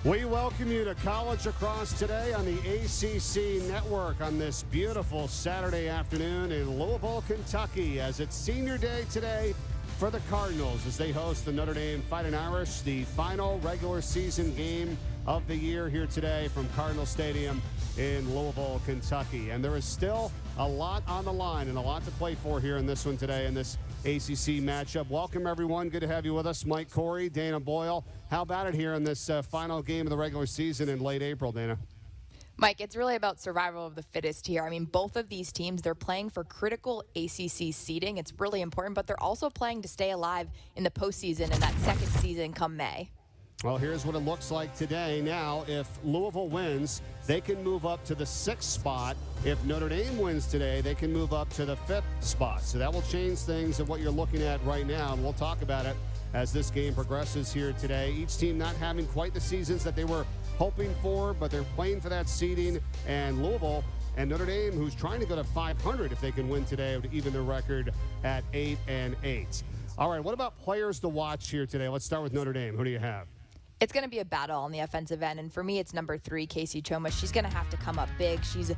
We welcome you to College Lacrosse today on the ACC Network on this beautiful Saturday afternoon in Louisville, Kentucky, as it's senior day today for the Cardinals as they host the Notre Dame Fighting Irish, the final regular season game of the year here today from Cardinal Stadium in Louisville, Kentucky. And there is still a lot on the line and a lot to play for here in this one today in this ACC matchup. Welcome, everyone. Good to have you with us. Mike Corey, Dana Boyle. How about it here in this final game of the regular season in late April, Dana? Mike, it's really about survival of the fittest here. I mean, both of these teams, they're playing for critical ACC seeding. It's really important, but they're also playing to stay alive in the postseason in that second season come May. Well, here's what it looks like today. Now, if Louisville wins, they can move up to the 6th spot. If Notre Dame wins today, they can move up to the 5th spot. So that will change things of what you're looking at right now, and we'll talk about it as this game progresses here today. Each team not having quite the seasons that they were hoping for, but they're playing for that seeding. And Louisville and Notre Dame, who's trying to go to 500 if they can win today, to even their record at 8-8. All right, what about players to watch here today? Let's start with Notre Dame. Who do you have? It's going to be a battle on the offensive end, and for me, it's number 3, Casey Choma. She's going to have to come up big. She's a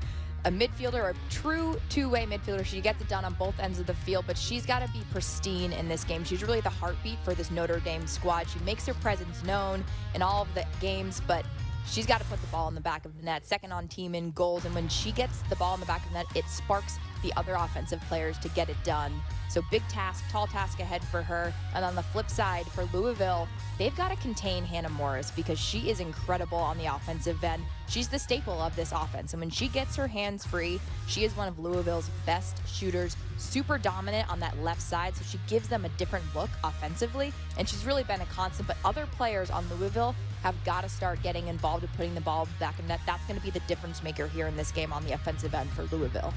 midfielder, a true two-way midfielder. She gets it done on both ends of the field, but she's got to be pristine in this game. She's really the heartbeat for this Notre Dame squad. She makes her presence known in all of the games, but she's got to put the ball in the back of the net, second on team in goals, and when she gets the ball in the back of the net, it sparks the other offensive players to get it done. So big task, tall task ahead for her. And on the flip side, for Louisville, they've got to contain Hannah Morris because she is incredible on the offensive end. She's the staple of this offense. And when she gets her hands free, she is one of Louisville's best shooters, super dominant on that left side. So she gives them a different look offensively. And she's really been a constant. But other players on Louisville have got to start getting involved with putting the ball back in net. That's going to be the difference maker here in this game on the offensive end for Louisville.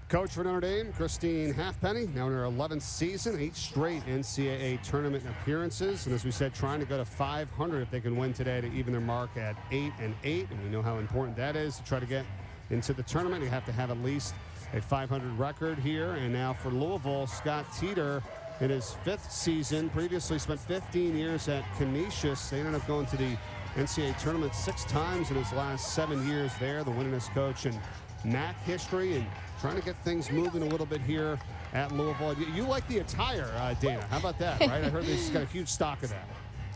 Coach for Notre Dame, Christine Halfpenny, now in her 11th season, 8 straight NCAA tournament appearances. And as we said, trying to go to 500 if they can win today to even their mark at 8-8. And we know how important that is to try to get into the tournament. You have to have at least a 500 record here. And now for Louisville, Scott Teeter in his 5th season, previously spent 15 years at Canisius. They ended up going to the NCAA tournament 6 times in his last 7 years there, the winningest coach in MAC history, and trying to get things moving a little bit here at Louisville. You like the attire, Dana. How about that, right? I heard he's got a huge stock of that.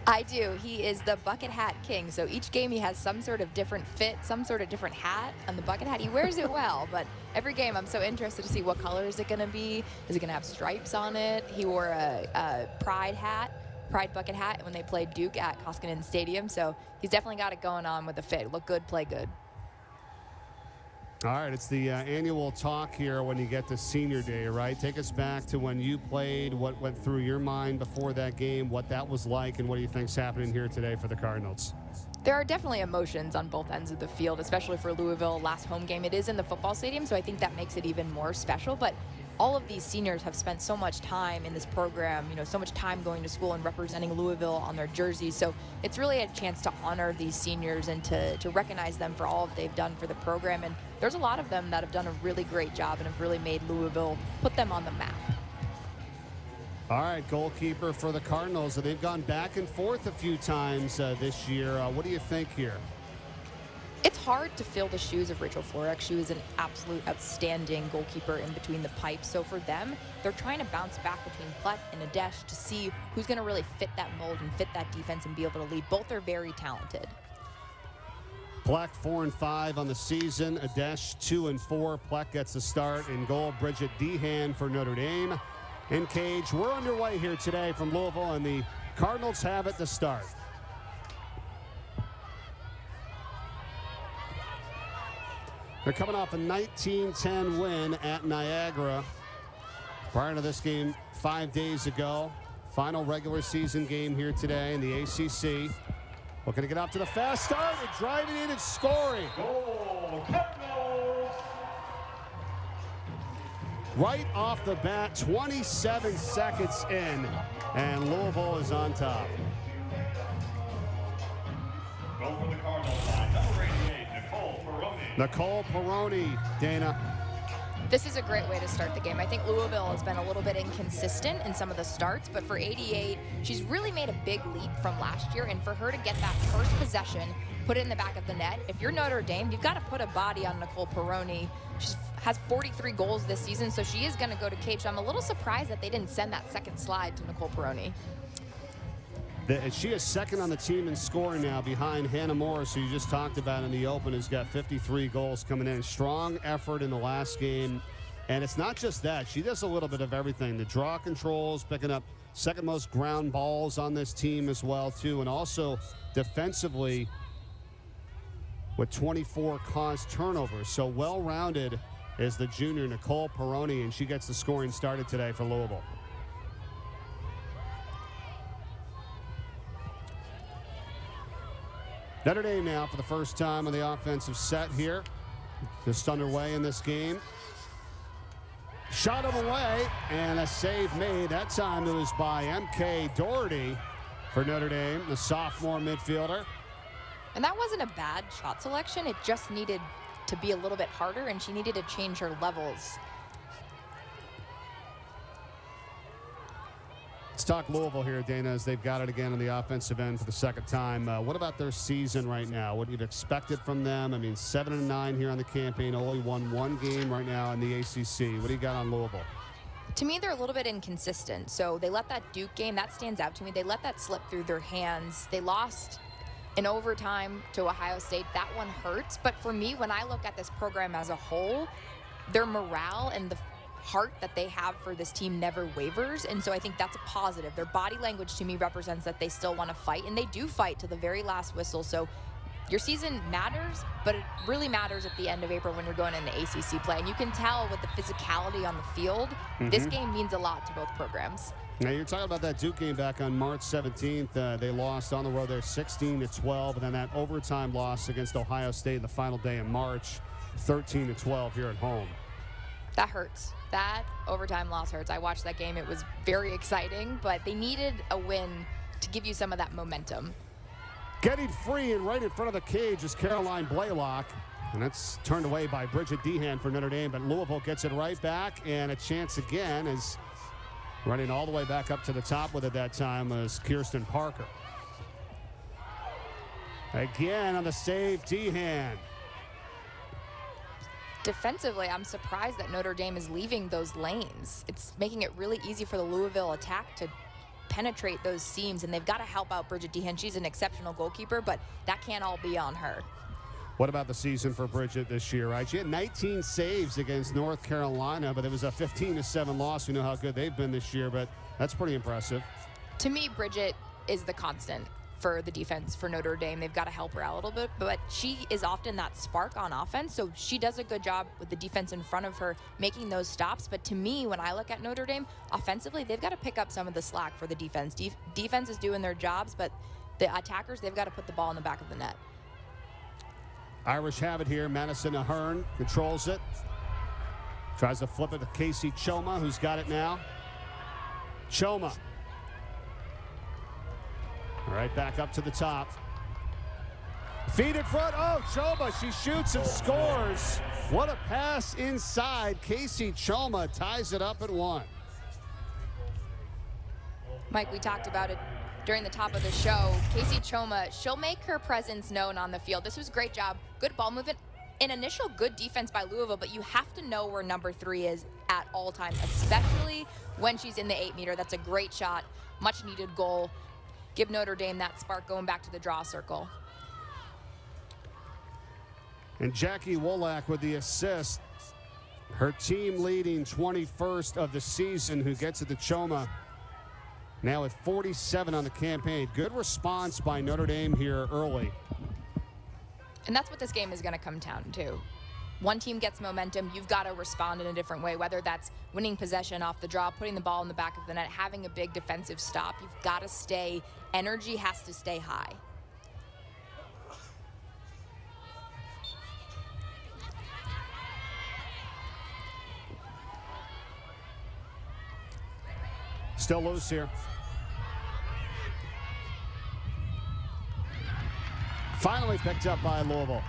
I do. He is the bucket hat king. So each game he has some sort of different fit, some sort of different hat on the bucket hat. He wears it well, but every game I'm so interested to see what color is it going to be. Is it going to have stripes on it? He wore a Pride bucket hat when they played Duke at Koskinen Stadium. So he's definitely got it going on with the fit. Look good, play good. All right, it's the annual talk here when you get to senior day, right? Take us back to when you played, what went through your mind before that game, what that was like, and what do you think's happening here today for the Cardinals? There are definitely emotions on both ends of the field, especially for Louisville. Last home game, it is in the football stadium, so I think that makes it even more special. But all of these seniors have spent so much time in this program, so much time going to school and representing Louisville on their jerseys. So it's really a chance to honor these seniors and to recognize them for all they've done for the program. And there's a lot of them that have done a really great job and have really made Louisville, put them on the map. All right, goalkeeper for the Cardinals. They've gone back and forth a few times this year. What do you think here? It's hard to fill the shoes of Rachel Florek. She was an absolute outstanding goalkeeper in between the pipes. So for them, they're trying to bounce back between Plek and Adesh to see who's going to really fit that mold and fit that defense and be able to lead. Both are very talented. Plek 4-5 on the season. Adesh 2-4. Plek gets the start in goal. Bridget Dehan for Notre Dame. In cage, we're underway here today from Louisville, and the Cardinals have it to start. They're coming off a 19-10 win at Niagara. Prior to this game 5 days ago. Final regular season game here today in the ACC. Looking to get out to the fast start and driving in and scoring. Goal, Cardinals! Right off the bat, 27 seconds in, and Louisville is on top. Goal for the Cardinals by number 88, Nicole Perrone. Nicole Perrone, Dana. This is a great way to start the game. I think Louisville has been a little bit inconsistent in some of the starts, but for 88, she's really made a big leap from last year, and for her to get that first possession, put it in the back of the net, if you're Notre Dame, you've got to put a body on Nicole Perrone. She has 43 goals this season, so she is going to go to Cape. So I'm a little surprised that they didn't send that second slide to Nicole Perrone. She is second on the team in scoring now behind Hannah Morris, who you just talked about in the open, who's got 53 goals coming in. Strong effort in the last game. And it's not just that. She does a little bit of everything. The draw controls, picking up second most ground balls on this team as well, too. And also defensively with 24 caused turnovers. So well-rounded is the junior Nicole Perrone, and she gets the scoring started today for Louisville. Notre Dame now for the first time on the offensive set here. Just underway in this game. Shot him away, and a save made. That time it was by M.K. Doherty for Notre Dame, the sophomore midfielder. And that wasn't a bad shot selection. It just needed to be a little bit harder, and she needed to change her levels. Let's talk Louisville here, Dana, as they've got it again on the offensive end for the second time. What about their season right now? What you've expected from them? I mean, 7-9 here on the campaign, only won one game right now in the ACC. What do you got on Louisville? To me, they're a little bit inconsistent. So they let that Duke game, that stands out to me. They let that slip through their hands. They lost in overtime to Ohio State. That one hurts. But for me, when I look at this program as a whole, their morale and the heart that they have for this team never wavers, and so I think that's a positive. Their body language to me represents that they still want to fight, and they do fight to the very last whistle. So your season matters, but it really matters at the end of April when you're going into ACC play, and you can tell with the physicality on the field, this game means a lot to both programs. Now you're talking about that Duke game back on March 17th. They lost on the road there 16-12, and then that overtime loss against Ohio State the final day in March, 13-12 here at home. That hurts. That overtime loss hurts. I watched that game. It was very exciting, but they needed a win to give you some of that momentum. Getting free and right in front of the cage is Caroline Blaylock, and that's turned away by Bridget Dehan for Notre Dame, but Louisville gets it right back, and a chance again is running all the way back up to the top with it that time was Kirsten Parker. Again on the save, Dehan. Defensively, I'm surprised that Notre Dame is leaving those lanes. It's making it really easy for the Louisville attack to penetrate those seams, and they've got to help out Bridget Dehan. She's an exceptional goalkeeper, but that can't all be on her. What about the season for Bridget this year, right? She had 19 saves against North Carolina, but it was a 15-7 loss. We know how good they've been this year, but that's pretty impressive. To me, Bridget is the constant for the defense for Notre Dame. They've got to help her out a little bit, but she is often that spark on offense, so she does a good job with the defense in front of her making those stops. But to me, when I look at Notre Dame offensively, they've got to pick up some of the slack for the defense. Defense is doing their jobs, but the attackers, they've got to put the ball in the back of the net. Irish have it here. Madison Ahern controls it. Tries to flip it to Casey Choma, who's got it now. Choma. All right, back up to the top. Feed in front. Oh, Choma, she shoots and scores. What a pass inside. Casey Choma ties it up at 1. Mike, we talked about it during the top of the show. Casey Choma, she'll make her presence known on the field. This was a great job. Good ball movement. An initial good defense by Louisville, but you have to know where number 3 is at all times, especially when she's in the 8-meter. That's a great shot. Much needed goal. Give Notre Dame that spark going back to the draw circle. And Jackie Wolak with the assist. Her team leading 21st of the season, who gets it to Choma. Now at 47 on the campaign. Good response by Notre Dame here early. And that's what this game is going to come down to. One team gets momentum, you've got to respond in a different way, whether that's winning possession off the draw, putting the ball in the back of the net, having a big defensive stop. You've got to stay, energy has to stay high. Still loose here. Finally picked up by Louisville.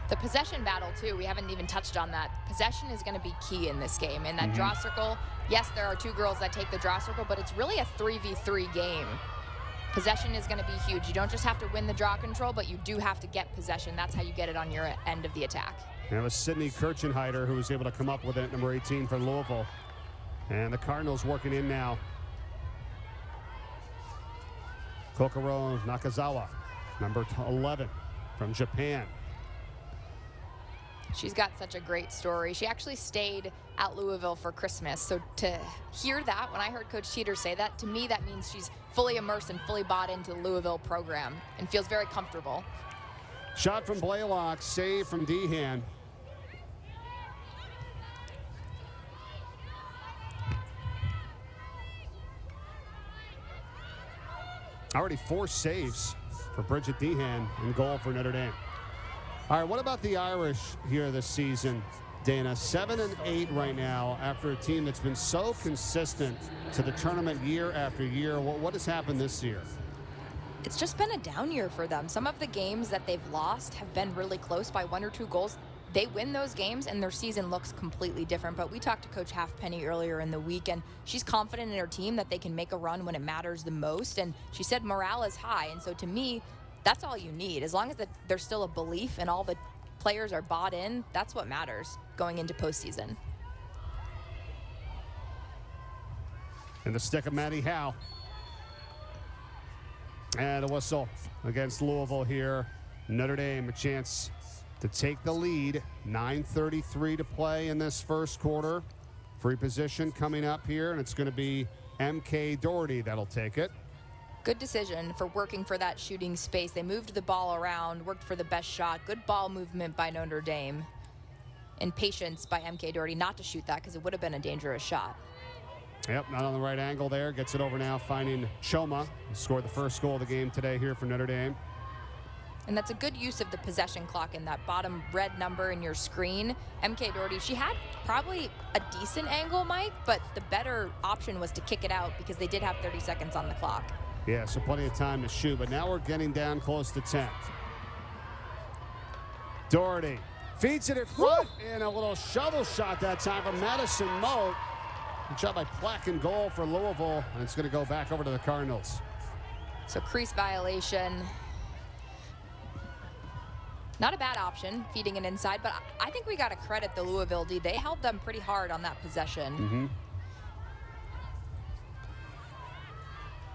The possession battle, too, we haven't even touched on that. Possession is going to be key in this game. In that draw circle, yes, there are 2 girls that take the draw circle, but it's really a 3v3 game. Possession is going to be huge. You don't just have to win the draw control, but you do have to get possession. That's how you get it on your end of the attack. And it was Sydney Kirchenheiter who was able to come up with it, number 18 for Louisville. And the Cardinals working in now. Kokoro Nakazawa, number 11 from Japan. She's got such a great story. She actually stayed at Louisville for Christmas. So to hear that, when I heard Coach Teeter say that, to me that means she's fully immersed and fully bought into the Louisville program and feels very comfortable. Shot from Blaylock, save from Dehan. Already 4 saves for Bridget Dehan in goal for Notre Dame. All right, what about the Irish here this season, Dana? 7-8 right now after a team that's been so consistent to the tournament year after year. What has happened this year? It's just been a down year for them. Some of the games that they've lost have been really close by 1 or 2 goals. They win those games and their season looks completely different. But we talked to Coach Halfpenny earlier in the week, and she's confident in her team that they can make a run when it matters the most. And she said morale is high. And so to me, that's all you need. As long as there's still a belief and all the players are bought in, that's what matters going into postseason. And the stick of Maddie Howe. And a whistle against Louisville here. Notre Dame a chance to take the lead. 9:33 to play in this first quarter. Free position coming up here, and it's going to be MK Doherty that'll take it. Good decision for working for that shooting space. They moved the ball around, worked for the best shot. Good ball movement by Notre Dame. And patience by MK Doherty not to shoot that because it would have been a dangerous shot. Yep, not on the right angle there. Gets it over now, finding Choma. Scored the first goal of the game today here for Notre Dame. And that's a good use of the possession clock in that bottom red number in your screen. MK Doherty, she had probably a decent angle, Mike, but the better option was to kick it out because they did have 30 seconds on the clock. Yeah, so plenty of time to shoot, but now we're getting down close to 10. Doherty feeds it in front, and a little shovel shot that time from Madison Moat. Good job by Plack in goal for Louisville, and it's going to go back over to the Cardinals. So crease violation. Not a bad option, feeding it inside, but I think we got to credit the Louisville D. They held them pretty hard on that possession.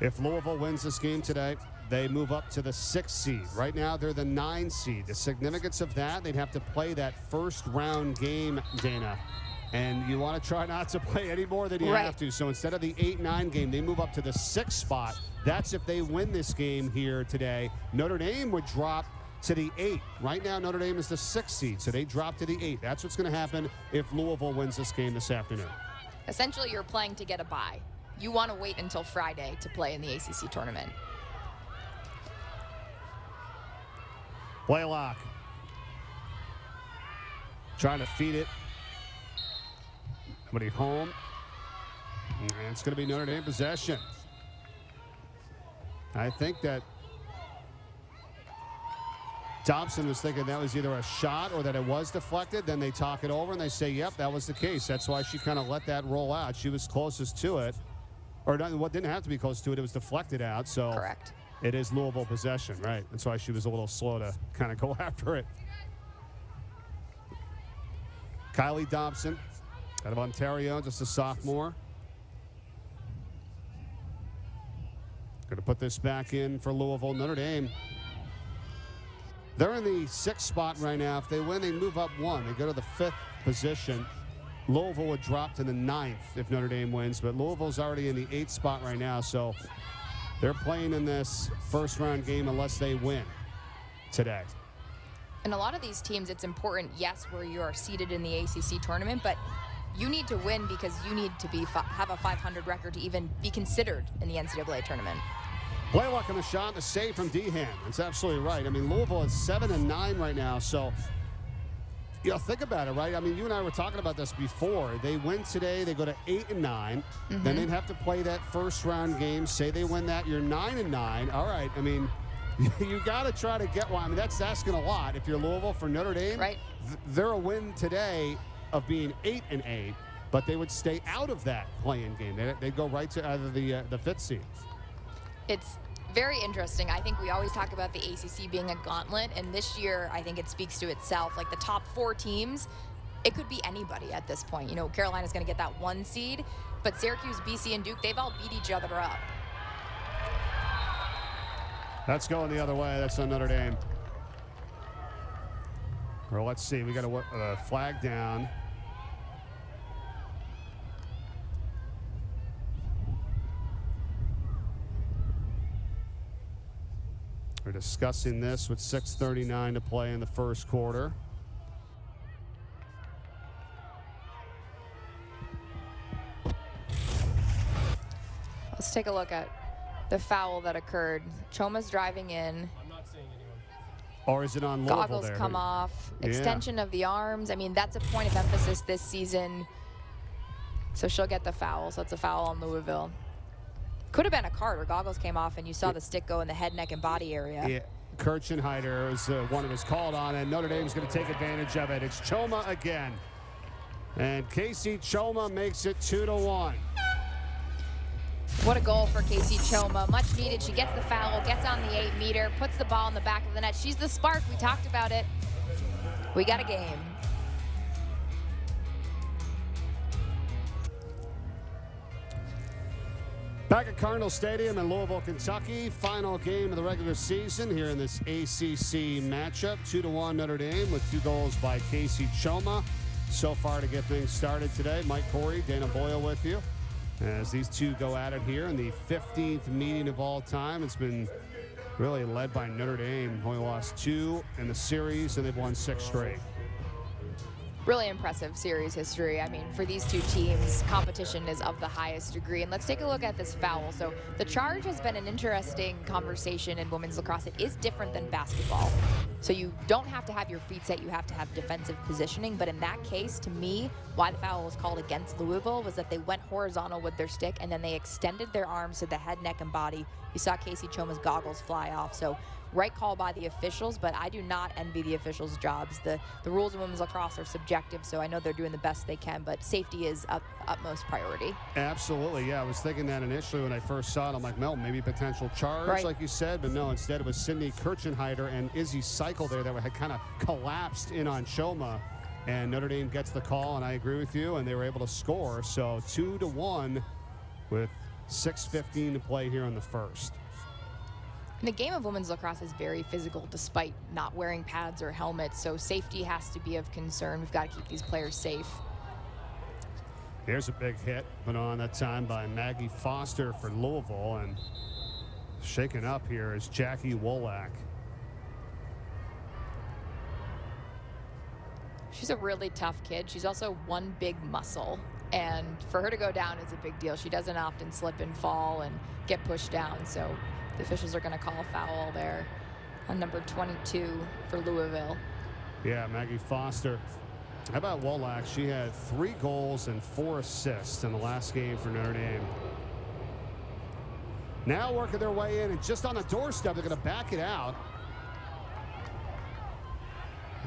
If Louisville wins this game today, they move up to the 6th seed. Right now, they're the 9 seed. The significance of that, they'd have to play that first round game, Dana. And you want to try not to play any more than you have to. So instead of the 8-9 game, they move up to the 6th spot. That's if they win this game here today. Notre Dame would drop to the 8. Right now, Notre Dame is the 6th seed, so they drop to the 8. That's what's going to happen if Louisville wins this game this afternoon. Essentially, you're playing to get a bye. You want to wait until Friday to play in the ACC tournament. Blaylock trying to feed it. Somebody home. And it's going to be Notre Dame possession. I think that Dobson was thinking that was either a shot or that it was deflected. Then they talk it over and they say, yep, that was the case. That's why she kind of let that roll out. She was closest to it. Or what didn't have to be close to it. It was deflected out. So correct. It is Louisville possession, right? That's why she was a little slow to kind of go after it. Kylie Dobson out of Ontario, just a sophomore. Going to put this back in for Louisville. Notre Dame, they're in the 6th spot right now. If they win, they move up 1. They go to the 5th position. Louisville would drop to the 9th if Notre Dame wins, but Louisville's already in the 8th spot right now, so they're playing in this first round game unless they win today. And a lot of these teams, it's important, yes, where you are seated in the ACC tournament, but you need to win because you need to have a 500 record to even be considered in the NCAA tournament. Blaylock on the shot, the save from Dehan. That's absolutely right. I mean, Louisville is 7-9 right now, so think about it, right? I mean, you and I were talking about this before. They win today, they go to 8-9. Then they'd have to play that first round game. Say they win that, you're 9-9. All right, I mean, You got to try to get one. I mean, that's asking a lot. If you're Louisville, for Notre Dame, Right. They're a win today of being 8-8, but they would stay out of that play-in game. They'd go right to either the fifth seed. It's very interesting. I think we always talk about the ACC being a gauntlet, and this year I think it speaks to itself. Like the top 4 teams, it could be anybody at this point. You know, Carolina's going to get that 1 seed, but Syracuse, BC, and Duke, they've all beat each other up. That's going the other way. That's on Notre Dame. Or let's see. We got a flag down. We're discussing this with 6:39 to play in the first quarter. Let's take a look at the foul that occurred. Choma's driving in. I'm not seeing anyone. Or is it on Louisville Goggles there? come off. Yeah. Extension of the arms. I mean, that's a point of emphasis this season. So she'll get the foul. So it's a foul on Louisville. Could have been a card where Goggles came off and you saw the stick go in the head, neck, and body area. Yeah. Kirchenheider is one of his called on, and Notre Dame's going to take advantage of it. It's Choma again. And Casey Choma makes it 2-1. What a goal for Casey Choma. Much needed. She gets the foul, gets on the 8-meter, puts the ball in the back of the net. She's the spark. We talked about it. We got a game. Back at Cardinal Stadium in Louisville, Kentucky. Final game of the regular season here in this ACC matchup. 2-1 Notre Dame with 2 goals by Casey Choma. So far to get things started today, Mike Corey, Dana Boyle with you. As these two go at it here in the 15th meeting of all time. It's been really led by Notre Dame. Only lost 2 in the series, and they've won 6 straight. Really impressive series history. I mean, for these 2 teams, competition is of the highest degree. And let's take a look at this foul. So the charge has been an interesting conversation in women's lacrosse. It is different than basketball. So you don't have to have your feet set. You have to have defensive positioning. But in that case, to me, why the foul was called against Louisville was that they went horizontal with their stick and then they extended their arms to the head, neck, and body. You saw Casey Choma's goggles fly off. So right call by the officials, but I do not envy the officials' jobs. The rules of women's lacrosse are subjective, so I know they're doing the best they can, but safety is utmost priority. Absolutely, yeah. I was thinking that initially when I first saw it. I'm like, Mel, maybe potential charge, Right. like you said, but no, instead it was Sydney Kirchenheider and Izzy Cycle there that had kind of collapsed in on Choma, and Notre Dame gets the call, and I agree with you, and they were able to score. So 2-1 with 6:15 to play here in the first. And the game of women's lacrosse is very physical despite not wearing pads or helmets, so safety has to be of concern. We've got to keep these players safe. Here's a big hit put on that time by Maggie Foster for Louisville, and shaken up here is Jackie Wolak. She's a really tough kid. She's also one big muscle, and for her to go down is a big deal. She doesn't often slip and fall and get pushed down, so the officials are going to call a foul there on number 22 for Louisville. Yeah, Maggie Foster. How about Wolak? She had 3 goals and 4 assists in the last game for Notre Dame. Now working their way in, and just on the doorstep, they're going to back it out.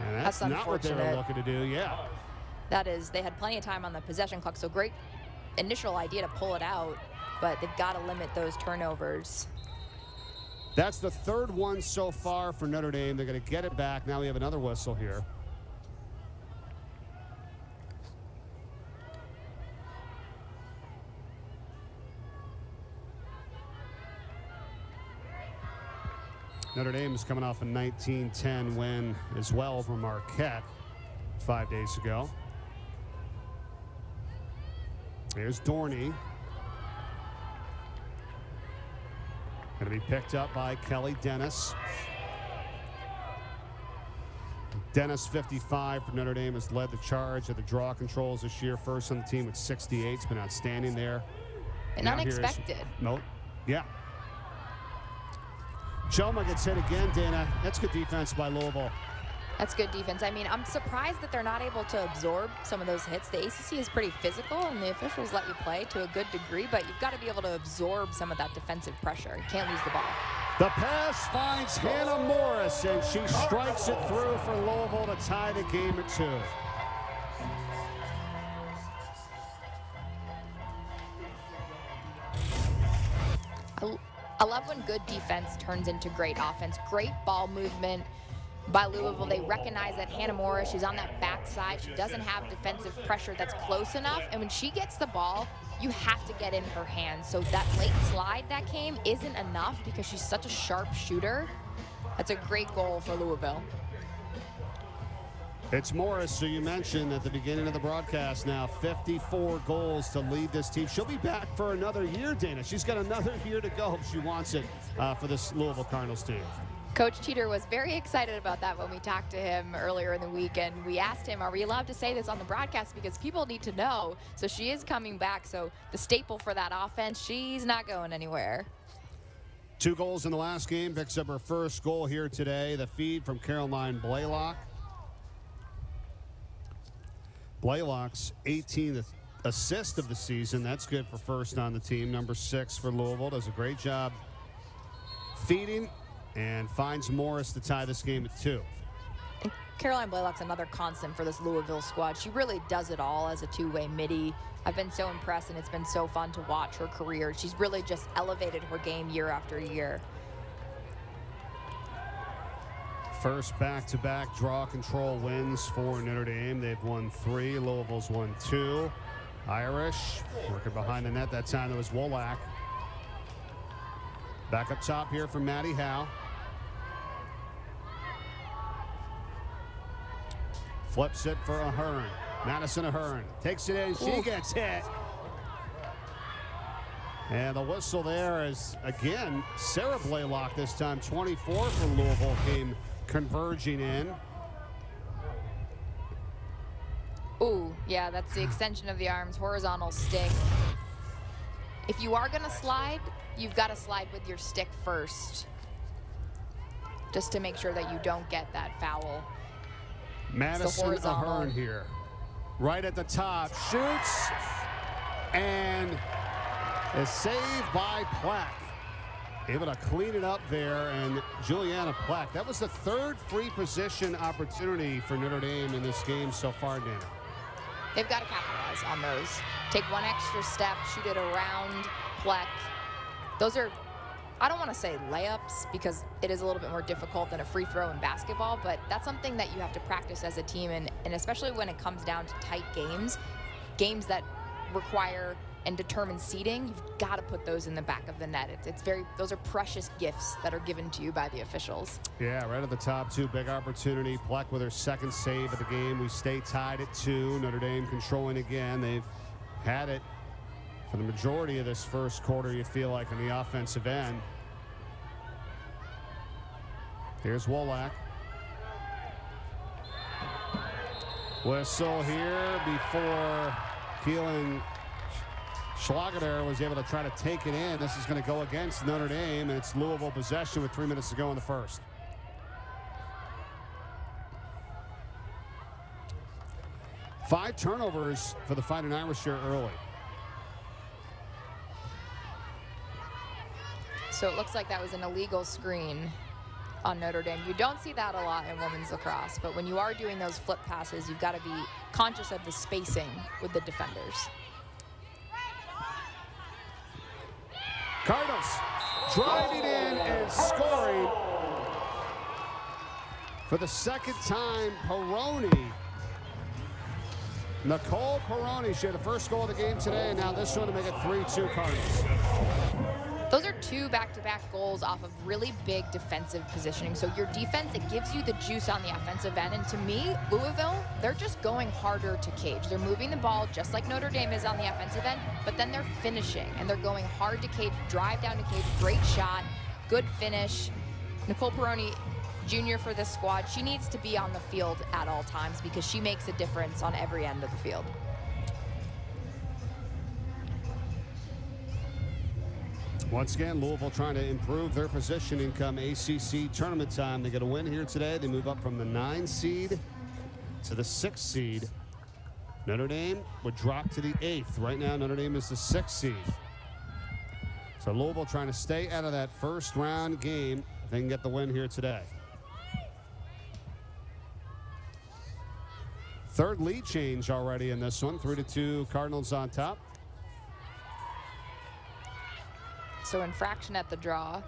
And that's not what they were looking to do, yeah. That is, they had plenty of time on the possession clock, so great initial idea to pull it out, but they've got to limit those turnovers. That's the 3rd one so far for Notre Dame. They're going to get it back. Now we have another whistle here. Notre Dame is coming off a 19-10 win as well over Marquette 5 days ago. Here's Dorney. Going to be picked up by Kelly Dennis. Dennis, 55 for Notre Dame, has led the charge of the draw controls this year. First on the team with 68. It's been outstanding there. And now unexpected. Nope. Yeah. Choma gets hit again, Dana. That's good defense by Louisville. That's good defense. I mean, I'm surprised that they're not able to absorb some of those hits. The ACC is pretty physical, and the officials let you play to a good degree, but you've got to be able to absorb some of that defensive pressure. You can't lose the ball. The pass finds Hannah Morris, and she strikes it through for Louisville to tie the game at 2. I love when good defense turns into great offense. Great ball movement by Louisville. They recognize that Hannah Morris, she's on that backside. She doesn't have defensive pressure that's close enough. And when she gets the ball, you have to get in her hands. So that late slide that came isn't enough because she's such a sharp shooter. That's a great goal for Louisville. It's Morris, so you mentioned at the beginning of the broadcast now, 54 goals to lead this team. She'll be back for another year, Dana. She's got another year to go if she wants it for this Louisville Cardinals team. Coach Teeter was very excited about that when we talked to him earlier in the week, and we asked him, are we allowed to say this on the broadcast because people need to know? So she is coming back, so the staple for that offense, she's not going anywhere. 2 goals in the last game, picks up her first goal here today. The feed from Caroline Blaylock. Blaylock's 18th assist of the season. That's good for first on the team. Number 6 for Louisville. Does a great job feeding and finds Morris to tie this game at 2. And Caroline Blaylock's another constant for this Louisville squad. She really does it all as a two-way midi. I've been so impressed, and it's been so fun to watch her career. She's really just elevated her game year after year. First back-to-back draw control wins for Notre Dame. They've won 3. Louisville's won 2. Irish working behind the net. That time it was Blaylock. Back up top here from Maddie Howe. Flips it for Ahern. Madison Ahern takes it in. She gets hit. And the whistle there is, again, Sarah Blaylock this time. 24 for Louisville came converging in. Ooh, yeah, that's the extension of the arms, horizontal stick. If you are going to slide, you've got to slide with your stick first, just to make sure that you don't get that foul. Madison Ahern here. Right at the top, shoots, and is saved by Plack. Able to clean it up there, and Juliana Plack. That was the 3rd free position opportunity for Notre Dame in this game so far, Dana. They've got to capitalize on those. Take one extra step, shoot it around Plack. Those are, I don't want to say layups because it is a little bit more difficult than a free throw in basketball, but that's something that you have to practice as a team, and especially when it comes down to tight games that require and determine seeding, you've got to put those in the back of the net. Those are precious gifts that are given to you by the officials. Yeah, right at the top, 2. Big opportunity. Plack with her 2nd save of the game. We stay tied at 2. Notre Dame controlling again. They've had it for the majority of this first quarter, you feel like, on the offensive end. Here's Blaylock. Whistle here before Keelan Schlager was able to try to take it in. This is going to go against Notre Dame, and it's Louisville possession with 3 minutes to go in the first. Five turnovers for the Fighting Irish here early. So it looks like that was an illegal screen on Notre Dame. You don't see that a lot in women's lacrosse, but when you are doing those flip passes, you've got to be conscious of the spacing with the defenders. Cardinals driving in and scoring for the 2nd time. Perrone. Nicole Perrone, she had the first goal of the game today, and now this one to make it 3-2 Cardinals. Those are 2 back-to-back goals off of really big defensive positioning. So your defense, it gives you the juice on the offensive end. And to me, Louisville, they're just going harder to cage. They're moving the ball just like Notre Dame is on the offensive end, but then they're finishing, and they're going hard to cage, drive down to cage, great shot, good finish. Nicole Perrone, junior for this squad, she needs to be on the field at all times because she makes a difference on every end of the field. Once again, Louisville trying to improve their positioning come ACC tournament time. They get a win here today. They move up from the 9 seed to the 6 seed. Notre Dame would drop to the 8th. Right now, Notre Dame is the 6th seed. So Louisville trying to stay out of that first round game if they can get the win here today. Third lead change already in this one. 3-2 Cardinals on top. So infraction at the draw.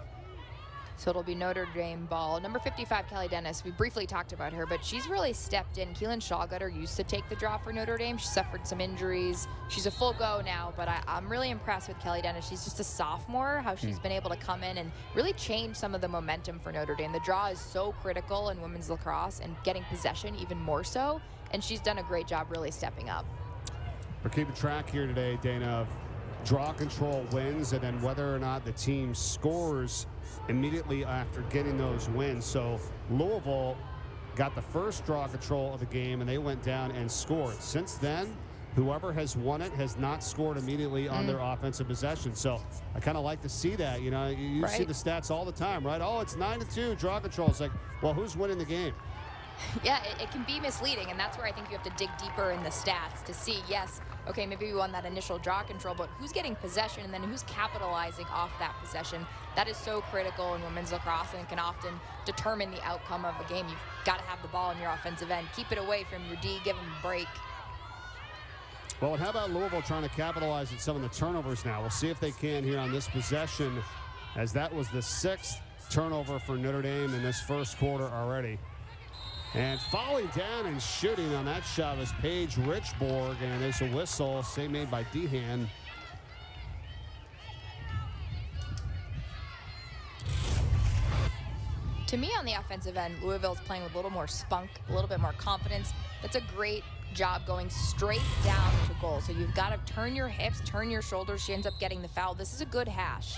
So it'll be Notre Dame ball. Number 55, Kelly Dennis. We briefly talked about her, but she's really stepped in. Keelan Shawgutter used to take the draw for Notre Dame. She suffered some injuries. She's a full go now, but I'm really impressed with Kelly Dennis. She's just a sophomore, how she's been able to come in and really change some of the momentum for Notre Dame. The draw is so critical in women's lacrosse and getting possession even more so, and she's done a great job really stepping up. We're keeping track here today, Dana, of draw control wins and then whether or not the team scores immediately after getting those wins. So Louisville got the first draw control of the game and they went down and scored. Since then, whoever has won it has not scored immediately on their offensive possession. So I kind of like to see that. You know, you see the stats all the time, right? Oh, it's 9-2 draw control. It's like, well, who's winning the game? Yeah, it can be misleading, and that's where I think you have to dig deeper in the stats to see, yes, okay, maybe we won that initial draw control, but who's getting possession and then who's capitalizing off that possession? That is so critical in women's lacrosse, and it can often determine the outcome of a game. You've got to have the ball in your offensive end. Keep it away from your D, give them a break. Well, and how about Louisville trying to capitalize on some of the turnovers now? We'll see if they can here on this possession, as that was the 6th turnover for Notre Dame in this first quarter already. And falling down and shooting on that shot was Paige Richborg, and there's a whistle, save made by Dehan. To me, on the offensive end, Louisville's playing with a little more spunk, a little bit more confidence. That's a great job going straight down to goal. So you've got to turn your hips, turn your shoulders. She ends up getting the foul. This is a good hash.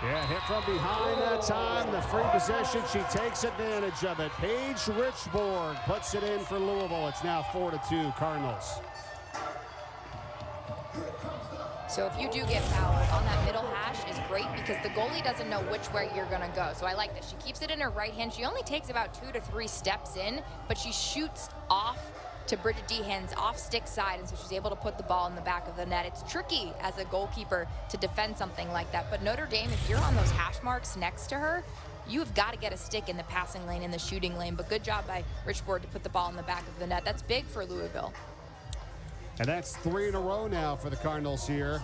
Yeah, hit from behind that time. The free possession, she takes advantage of it. Paige Richborg puts it in for Louisville. It's now 4-2 Cardinals. So if you do get fouled on that middle hash is great because the goalie doesn't know which way you're going to go. So I like this. She keeps it in her right hand. She only takes about 2 to 3 steps in, but she shoots off to Bridget Dehan's off-stick side, and so she's able to put the ball in the back of the net. It's tricky as a goalkeeper to defend something like that, but Notre Dame, if you're on those hash marks next to her, you've got to get a stick in the passing lane, in the shooting lane, but good job by Richborg to put the ball in the back of the net. That's big for Louisville. And that's 3 in a row now for the Cardinals here.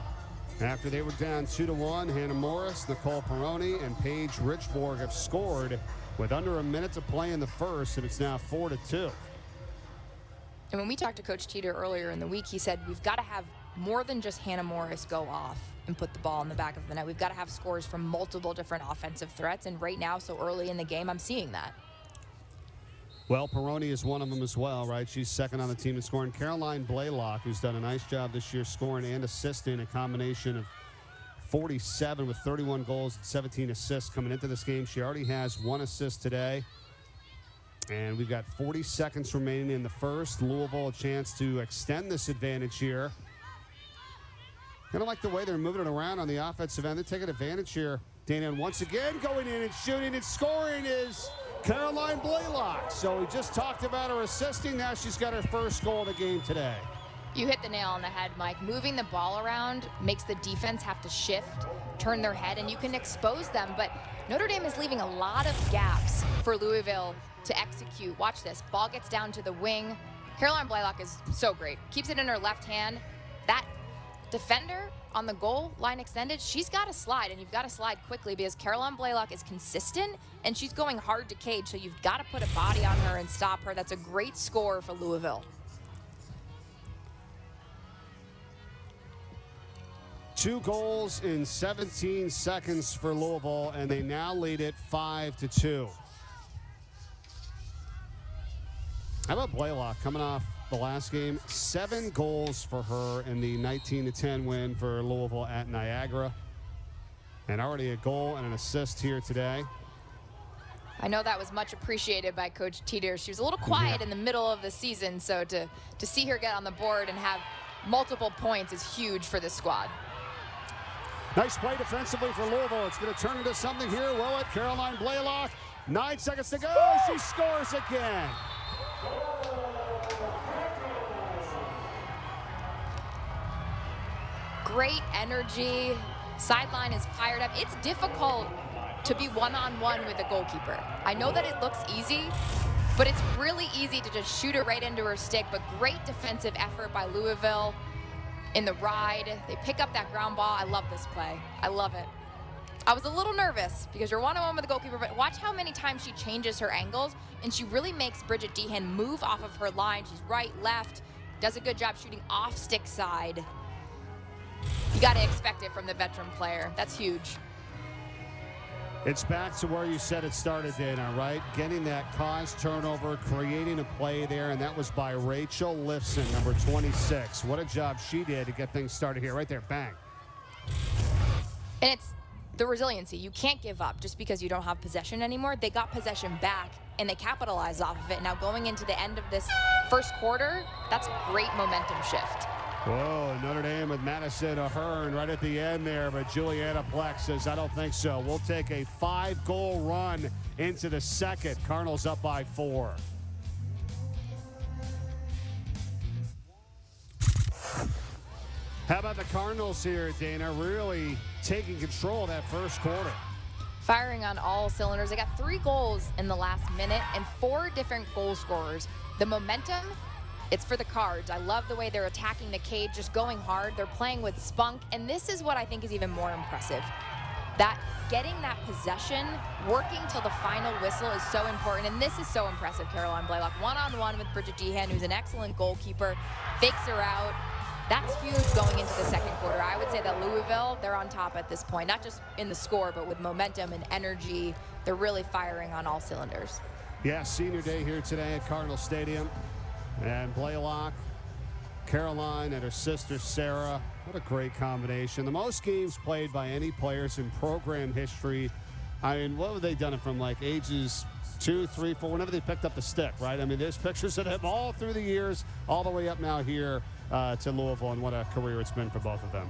After they were down 2-1, Hannah Morris, Nicole Perrone, and Paige Richborg have scored with under a minute to play in the first, and it's now 4-2. And when we talked to Coach Teeter earlier in the week, he said we've got to have more than just Hannah Morris go off and put the ball in the back of the net. We've got to have scores from multiple different offensive threats, and right now, so early in the game, I'm seeing that. Well, Perrone is one of them as well, right? She's second on the team in scoring. Caroline Blaylock, who's done a nice job this year scoring and assisting, a combination of 47 with 31 goals and 17 assists coming into this game. She already has 1 assist today. And we've got 40 seconds remaining in the first. Louisville a chance to extend this advantage here. Kind of like the way they're moving it around on the offensive end. They're taking advantage here. Dana, and once again going in and shooting and scoring is Caroline Blaylock. So we just talked about her assisting. Now she's got her first goal of the game today. You hit the nail on the head, Mike. Moving the ball around makes the defense have to shift, turn their head, and you can expose them. But Notre Dame is leaving a lot of gaps for Louisville to execute. Watch this. Ball gets down to the wing. Caroline Blaylock is so great. Keeps it in her left hand. That defender on the goal line extended, she's got to slide, and you've got to slide quickly because Caroline Blaylock is consistent, and she's going hard to cage, so you've got to put a body on her and stop her. That's a great score for Louisville. 2 goals in 17 seconds for Louisville, and they now lead it 5-2. How about Blaylock coming off the last game? 7 goals for her in the 19-10 win for Louisville at Niagara. And already a goal and an assist here today. I know that was much appreciated by Coach Teeter. She was a little quiet in the middle of the season, so to see her get on the board and have multiple points is huge for this squad. Nice play defensively for Louisville. It's going to turn into something here, will it? Caroline Blaylock, 9 seconds to go. She scores again. Great energy, Sideline is fired up. It's difficult to be one-on-one with a goalkeeper. I know that it looks easy, but it's really easy to just shoot it right into her stick. But great defensive effort by Louisville in the ride. They pick up that ground ball. I love this play. I love it. I was a little nervous because you're one-on-one with the goalkeeper, but watch how many times she changes her angles, and she really makes Bridget Dehan move off of her line. She's right, left, does a good job shooting off stick side. You got to expect it from the veteran player. That's huge. It's back to where you said it started, Dana, right? Getting that cause turnover, creating a play there, and that was by Rachel Lifson, number 26. What a job she did to get things started here. Right there, bang. And it's the resiliency. You can't give up just because you don't have possession anymore. They got possession back, and they capitalized off of it. Now going into the end of this first quarter, that's a great momentum shift. Whoa, Notre Dame with Madison Ahern right at the end there, but Juliana Pleck says, I don't think so. We'll take a 5-goal run into the second. Cardinals up by 4. How about the Cardinals here, Dana? Really taking control of that first quarter. Firing on all cylinders. They got 3 goals in the last minute and 4 different goal scorers. The momentum, it's for the Cards. I love the way they're attacking the cage, just going hard. They're playing with spunk, and this is what I think is even more impressive. That getting that possession, working till the final whistle is so important, and this is so impressive, Caroline Blaylock. One-on-one with Bridget Dehan, who's an excellent goalkeeper, fakes her out. That's huge going into the second quarter. I would say that Louisville, they're on top at this point, not just in the score, but with momentum and energy. They're really firing on all cylinders. Yeah, senior day here today at Cardinal Stadium. And Blaylock, Caroline, and her sister Sarah. What a great combination. The most games played by any players in program history. I mean, what have they done it from, like ages 2, 3, 4, whenever they picked up the stick, right? I mean, there's pictures of them all through the years, all the way up now here to Louisville, and what a career it's been for both of them.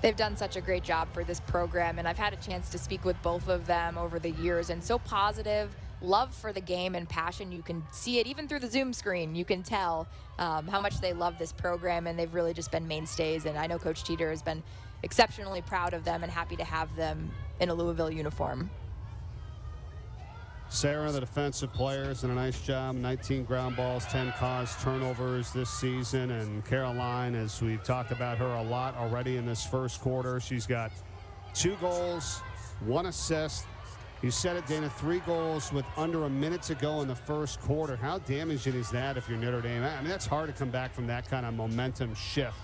They've done such a great job for this program, and I've had a chance to speak with both of them over the years, and so positive. Love for the game and passion. You can see it even through the Zoom screen. You can tell how much they love this program, and they've really just been mainstays. And I know Coach Teeter has been exceptionally proud of them and happy to have them in a Louisville uniform. Sarah, the defensive players, did a nice job. 19 ground balls, 10 caused turnovers this season. And Caroline, as we've talked about her a lot already in this first quarter, she's got 2 goals, 1 assist. You said it, Dana, 3 goals with under a minute to go in the first quarter. How damaging is that if you're Notre Dame? I mean, that's hard to come back from that kind of momentum shift.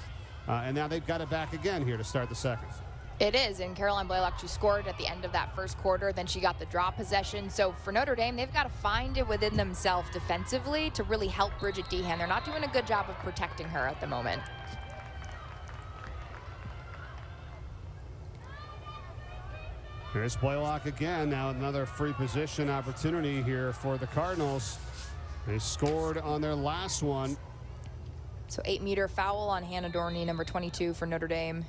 And now they've got it back again here to start the second. It is, and Caroline Blaylock, she scored at the end of that first quarter, then she got the draw possession. So for Notre Dame, they've got to find it within themselves defensively to really help Bridget Dehan. They're not doing a good job of protecting her at the moment. Here's Blaylock again. Now another free position opportunity here for the Cardinals. They scored on their last one. So 8-meter foul on Hannah Dorney, number 22 for Notre Dame.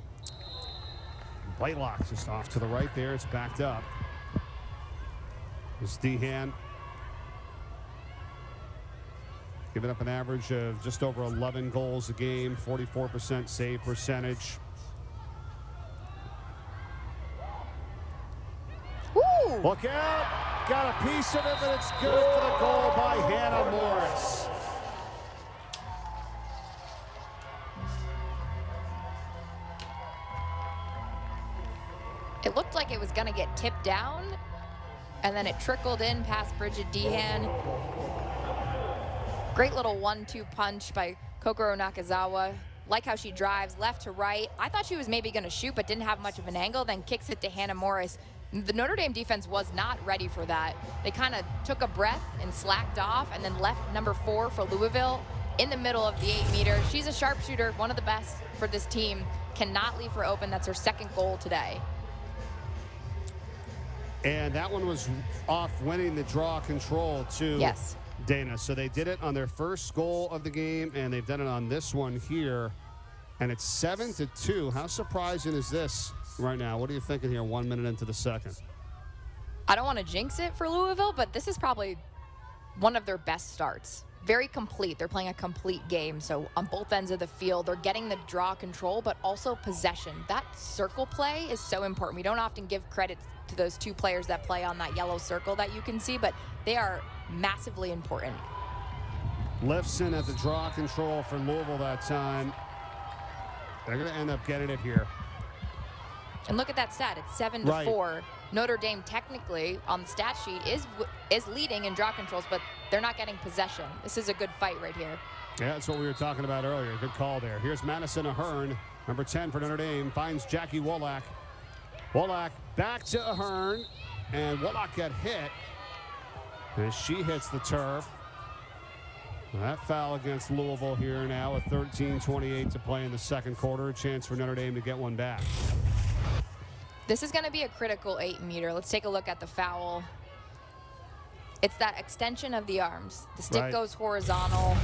Blaylock just off to the right there. It's backed up. It's Dehan. Giving up an average of just over 11 goals a game, 44% save percentage. Woo! Look out. Got a piece of it, but it's good for the goal by Hannah Morris. It looked like it was going to get tipped down, and then it trickled in past Bridget Dehan. Great little 1-2 punch by Kokoro Nakazawa. Like how she drives left to right. I thought she was maybe going to shoot, but didn't have much of an angle, then kicks it to Hannah Morris. The Notre Dame defense was not ready for that. They kind of took a breath and slacked off, and then left number 4 for Louisville in the middle of the 8-meter. She's a sharpshooter, one of the best for this team. Cannot leave her open. That's her second goal today. And that one was off winning the draw control too. Yes. Dana. So they did it on their first goal of the game, and they've done it on this one here. And it's 7-2. How surprising is this right now? What are you thinking here 1 minute into the second? I don't want to jinx it for Louisville, but this is probably one of their best starts. very complete. They're playing a complete game. So on both ends of the field, they're getting the draw control, but also possession. That circle play is so important. We don't often give credit to those two players that play on that yellow circle that you can see, but they are massively important. Lifson at the draw control for Louisville that time. They're going to end up getting it here. And look at that stat. It's 7-4. Notre Dame technically on the stat sheet is leading in draw controls, but they're not getting possession. This is a good fight right here. Yeah, that's what we were talking about earlier. Good call there. Here's Madison Ahern, number 10 for Notre Dame, finds Jackie Wolack. Wolack back to Ahern, and Wolack got hit as she hits the turf. That foul against Louisville here now with 13:28 to play in the second quarter. A chance for Notre Dame to get one back. This is going to be a critical 8-meter. Let's take a look at the foul. It's that extension of the arms. The stick goes horizontal.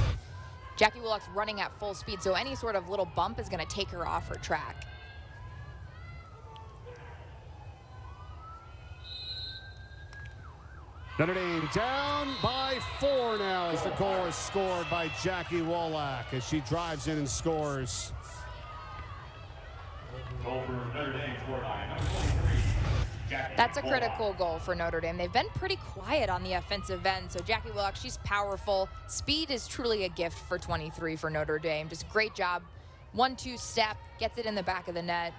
Jackie Wolack's running at full speed, so any sort of little bump is going to take her off her track. Notre Dame down by 4 now as the goal is scored by Jackie Wolack as she drives in and scores. Goal for Notre Dame scored by number 23, Jackie That's a Wolack. critical goal for Notre Dame. They've been pretty quiet on the offensive end, so Jackie Wolack, she's powerful. Speed is truly a gift for 23 for Notre Dame. Just great job. 1-2 step, gets it in the back of the net.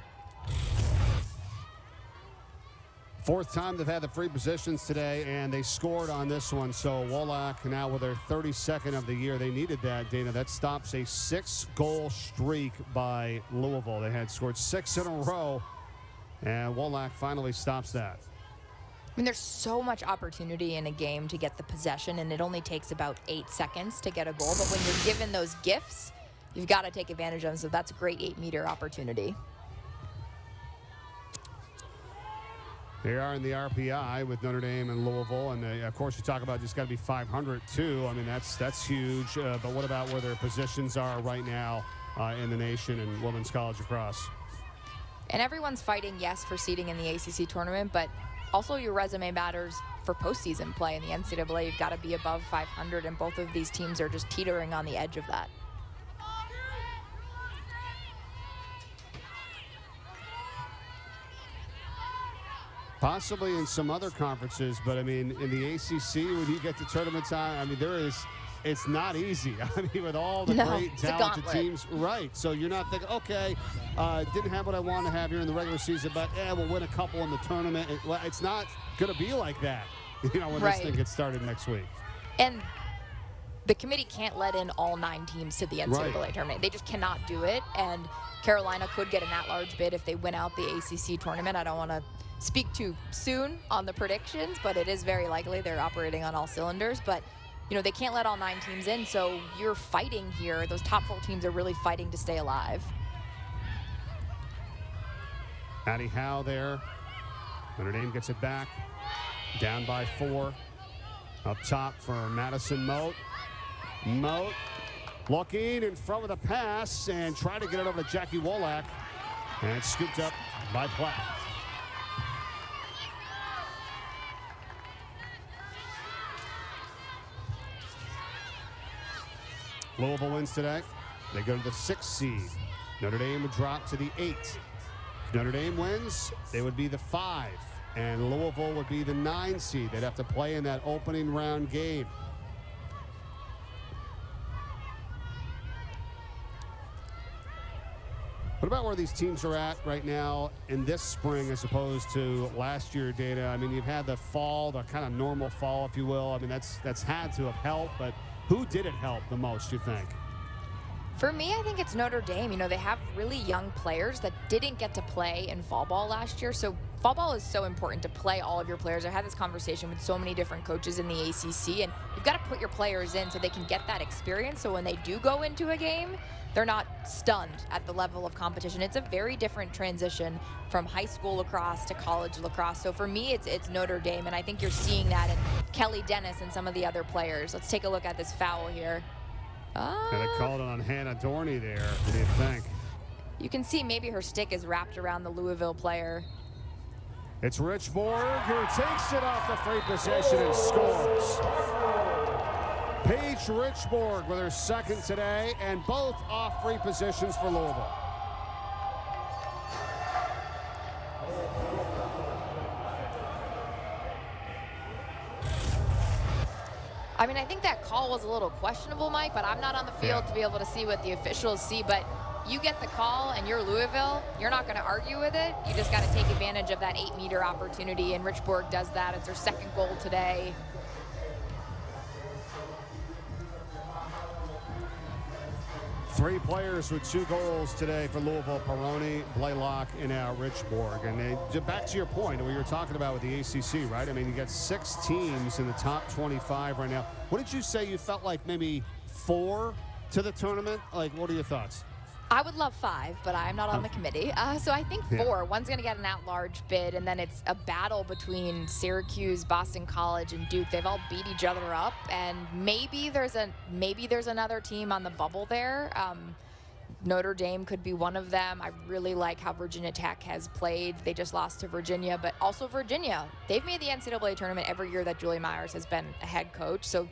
Fourth time they've had the free positions today, and they scored on this one. So Wolack now with their 32nd of the year. They needed that, Dana. That stops a 6-goal streak by Louisville. They had scored 6 in a row, and Wolack finally stops that. I mean, there's so much opportunity in a game to get the possession, and it only takes about 8 seconds to get a goal. But when you're given those gifts, you've got to take advantage of them. So that's a great 8-meter opportunity. They are in the RPI with Notre Dame and Louisville, and of course you talk about just got to be 500 too. I mean that's huge. But what about where their positions are right now in the nation and women's college lacrosse? And everyone's fighting, yes, for seeding in the ACC tournament, but also your resume matters for postseason play in the NCAA. You've got to be above 500, and both of these teams are just teetering on the edge of that. Possibly in some other conferences, but I mean, in the ACC, when you get to tournament time, I mean, it's not easy. I mean, with all the great talented teams, right? So you're not thinking, okay, didn't have what I wanted to have here in the regular season, but we'll win a couple in the tournament. It's not going to be like that, you know, when this thing gets started next week. And the committee can't let in all 9 teams to the NCAA tournament. They just cannot do it. And Carolina could get an at-large bid if they win out the ACC tournament. I don't want to speak too soon on the predictions, but it is very likely they're operating on all cylinders. But, you know, they can't let all 9 teams in, so you're fighting here. Those top 4 teams are really fighting to stay alive. Maddie Howe there. Notre Dame gets it back. Down by 4. Up top for Madison Moat. Moat looking in front of the pass and trying to get it over to Jackie Wolack. And it's scooped up by Platt. Louisville wins today. They go to the 6th seed. Notre Dame would drop to the 8th. If Notre Dame wins, they would be the 5. And Louisville would be the 9 seed. They'd have to play in that opening round game. What about where these teams are at right now in this spring as opposed to last year, Dana? I mean, you've had the fall, the kind of normal fall, if you will. I mean, that's had to have helped, but who did it help the most, you think? For me, I think it's Notre Dame. You know, they have really young players that didn't get to play in fall ball last year. So fall ball is so important to play all of your players. I had this conversation with so many different coaches in the ACC, and you've got to put your players in so they can get that experience. So when they do go into a game, they're not stunned at the level of competition. It's a very different transition from high school lacrosse to college lacrosse. So for me, it's Notre Dame, and I think you're seeing that in Kelly Dennis and some of the other players. Let's take a look at this foul here. And they called it on Hannah Dorney there. What do you think? You can see maybe her stick is wrapped around the Louisville player. It's Richborg who takes it off the free possession and scores. Paige Richborg with her second today, and both off free positions for Louisville. I mean, I think that call was a little questionable, Mike, but I'm not on the field to be able to see what the officials see. But you get the call and you're Louisville, you're not going to argue with it. You just got to take advantage of that 8-meter opportunity, and Richborg does that. It's her second goal today. Three players with 2 goals today for Louisville: Perrone, Blaylock, and now Richborg. And back to your point, what you were talking about with the ACC, right? I mean, you got 6 teams in the top 25 right now. What did you say you felt like maybe 4 to the tournament? Like, what are your thoughts? I would love 5, but I'm not on the committee. So I think 4. Yeah. One's going to get an at-large bid, and then it's a battle between Syracuse, Boston College, and Duke. They've all beat each other up, and maybe there's another team on the bubble there. Notre Dame could be one of them. I really like how Virginia Tech has played. They just lost to Virginia, but also Virginia. They've made the NCAA tournament every year that Julie Myers has been a head coach, so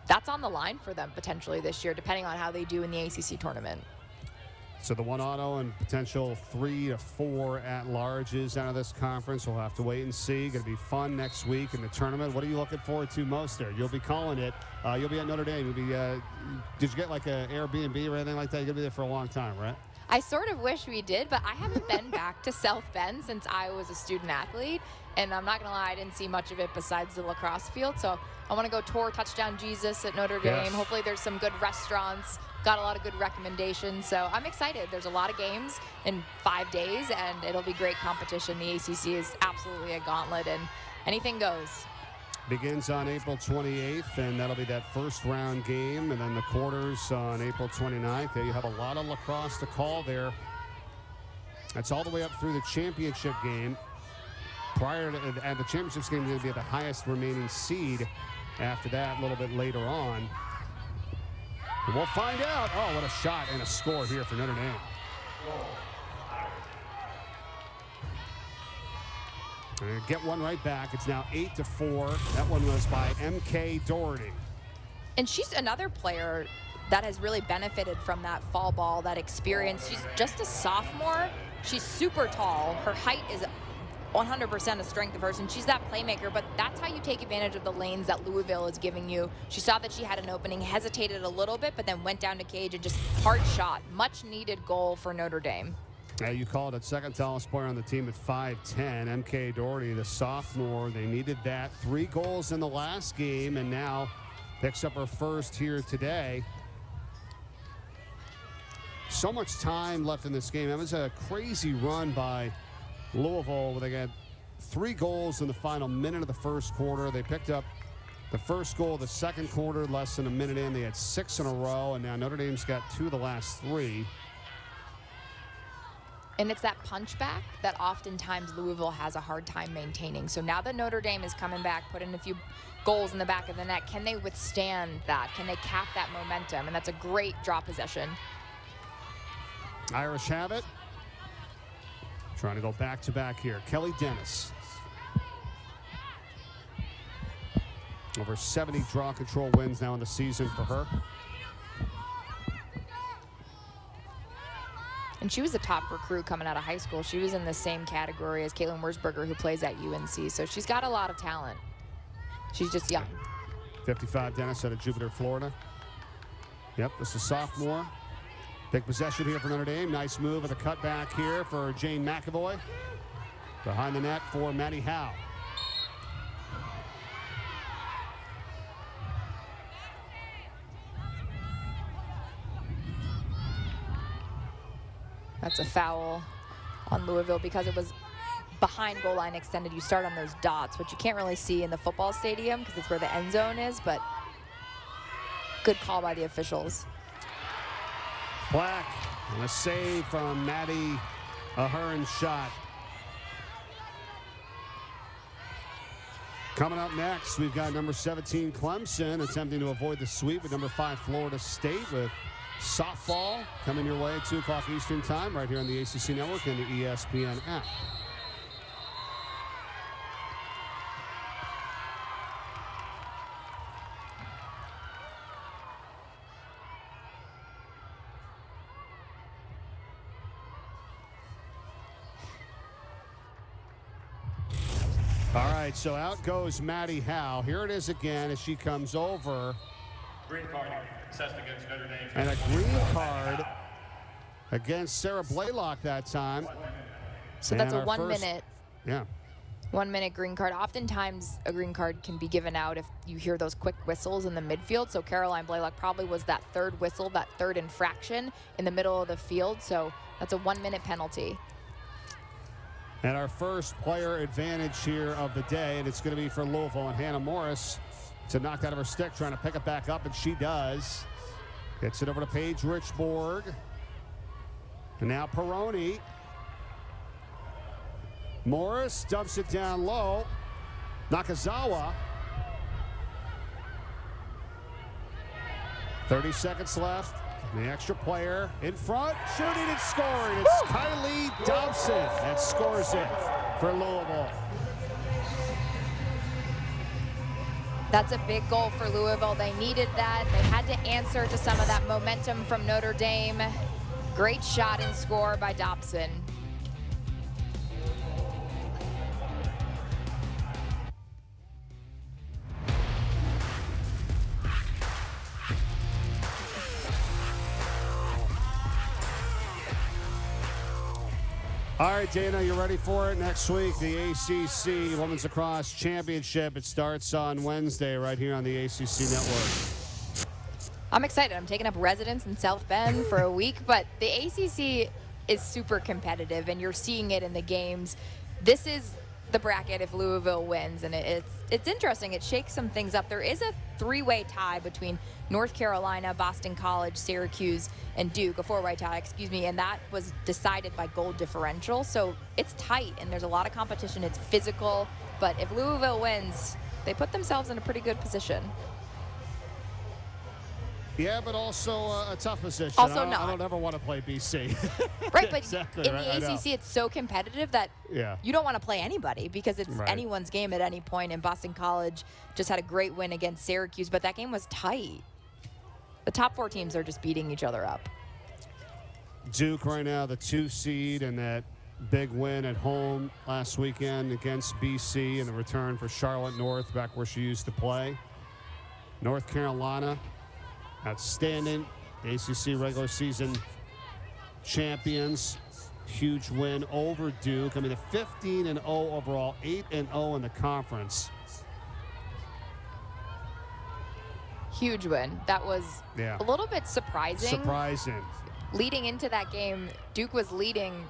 that's on the line for them potentially this year, depending on how they do in the ACC tournament. So the 1 auto and potential 3 to 4 at-larges out of this conference. We'll have to wait and see. Going to be fun next week in the tournament. What are you looking forward to most there? You'll be calling it. You'll be at Notre Dame. You'll be. Did you get like an Airbnb or anything like that? You're going to be there for a long time, right? I sort of wish we did, but I haven't been back to South Bend since I was a student athlete. And I'm not going to lie, I didn't see much of it besides the lacrosse field. So I want to go tour Touchdown Jesus at Notre Dame. Yes. Hopefully there's some good restaurants. Got a lot of good recommendations. So I'm excited. There's a lot of games in 5 days, and it'll be great competition. The ACC is absolutely a gauntlet, and anything goes. Begins on April 28th, and that'll be that first round game, and then the quarters on April 29th. You have a lot of lacrosse to call there. That's all the way up through the championship game. Prior to the championship game, will be at the highest remaining seed. After that, a little bit later on, and we'll find out. Oh, what a shot and a score here for Notre Dame. And get one right back. It's now 8-4. That one was by M.K. Doherty. And she's another player that has really benefited from that fall ball, that experience. She's just a sophomore. She's super tall. Her height is 100% a strength of hers, and she's that playmaker, but that's how you take advantage of the lanes that Louisville is giving you. She saw that she had an opening, hesitated a little bit, but then went down to cage and just hard shot. Much needed goal for Notre Dame. You called it second tallest player on the team at 5'10". M.K. Doherty, the sophomore. They needed that. 3 goals in the last game, and now picks up her first here today. So much time left in this game. It was a crazy run by Louisville. They got 3 goals in the final minute of the first quarter. They picked up the first goal of the second quarter less than a minute in. They had 6 in a row, and now Notre Dame's got 2 of the last 3. And it's that punchback that oftentimes Louisville has a hard time maintaining. So now that Notre Dame is coming back, putting a few goals in the back of the net, can they withstand that? Can they cap that momentum? And that's a great draw possession. Irish have it. Trying to go back-to-back here. Kelly Dennis. Over 70 draw control wins now in the season for her. And she was a top recruit coming out of high school. She was in the same category as Caitlin Wurzberger, who plays at UNC. So she's got a lot of talent. She's just young. 55 Dennis out of Jupiter, Florida. Yep, this is sophomore. Big possession here for Notre Dame. Nice move with a cutback here for Jane McAvoy. Behind the net for Maddie Howe. That's a foul on Louisville because it was behind goal line extended. You start on those dots, which you can't really see in the football stadium because it's where the end zone is, but good call by the officials. Black and a save from Maddie, a Hearn shot. Coming up next, we've got number 17 Clemson attempting to avoid the sweep with number 5 Florida State with softball coming your way at 2 o'clock Eastern time right here on the ACC Network and the ESPN app. All right, so out goes Maddie Howe. Here it is again as she comes over. Green card assessed against Notre Dame. And a green card against Sarah Blaylock that time. So that's a 1 minute. Yeah. 1 minute green card. Oftentimes a green card can be given out if you hear those quick whistles in the midfield. So Caroline Blaylock probably was that third whistle, that third infraction in the middle of the field. So that's a 1 minute penalty. And our first player advantage here of the day, and it's going to be for Louisville, and Hannah Morris to knock out of her stick, trying to pick it back up, and she does. Gets it over to Paige Richborg. And now Perrone. Morris dumps it down low. Nakazawa. 30 seconds left. The extra player in front, shooting and scoring. It's Kylie Dobson that scores it for Louisville. That's a big goal for Louisville. They needed that. They had to answer to some of that momentum from Notre Dame. Great shot and score by Dobson. All right, Dana, you ready for it? Next week, the ACC Women's Lacrosse Championship. It starts on Wednesday right here on the ACC Network. I'm excited. I'm taking up residence in South Bend for a week, but the ACC is super competitive, and you're seeing it in the games. This is the bracket if Louisville wins, and it's interesting. It shakes some things up. There is a three-way tie between North Carolina, Boston College, Syracuse, and Duke, a four-way tie, excuse me, and that was decided by goal differential. So it's tight, and there's a lot of competition. It's physical, but if Louisville wins, they put themselves in a pretty good position. Yeah, but also a tough position. Also I don't ever want to play BC. Right, but exactly, in the ACC, it's so competitive that you don't want to play anybody because it's anyone's game at any point. And Boston College just had a great win against Syracuse, but that game was tight. The top four teams are just beating each other up. Duke right now, the 2 seed, and that big win at home last weekend against BC, and the return for Charlotte North back where she used to play. North Carolina, outstanding ACC regular season champions. Huge win over Duke. I mean, a 15-0 overall, 8-0 in the conference. Huge win. That was a little bit surprising. Leading into that game, Duke was leading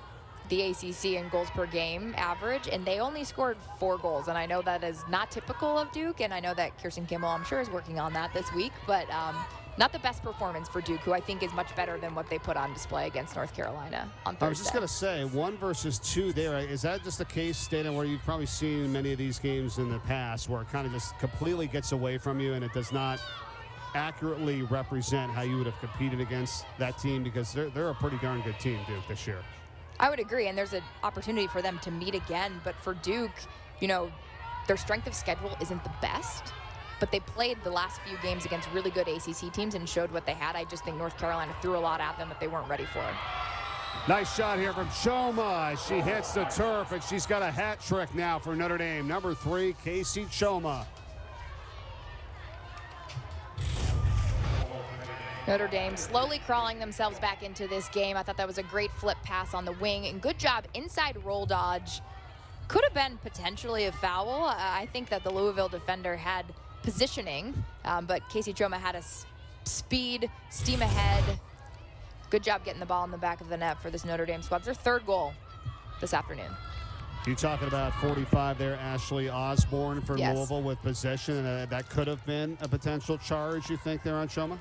the ACC in goals per game average, and they only scored 4 goals. And I know that is not typical of Duke, and I know that Kirsten Kimmel, I'm sure, is working on that this week, but not the best performance for Duke, who I think is much better than what they put on display against North Carolina on Thursday. I was just going to say, 1 versus 2 there. Is that just the case, Dana, where you've probably seen many of these games in the past where it kind of just completely gets away from you and it does not accurately represent how you would have competed against that team, because they're a pretty darn good team, Duke, this year. I would agree, and there's an opportunity for them to meet again, but for Duke, you know, their strength of schedule isn't the best, but they played the last few games against really good ACC teams and showed what they had. I just think North Carolina threw a lot at them that they weren't ready for. Nice shot here from Choma. She hits the turf, and she's got a hat trick now for Notre Dame. Number 3, Casey Choma. Notre Dame slowly crawling themselves back into this game. I thought that was a great flip pass on the wing, and good job inside roll dodge. Could have been potentially a foul. I think that the Louisville defender had positioning, but Casey Choma had a speed, steam ahead. Good job getting the ball in the back of the net for this Notre Dame squad. It's their 3rd goal this afternoon. You're talking about 45 there, Ashley Osborne for Louisville with possession. That could have been a potential charge, you think, there on Choma?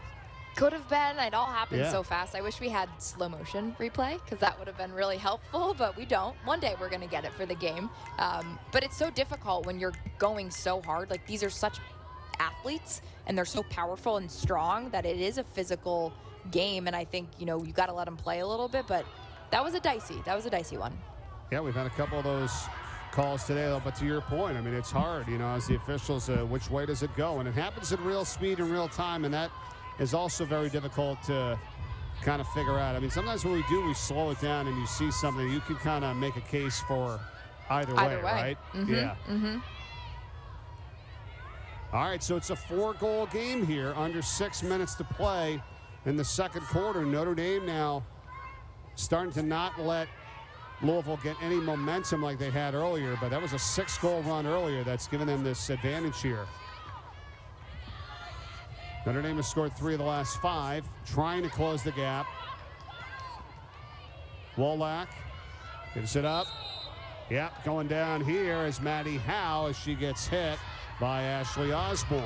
Could have been. It all happened so fast. I wish we had slow motion replay because that would have been really helpful, but we don't. One day we're going to get it for the game. But it's so difficult when you're going so hard. Like, these are such athletes, and they're so powerful and strong that it is a physical game. And I think, you know, you got to let them play a little bit, but that was a dicey one. Yeah, we've had a couple of those calls today, though, but to your point, I mean, it's hard, you know, as the officials, which way does it go? And it happens in real speed and real time, and that is also very difficult to kind of figure out. I mean, sometimes when we slow it down and you see something, you can kind of make a case for either way, right? Yeah. All right, so it's a 4-goal game here, under 6 minutes to play in the second quarter. Notre Dame now starting to not let Louisville get any momentum like they had earlier, but that was a 6-goal run earlier that's given them this advantage here. Notre Dame has scored 3 of the last 5, trying to close the gap. Blaylock gives it up. Yep, going down here is Maddie Howe as she gets hit by Ashley Osborne.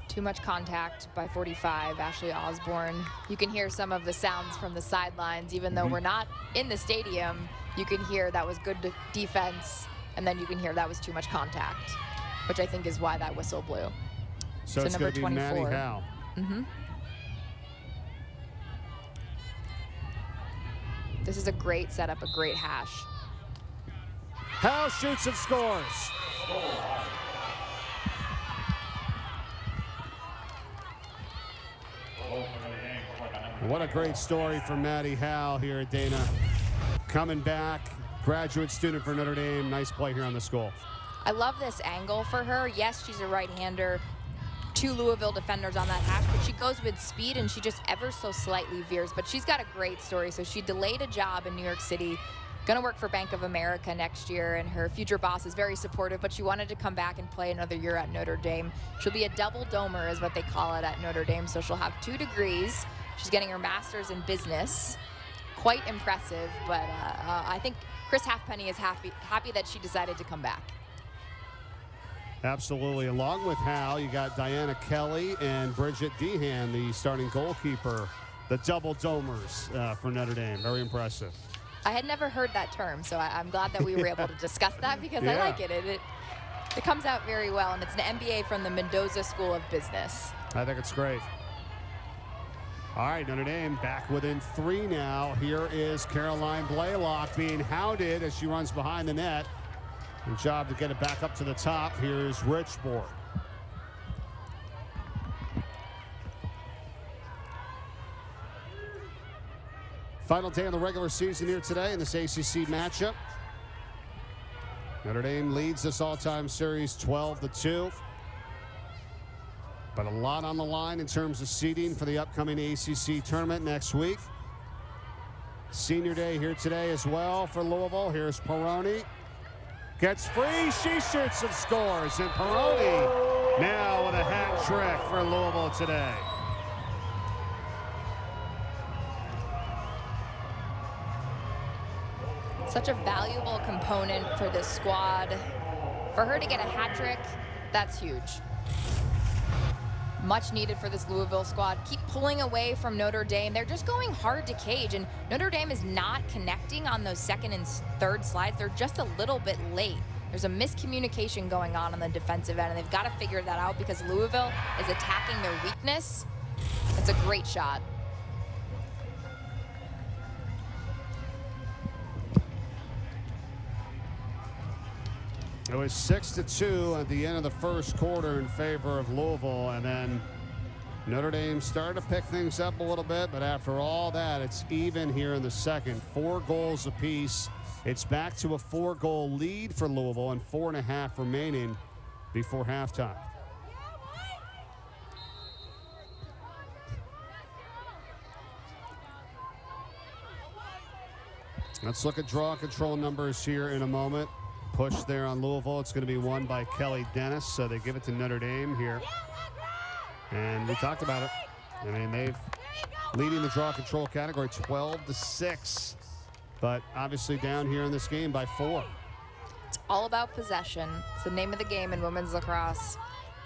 Too much contact by 45, Ashley Osborne. You can hear some of the sounds from the sidelines, even though we're not in the stadium. You can hear that was good defense, and then you can hear that was too much contact, which I think is why that whistle blew. So it's number going to be 24. Maddie Howe. This is a great setup, a great hash. Howe shoots and scores. What a great story for Maddie Howe here at Dana. Coming back, graduate student for Notre Dame. Nice play here on this goal. I love this angle for her. Yes, she's a right-hander. 2 Louisville defenders on that hash, but she goes with speed and she just ever so slightly veers. But she's got a great story. So she delayed a job in New York City, gonna work for Bank of America next year, and her future boss is very supportive, but she wanted to come back and play another year at Notre Dame. She'll be a double domer is what they call it at Notre Dame. So she'll have 2 degrees. She's getting her master's in business. Quite impressive, but I think Chris Halfpenny is happy that she decided to come back. Absolutely. Along with Howe, you got Diana Kelly and Bridget Dehan, the starting goalkeeper, the double domers for Notre Dame. Very impressive. I had never heard that term, so I'm glad that we were able to discuss that because I like it. It comes out very well, and it's an MBA from the Mendoza School of Business. I think it's great. All right, Notre Dame back within 3 now. Here is Caroline Blaylock being hounded as she runs behind the net. Good job to get it back up to the top. Here's Richborg. Final day of the regular season here today in this ACC matchup. Notre Dame leads this all-time series 12-2. But a lot on the line in terms of seeding for the upcoming ACC tournament next week. Senior day here today as well for Louisville. Here's Perrone. Gets free, she shoots and scores. And Perrone now with a hat trick for Louisville today. Such a valuable component for this squad. For her to get a hat trick, that's huge. Much needed for this Louisville squad. Keep pulling away from Notre Dame. They're just going hard to cage, and Notre Dame is not connecting on those second and third slides. They're just a little bit late. There's a miscommunication going on the defensive end, and they've got to figure that out because Louisville is attacking their weakness. It's a great shot. It was 6-2 at the end of the first quarter in favor of Louisville, and then Notre Dame started to pick things up a little bit, but after all that, it's even here in the second. 4 goals apiece. It's back to a 4-goal lead for Louisville and 4.5 remaining before halftime. Let's look at draw control numbers here in a moment. Push there on Louisville. It's going to be won by Kelly Dennis, so they give it to Notre Dame here. And we talked about it. I mean, they've leading the draw control category 12-6, but obviously down here in this game by 4. It's all about possession. It's the name of the game in women's lacrosse.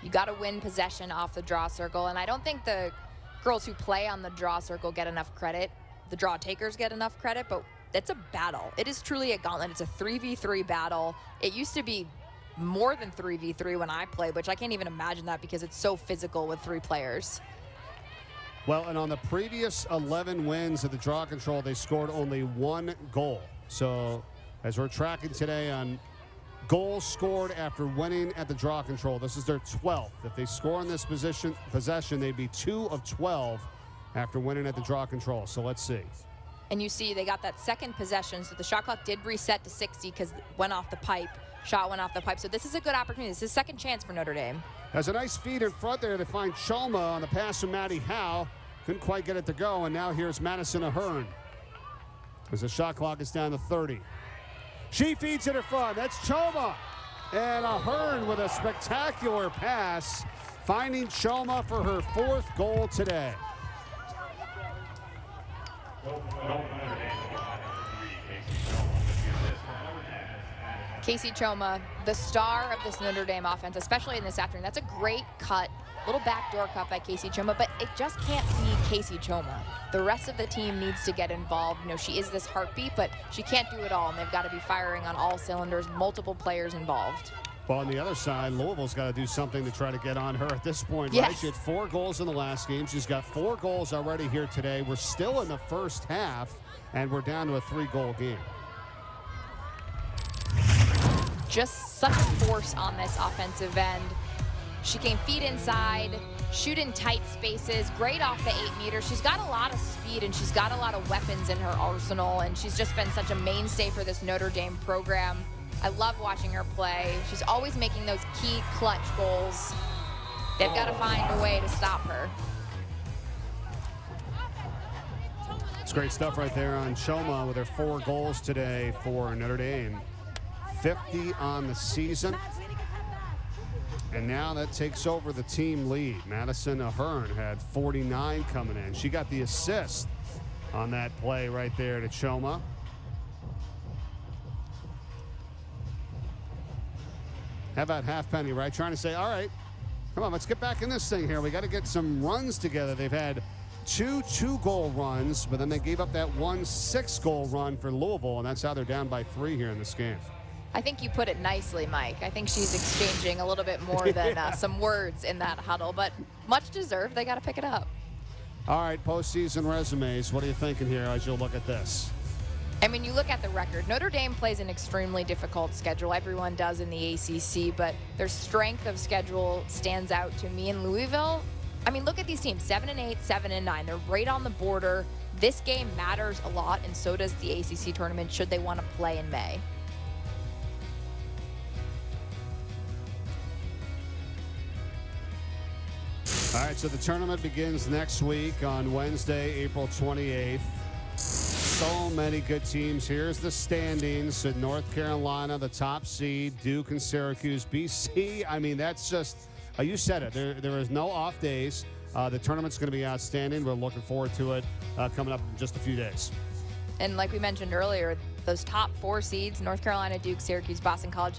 You got to win possession off the draw circle, and I don't think the girls who play on the draw circle get enough credit. The draw takers get enough credit, but it's a battle. It is truly a gauntlet. It's a 3v3 battle. It used to be more than 3v3 when I played, which I can't even imagine that because it's so physical with 3 players. Well, and on the previous 11 wins of the draw control, they scored only 1 goal. So as we're tracking today on goals scored after winning at the draw control. This is their 12th. If they score in this possession, they'd be 2 of 12 after winning at the draw control. So let's see. And you see they got that second possession, so the shot clock did reset to 60 because it went off the pipe. Shot went off the pipe. So this is a good opportunity. This is a second chance for Notre Dame. Has a nice feed in front there to find Choma on the pass from Maddie Howe. Couldn't quite get it to go, and now here's Madison Ahern as the shot clock is down to 30. She feeds it in front. That's Choma. And Ahern with a spectacular pass, finding Choma for her 4th goal today. Casey Choma, the star of this Notre Dame offense, especially in this afternoon. That's a great cut, little backdoor cut by Casey Choma, but it just can't be Casey Choma. The rest of the team needs to get involved. You know, she is this heartbeat, but she can't do it all, and they've got to be firing on all cylinders, multiple players involved. Well, on the other side, Louisville's got to do something to try to get on her at this point, right? She had 4 goals in the last game. She's got 4 goals already here today. We're still in the first half, and we're down to a 3-goal game. Just such a force on this offensive end. She can feed inside, shoot in tight spaces, great off the 8 meters. She's got a lot of speed and she's got a lot of weapons in her arsenal, and she's just been such a mainstay for this Notre Dame program. I love watching her play. She's always making those key clutch goals. They've got to find a way to stop her. It's great stuff right there on Choma with her 4 goals today for Notre Dame. 50 on the season. And now that takes over the team lead. Madison Ahern had 49 coming in. She got the assist on that play right there to Choma. How about Halfpenny, right? Trying to say, all right, come on, let's get back in this thing here. We got to get some runs together. They've had 2 2-goal runs, but then they gave up that 1 6-goal run for Louisville, and that's how they're down by 3 here in this game. I think you put it nicely, Mike. I think she's exchanging a little bit more than some words in that huddle, but much deserved. They got to pick it up. All right, postseason resumes. What are you thinking here as you look at this? I mean, you look at the record. Notre Dame plays an extremely difficult schedule. Everyone does in the ACC, but their strength of schedule stands out to me. In Louisville, I mean, look at these teams, 7-8, 7-9. They're right on the border. This game matters a lot, and so does the ACC tournament should they want to play in May. All right, so the tournament begins next week on Wednesday, April 28th. So many good teams. Here's the standings. At North Carolina, the top seed, Duke and Syracuse. BC, I mean, that's just, you said it. There is no off days. The tournament's going to be outstanding. We're looking forward to it coming up in just a few days. And like we mentioned earlier, those top 4 seeds, North Carolina, Duke, Syracuse, Boston College,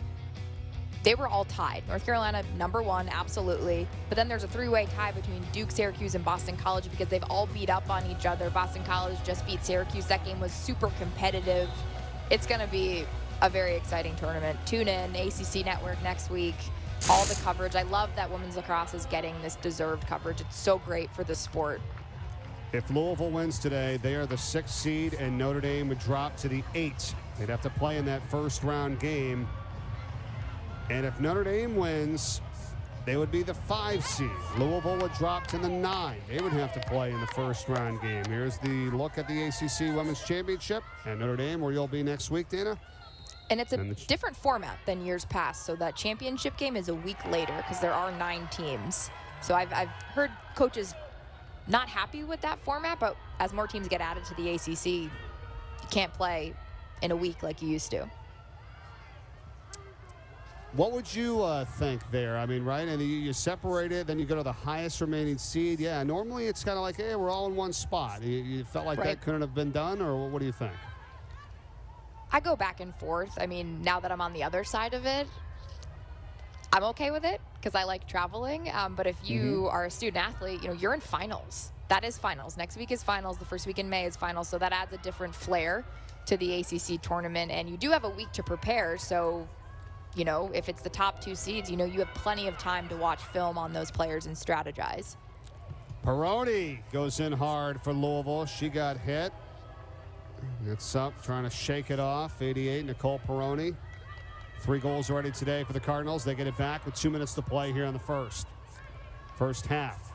they were all tied. North Carolina, #1, absolutely. But then there's a 3-way tie between Duke, Syracuse, and Boston College because they've all beat up on each other. Boston College just beat Syracuse. That game was super competitive. It's going to be a very exciting tournament. Tune in, ACC Network next week. All the coverage. I love that women's lacrosse is getting this deserved coverage. It's so great for the sport. If Louisville wins today, they are the 6th seed, and Notre Dame would drop to the 8th. They'd have to play in that first-round game. And if Notre Dame wins, they would be the 5 seed. Louisville would drop to the 9. They would have to play in the first-round game. Here's the look at the ACC Women's Championship and Notre Dame, where you'll be next week, Dana. And it's a different format than years past. So that championship game is a week later because there are 9 teams. So I've heard coaches not happy with that format, but as more teams get added to the ACC, you can't play in a week like you used to. What would you think there? I mean, right? And you separate it, then you go to the highest remaining seed. Yeah, normally it's kind of like, hey, we're all in one spot. You felt like that couldn't have been done, or what do you think? I go back and forth. I mean, now that I'm on the other side of it, I'm okay with it because I like traveling. But if you are a student athlete, you know, you're in finals. That is finals. Next week is finals. The first week in May is finals. So that adds a different flair to the ACC tournament. And you do have a week to prepare. So, you know, if it's the top 2 seeds, you know, you have plenty of time to watch film on those players and strategize. Perrone goes in hard for Louisville. She got hit. It's up, trying to shake it off. 88, Nicole Perrone. 3 goals already today for the Cardinals. They get it back with 2 minutes to play here in the first half.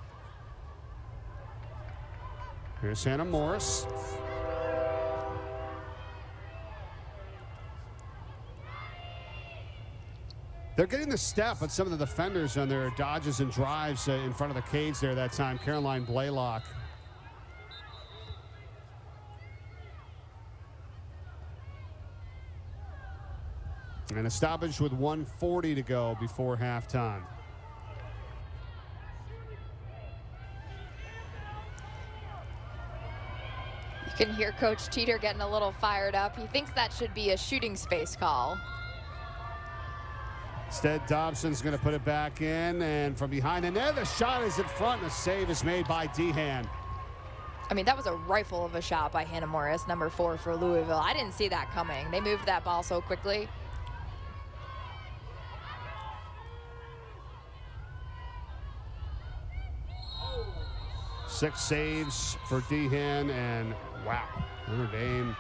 Here's Hannah Morris. They're getting the step on some of the defenders on their dodges and drives in front of the cage there that time. Caroline Blaylock. And a stoppage with 1:40 to go before halftime. You can hear Coach Teeter getting a little fired up. He thinks that should be a shooting space call. Instead, Dobson's going to put it back in, and from behind the net, the shot is in front, and a save is made by Dehan. I mean, that was a rifle of a shot by Hannah Morris, number 4 for Louisville. I didn't see that coming. They moved that ball so quickly. Six saves for Dehan, and wow, Notre Dame.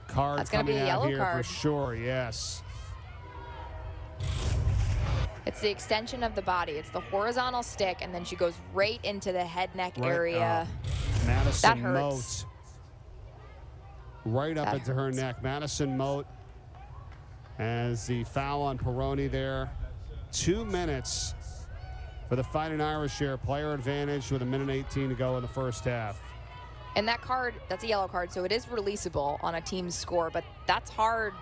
Card That's going to coming be a out yellow here card. for sure, yes. It's the extension of the body. It's the horizontal stick, and then she goes right into the head neck area. Madison That hurts. Moat. Right up That into her hurts. neck. Madison Moat has the foul on Perrone there. 2 minutes for the Fighting Irish here. Player advantage with 1:18 to go in the first half. And that card, that's a yellow card, so it is releasable on a team's score, but that's hard,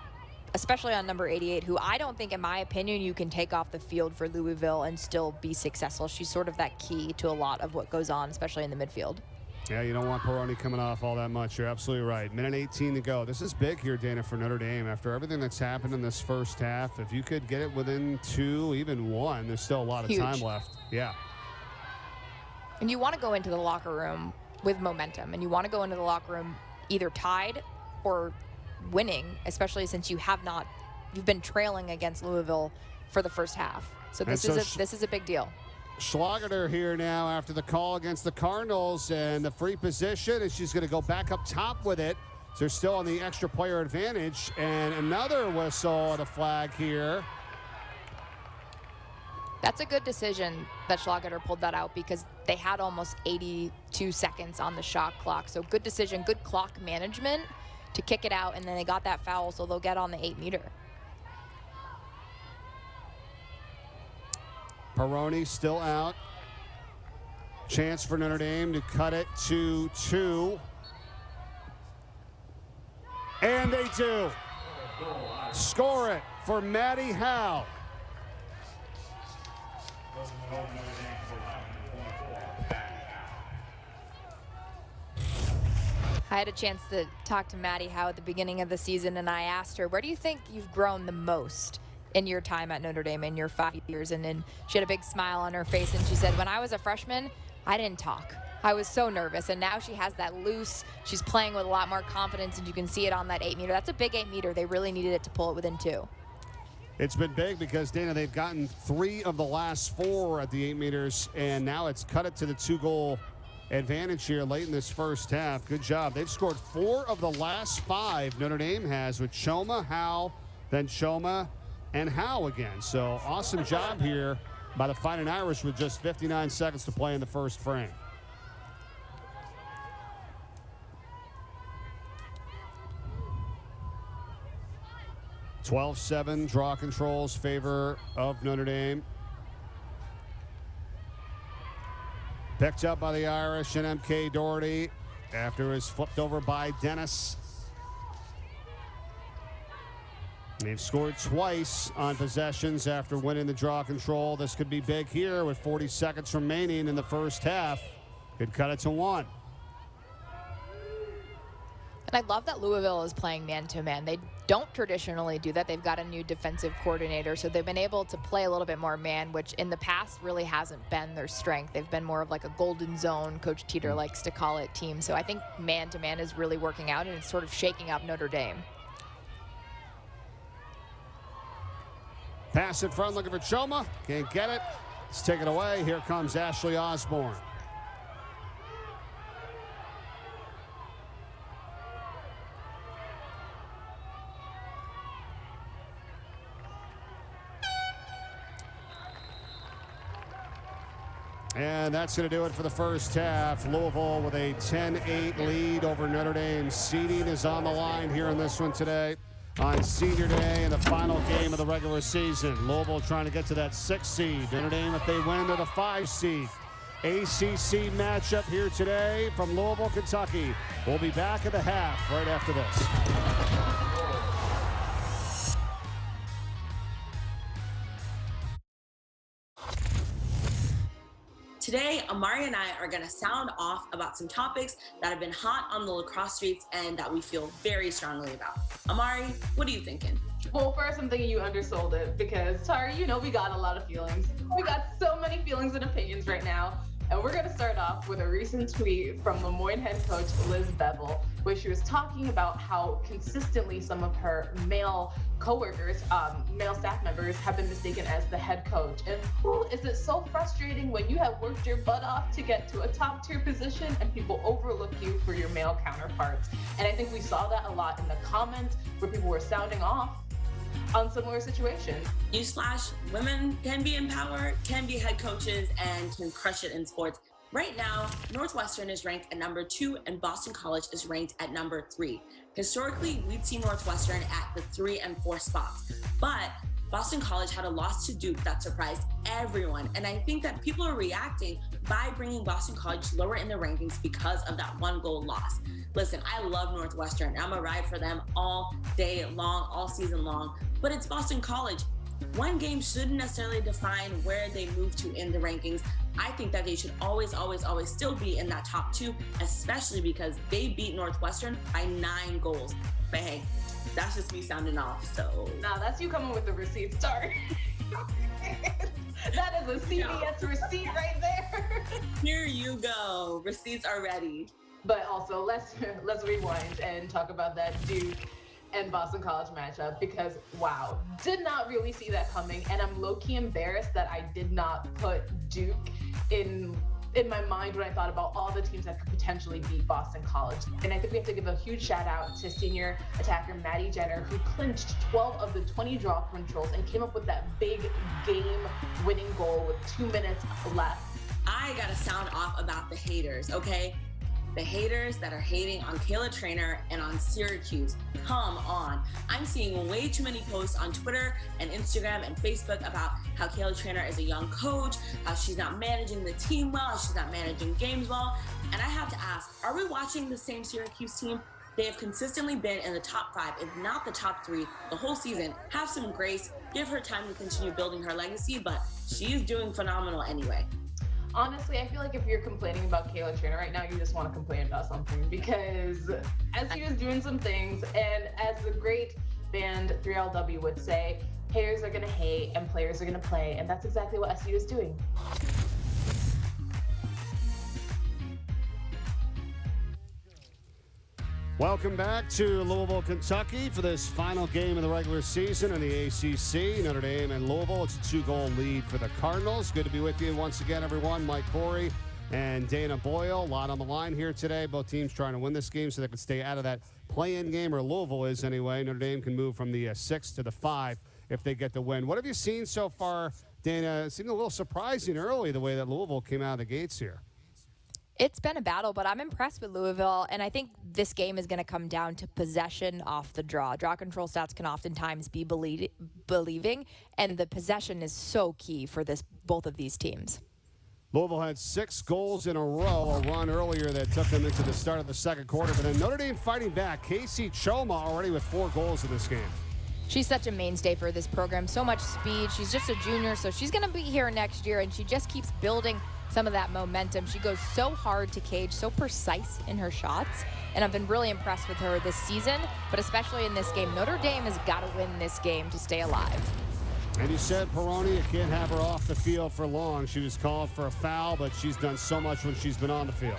especially on number 88, who I don't think, in my opinion, you can take off the field for Louisville and still be successful. She's sort of that key to a lot of what goes on, especially in the midfield. Yeah, you don't want Perrone coming off all that much. You're absolutely right. 1:18 to go. This is big here, Dana, for Notre Dame. After everything that's happened in this first half, if you could get it within 2, even 1, there's still a lot of Huge. time left. Yeah. And you want to go into the locker room with momentum, and you want to go into the locker room either tied or winning, especially since you've been trailing against Louisville for the first half. So this is a big deal. Schlageter here now after the call against the Cardinals and the free position, and she's going to go back up top with it. So they're still on the extra player advantage, and another whistle and a flag here. That's a good decision that Schlageter pulled that out because they had almost 82 seconds on the shot clock. So good decision, good clock management to kick it out, and then they got that foul, so they'll get on the 8-meter. Perrone still out. Chance for Notre Dame to cut it to 2. And they do. Score it for Maddie Howe. I had a chance to talk to Maddie Howe at the beginning of the season, and I asked her, where do you think you've grown the most in your time at Notre Dame, in your 5 years? And then she had a big smile on her face, and she said, when I was a freshman, I didn't talk. I was so nervous, and now she has that loose. She's playing with a lot more confidence, and you can see it on that 8-meter. That's a big 8-meter. They really needed it to pull it within 2. It's been big because, Dana, they've gotten 3 of the last 4 at the 8 meters, and now it's cut it to the 2-goal advantage here late in this first half. Good job. They've scored 4 of the last 5 Notre Dame has with Choma, Howe, then Choma, and Howe again. So awesome job here by the Fighting Irish with just 59 seconds to play in the first frame. (12-7) draw controls favor of Notre Dame. Picked up by the Irish and M.K. Doherty after it was flipped over by Dennis. They've scored twice on possessions after winning the draw control. This could be big here with 40 seconds remaining in the first half. Could cut it to 1. And I love that Louisville is playing man-to-man. They don't traditionally do that. They've got a new defensive coordinator, so they've been able to play a little bit more man, which in the past really hasn't been their strength. They've been more of like a golden zone, Coach Teeter likes to call it, team. So I think man-to-man is really working out, and it's sort of shaking up Notre Dame. Pass in front, looking for Choma. Can't get it. It's taken away. Here comes Ashley Osborne. And that's going to do it for the first half. Louisville with a 10-8 lead over Notre Dame. Seeding is on the line here in this one today on Senior Day in the final game of the regular season. Louisville trying to get to that 6th seed. Notre Dame, if they win, they're the 5 seed. ACC matchup here today from Louisville, Kentucky. We'll be back at the half right after this. Today, Amari and I are going to sound off about some topics that have been hot on the lacrosse streets and that we feel very strongly about. Amari, what are you thinking? Well, first, I'm thinking you undersold it because, Tari, you know we got a lot of feelings. We got so many feelings and opinions right now. And we're going to start off with a recent tweet from Lemoyne head coach Liz Bevel, where she was talking about how consistently some of her male coworkers, male staff members, have been mistaken as the head coach. And is it so frustrating when you have worked your butt off to get to a top tier position and people overlook you for your male counterparts? And I think we saw that a lot in the comments where people were sounding off on similar situations. Newsflash, women can be in power, can be head coaches, and can crush it in sports. Right now, Northwestern is ranked at number 2 and Boston College is ranked at number 3. Historically, we'd see Northwestern at the 3 and 4 spots, but Boston College had a loss to Duke that surprised everyone. And I think that people are reacting by bringing Boston College lower in the rankings because of that 1-goal loss. Listen, I love Northwestern. I'm a ride for them all day long, all season long, but it's Boston College. One game shouldn't necessarily define where they move to in the rankings. I think that they should always still be in that top 2, especially because they beat Northwestern by 9 goals. But hey, that's just me sounding off, so. Nah, that's you coming with the receipts, Tari. That is a CBS receipt right there. Here you go. Receipts are ready. But also, let's rewind and talk about that Duke and Boston College matchup because, wow, did not really see that coming. And I'm low-key embarrassed that I did not put Duke in my mind when I thought about all the teams that could potentially beat Boston College. And I think we have to give a huge shout out to senior attacker Maddie Jenner, who clinched 12 of the 20 draw controls and came up with that big game-winning goal with 2 minutes left. I gotta sound off about the haters, okay? The haters that are hating on Kayla Trainer and on Syracuse. Come on. I'm seeing way too many posts on Twitter and Instagram and Facebook about how Kayla Trainer is a young coach, how she's not managing the team well, she's not managing games well. And I have to ask, are we watching the same Syracuse team? They have consistently been in the top 5, if not the top 3, the whole season. Have some grace, give her time to continue building her legacy, but she is doing phenomenal anyway. Honestly, I feel like if you're complaining about Kayla Trainer right now, you just want to complain about something because SU is doing some things, and as the great band 3LW would say, haters are going to hate and players are going to play, and that's exactly what SU is doing. Welcome back to Louisville, Kentucky for this final game of the regular season in the ACC. Notre Dame and Louisville. It's a 2-goal lead for the Cardinals. Good to be with you once again, everyone. Mike Corey and Dana Boyle. A lot on the line here today. Both teams trying to win this game so they can stay out of that play-in game, or Louisville is anyway. Notre Dame can move from the 6 to the 5 if they get the win. What have you seen so far, Dana? It seemed a little surprising early the way that Louisville came out of the gates here. It's been a battle, but I'm impressed with Louisville, and I think this game is going to come down to possession off the draw. Draw control stats can oftentimes be believing, and the possession is so key for both of these teams. Louisville had 6 goals in a row, a run earlier that took them into the start of the second quarter, but then Notre Dame fighting back. Casey Choma already with 4 goals in this game. She's such a mainstay for this program, so much speed. She's just a junior, so she's going to be here next year, and she just keeps building some of that momentum. She goes so hard to cage, so precise in her shots, and I've been really impressed with her this season, but especially in this game. Notre Dame has got to win this game to stay alive. And you said, Perrone, you can't have her off the field for long. She was called for a foul, but she's done so much when she's been on the field.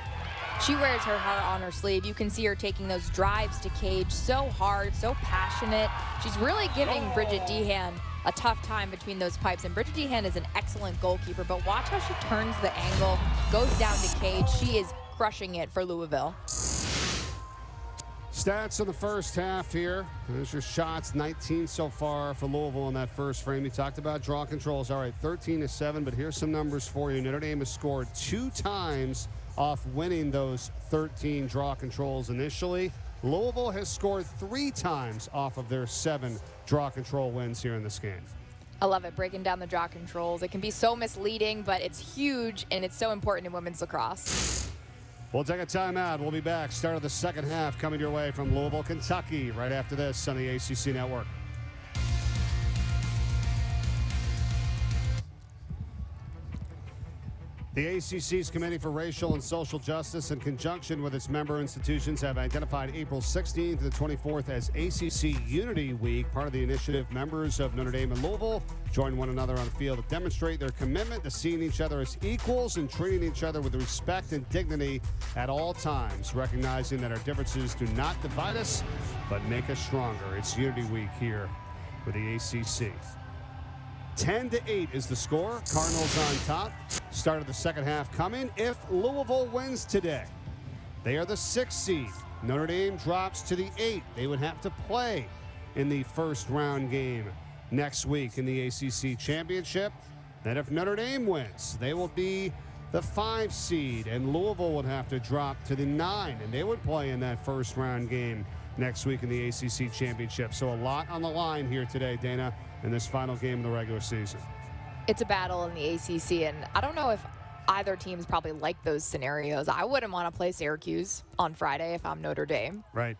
She wears her heart on her sleeve. You can see her taking those drives to cage so hard, so passionate. She's really giving Bridget Dehan a tough time between those pipes. And Bridget Dehan is an excellent goalkeeper, but watch how she turns the angle, goes down to cage. She is crushing it for Louisville. Stats in the first half here. There's your shots, 19 so far for Louisville in that first frame. You talked about draw controls. All right, 13-7, but here's some numbers for you. Notre Dame has scored 2 times off winning those 13 draw controls initially. Louisville has scored 3 times off of their 7 draw control wins here in this game. I love it, breaking down the draw controls. It can be so misleading, but it's huge, and it's so important in women's lacrosse. We'll take a timeout. We'll be back. Start of the second half coming your way from Louisville, Kentucky, right after this on the ACC Network. The ACC's Committee for Racial and Social Justice, in conjunction with its member institutions, have identified April 16th to the 24th as ACC Unity Week. Part of the initiative, members of Notre Dame and Louisville join one another on the field to demonstrate their commitment to seeing each other as equals and treating each other with respect and dignity at all times, recognizing that our differences do not divide us, but make us stronger. It's Unity Week here with the ACC. 10-8 is the score. Cardinals on top. Start of the second half coming. If Louisville wins today, they are the 6th seed. Notre Dame drops to the 8th. They would have to play in the first round game next week in the ACC Championship. Then if Notre Dame wins, they will be the 5th seed, and Louisville would have to drop to the 9, and they would play in that first round game next week in the ACC Championship. So a lot on the line here today, Dana, in this final game of the regular season. It's a battle in the ACC, and I don't know if either team's probably like those scenarios. I wouldn't want to play Syracuse on Friday if I'm Notre Dame. Right.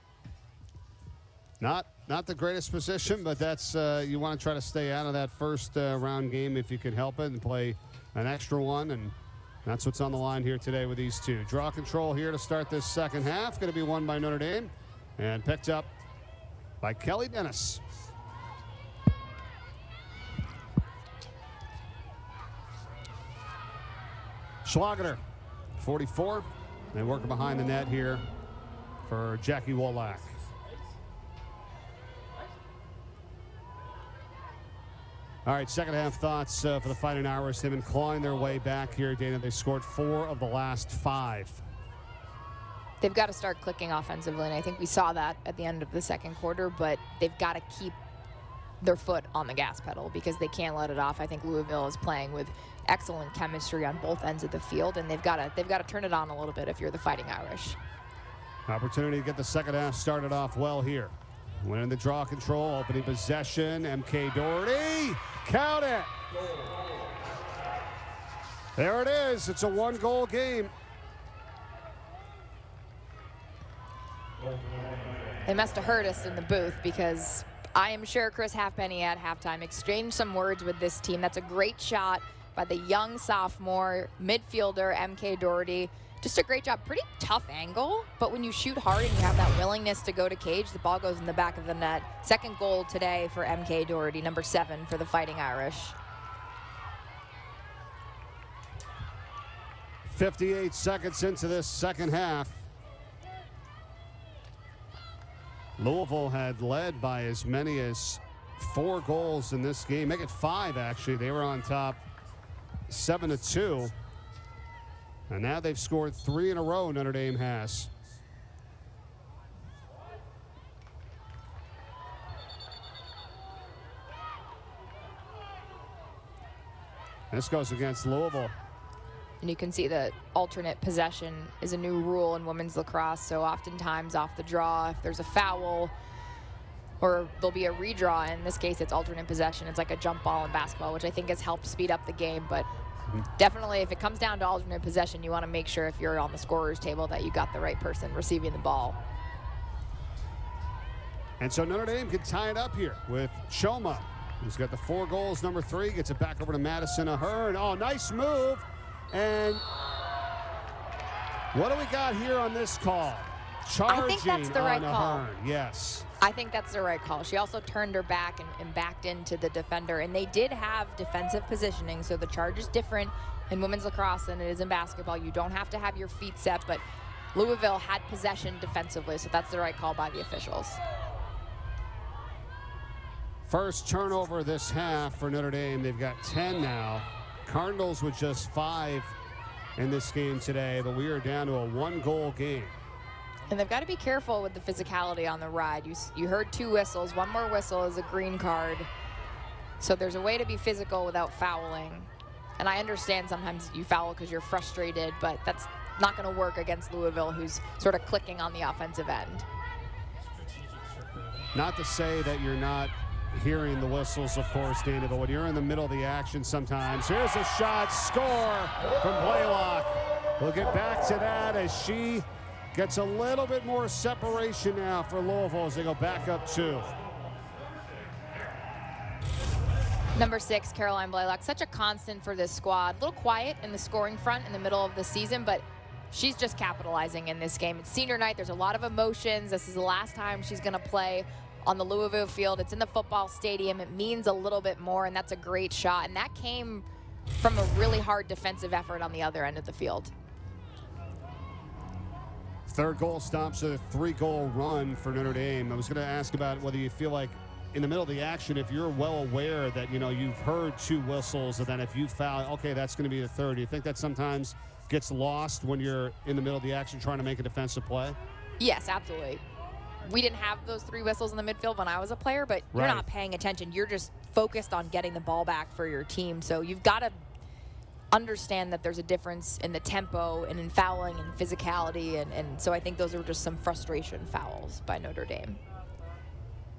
Not the greatest position, but that's you want to try to stay out of that first round game if you can help it and play an extra one, and that's what's on the line here today with these two. Draw control here to start this second half. Going to be won by Notre Dame and picked up by Kelly Dennis. Schlageter, 44. They working behind the net here for Jackie Wolack. All right, second half thoughts for the Fighting Irish. They've been clawing their way back here, Dana. They scored 4 of the last 5. They've got to start clicking offensively, and I think we saw that at the end of the second quarter, but they've got to keep their foot on the gas pedal because they can't let it off. I think Louisville is playing with excellent chemistry on both ends of the field, and they've got to turn it on a little bit if you're the Fighting Irish. Opportunity to get the second half started off well here. Winning the draw control, opening possession, MK Doherty, count it. There it is. It's a 1-goal game. They must have heard us in the booth because I am sure Chris Halfpenny at halftime exchanged some words with this team. That's a great shot by the young sophomore midfielder, MK Doherty. Just a great job. Pretty tough angle, but when you shoot hard and you have that willingness to go to cage, the ball goes in the back of the net. Second goal today for MK Doherty, number 7 for the Fighting Irish. 58 seconds into this second half. Louisville had led by as many as 4 goals in this game. Make it 5, actually. They were on top 7-2. And now they've scored 3 in a row, Notre Dame has. This goes against Louisville. And you can see that alternate possession is a new rule in women's lacrosse. So oftentimes off the draw, if there's a foul or there'll be a redraw, in this case it's alternate possession. It's like a jump ball in basketball, which I think has helped speed up the game. But definitely if it comes down to alternate possession, you want to make sure if you're on the scorer's table that you got the right person receiving the ball. And so Notre Dame can tie it up here with Choma, who's got the 4 goals, number 3, gets it back over to Madison Ahern. Oh, nice move. And what do we got here on this call? Charging I think that's the right call. Ahern. Yes. I think that's the right call. She also turned her back and backed into the defender. And they did have defensive positioning, so the charge is different in women's lacrosse than it is in basketball. You don't have to have your feet set, but Louisville had possession defensively, so that's the right call by the officials. First turnover this half for Notre Dame. They've got 10 now. Cardinals with just 5 in this game today, but we are down to a 1-goal game. And they've got to be careful with the physicality on the ride. You heard 2 whistles. One more whistle is a green card. So there's a way to be physical without fouling. And I understand sometimes you foul because you're frustrated, but that's not going to work against Louisville, who's sort of clicking on the offensive end. Not to say that you're not hearing the whistles, of course, Dana, but when you're in the middle of the action sometimes. Here's a shot, score from Blaylock. We'll get back to that as she gets a little bit more separation now for Louisville as they go back up 2. Number 6, Caroline Blaylock, such a constant for this squad. A little quiet in the scoring front in the middle of the season, but she's just capitalizing in this game. It's senior night. There's a lot of emotions. This is the last time she's going to play on the Louisville field. It's in the football stadium. It means a little bit more, and that's a great shot. And that came from a really hard defensive effort on the other end of the field. Third goal stops a 3-goal run for Notre Dame. I was going to ask about whether you feel like in the middle of the action, if you're well aware that, you've heard 2 whistles, and then if you foul, okay, that's going to be the third. Do you think that sometimes gets lost when you're in the middle of the action trying to make a defensive play? Yes, absolutely. We didn't have those 3 whistles in the midfield when I was a player, but you're not paying attention. You're just focused on getting the ball back for your team. So you've got to understand that there's a difference in the tempo and in fouling and physicality. And so I think those are just some frustration fouls by Notre Dame.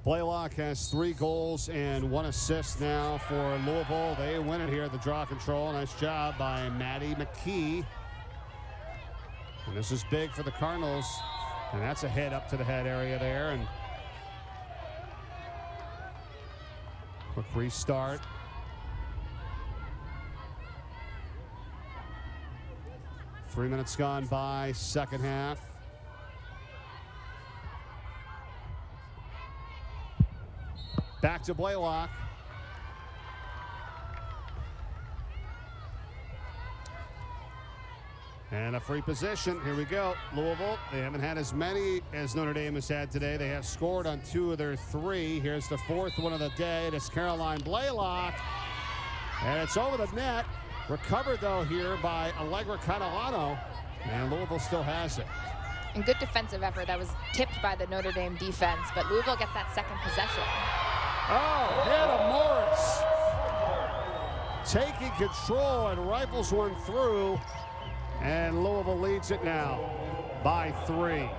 Blaylock has 3 goals and 1 assist now for Louisville. They win it here at the draw control. Nice job by Maddie McKee. And this is big for the Cardinals. And that's a hit up to the head area there. And quick restart. Three minutes gone by, second half. Back to Blaylock. And a free possession. Here we go. Louisville, they haven't had as many as Notre Dame has had today. They have scored on 2 of their 3. Here's the 4th one of the day. It's Caroline Blaylock. And it's over the net. Recovered, though, here by Allegra Catalano. And Louisville still has it. And good defensive effort. That was tipped by the Notre Dame defense, but Louisville gets that second possession. Oh, Hannah Morris taking control and rifles one through. And Louisville leads it now by 3.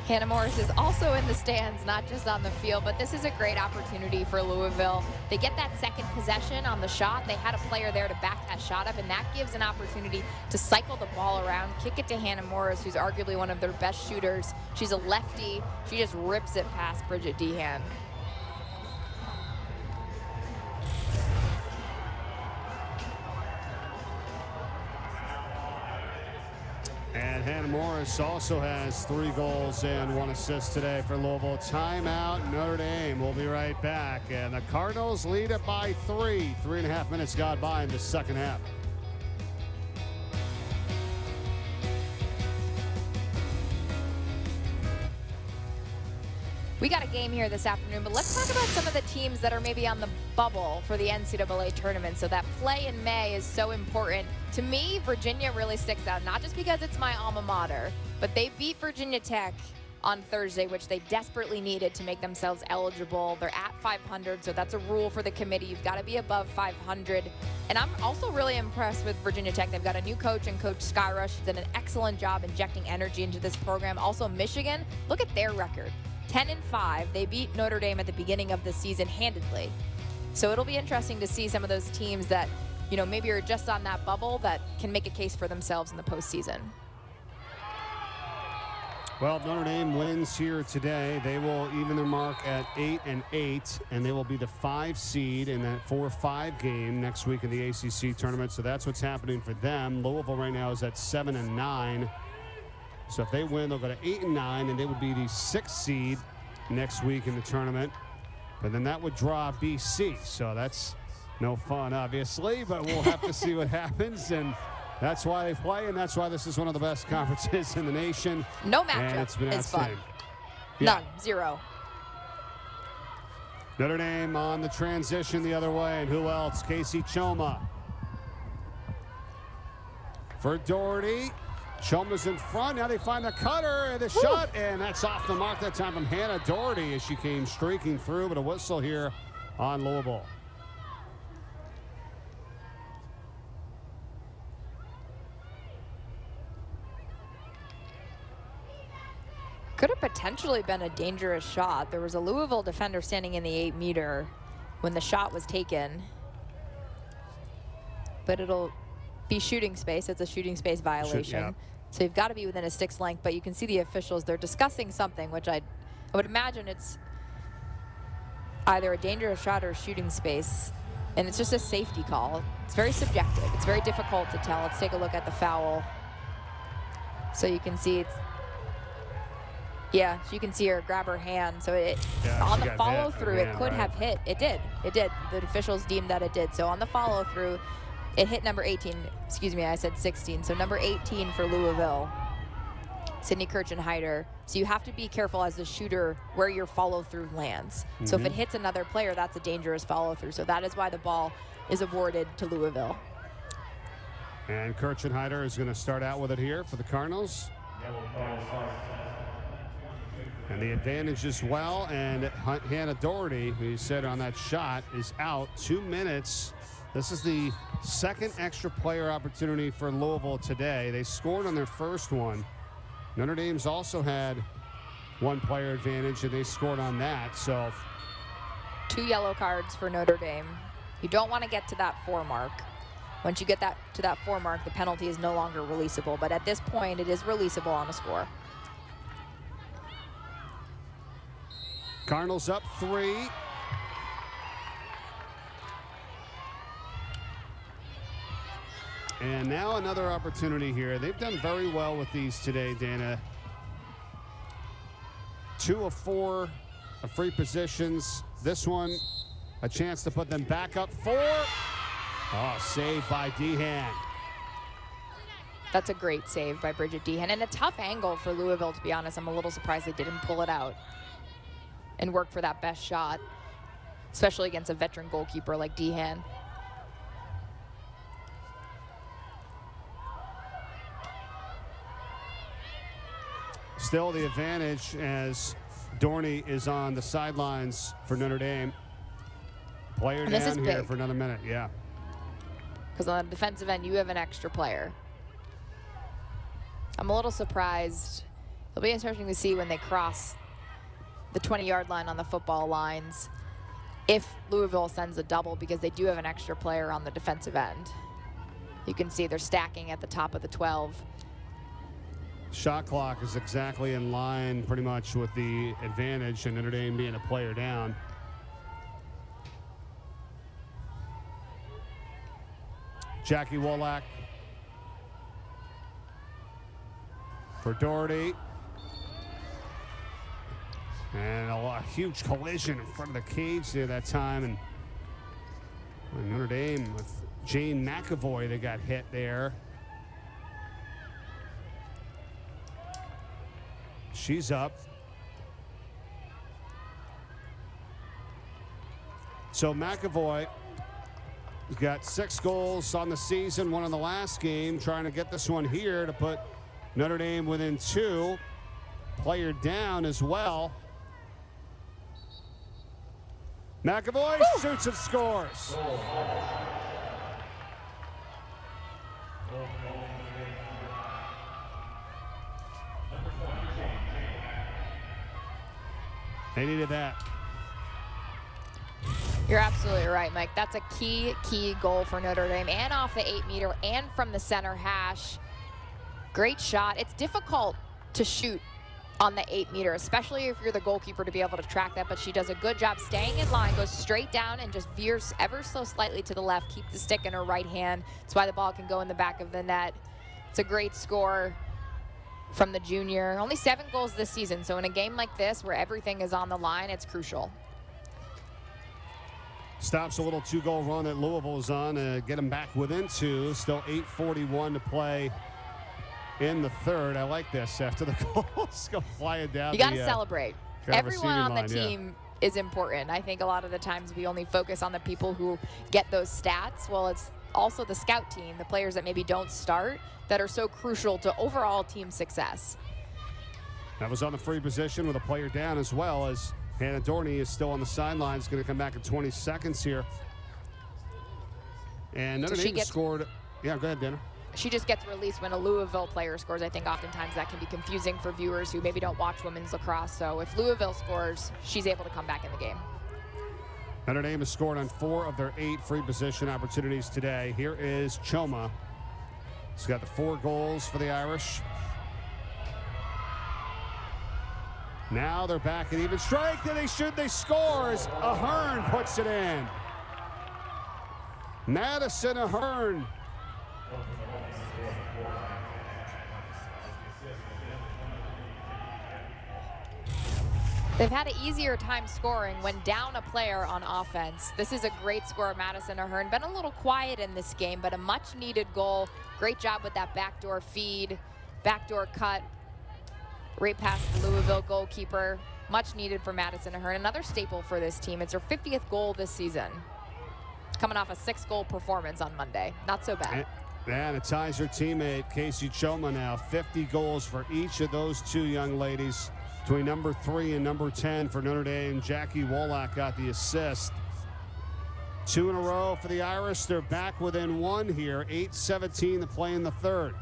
Hannah Morris is also in the stands, not just on the field, but this is a great opportunity for Louisville. They get that second possession on the shot. They had a player there to back that shot up, and that gives an opportunity to cycle the ball around, kick it to Hannah Morris, who's arguably one of their best shooters. She's a lefty. She just rips it past Bridget Dehan. And Hannah Morris also has 3 goals and 1 assist today for Louisville. Timeout, Notre Dame. We'll be right back. And the Cardinals lead it by 3. 3.5 minutes gone by in the second half. We got a game here this afternoon, but let's talk about some of the teams that are maybe on the bubble for the NCAA tournament. So that play in May is so important. To me, Virginia really sticks out, not just because it's my alma mater, but they beat Virginia Tech on Thursday, which they desperately needed to make themselves eligible. They're at 500, so that's a rule for the committee. You've got to be above 500. And I'm also really impressed with Virginia Tech. They've got a new coach and Coach Skyrush. She's done an excellent job injecting energy into this program. Also, Michigan, look at their record. 10-5. They beat Notre Dame at the beginning of the season handedly. So it'll be interesting to see some of those teams that, you know, maybe are just on that bubble that can make a case for themselves in the postseason. Well, if Notre Dame wins here today, they will even their mark at 8-8, and they will be the 5 seed in that 4-5 game next week in the ACC tournament. So that's what's happening for them. Louisville right now is at 7-9. So if they win, they'll go to 8-9, and they would be the 6th seed next week in the tournament. But then that would draw BC. So that's no fun, obviously, but we'll have to see what happens. And that's why they play, and that's why this is one of the best conferences in the nation. No matchup is fun. Yeah. None. Zero. Notre Dame on the transition the other way, and who else? Casey Choma. for Doherty. Choma's in front. Now they find the cutter and the shot, and that's off the mark that time from Hannah Doherty as she came streaking through, but a whistle here on Louisville. Could have potentially been a dangerous shot. There was a Louisville defender standing in the 8-meter when the shot was taken. But it'll be shooting space. It's a shooting space violation. Yeah. So you've got to be within a 6 length, but you can see the officials, they're discussing something, which I would imagine it's either a dangerous shot or shooting space. And it's just a safety call. It's very subjective. It's very difficult to tell. Let's take a look at the foul. So you can see it's, yeah, so you can see her grab her hand. So it, on the follow through, it could have hit. It did. It did. The officials deemed that it did. So on the follow through, it hit number 18. Excuse me, I said 16. So number 18 for Louisville, Sydney Kirchenheider. So you have to be careful as the shooter where your follow through lands. So if it hits another player, that's a dangerous follow through. So that is why the ball is awarded to Louisville. And Kirchenheider is going to start out with it here for the Cardinals. And the advantage as well. And Hannah Doherty, who you said on that shot, is out. 2 minutes. This is the second extra player opportunity for Louisville today. They scored on their first one. Notre Dame's also had 1 player advantage, and they scored on that. So 2 yellow cards for Notre Dame. You don't want to get to that 4 mark. Once you get to that 4 mark, the penalty is no longer releasable. But at this point, it is releasable on a score. Cardinals up 3. And now another opportunity here. They've done very well with these today, Dana. 2 of 4 of free positions. This one, a chance to put them back up 4. Oh, saved by Dehan. That's a great save by Bridget Dehan. And a tough angle for Louisville, to be honest. I'm a little surprised they didn't pull it out and work for that best shot, especially against a veteran goalkeeper like Dehan. Still the advantage as Dorney is on the sidelines for Notre Dame. Player down here for another minute, yeah. Because on the defensive end, you have an extra player. I'm a little surprised. It'll be interesting to see when they cross the 20-yard line on the football lines if Louisville sends a double, because they do have an extra player on the defensive end. You can see they're stacking at the top of the 12. Shot clock is exactly in line pretty much with the advantage, and Notre Dame being a player down. Jackie Wolack for Doherty. And a huge collision in front of the cage there that time. And Notre Dame with Jane McAvoy that got hit there. She's up. So McAvoy has got 6 goals on the season, 1 in the last game, trying to get this one here to put Notre Dame within 2. Player down as well. McAvoy shoots and scores. They needed that. You're absolutely right, Mike. That's a key goal for Notre Dame, and off the 8-meter and from the center hash. Great shot. It's difficult to shoot on the 8-meter, especially if you're the goalkeeper, to be able to track that, but she does a good job staying in line, goes straight down and just veers ever so slightly to the left, keep the stick in her right hand. That's why the ball can go in the back of the net. It's a great score from the junior. Only 7 goals this season, so in a game like this where everything is on the line, it's crucial. Stops a little 2-goal run that Louisville is on to get them back within 2. Still 8:41 to play in the third. I like this. After the goals go flying down. You got to celebrate. Everyone on the team is important. I think a lot of the times we only focus on the people who get those stats. Well, it's also the scout team, the players that maybe don't start, that are so crucial to overall team success. That was on the free position with a player down, as well as Hannah Dorney is still on the sidelines, going to come back in 20 seconds here. And Notre Dame scored. Yeah, go ahead, Dana. She just gets released when a Louisville player scores. I think oftentimes that can be confusing for viewers who maybe don't watch women's lacrosse. So if Louisville scores, she's able to come back in the game. Notre Dame has scored on 4 of their 8 free position opportunities today. Here is Choma. He's got the 4 goals for the Irish. Now they're back at even strength, and they scores. Ahern puts it in. Madison Ahern. They've had an easier time scoring when down a player on offense. This is a great score. Madison Ahern been a little quiet in this game, but a much needed goal. Great job with that backdoor feed, backdoor cut, right past the Louisville goalkeeper. Much needed for Madison Ahern. Another staple for this team. It's her 50th goal this season. Coming off a 6-goal performance on Monday. Not so bad. And it ties her teammate, Casey Choma now. 50 goals for each of those 2 young ladies. Between number 3 and number 10 for Notre Dame, Jackie Woloch got the assist. 2 in a row for the Irish. They're back within 1 here. 8:17 to play in the third.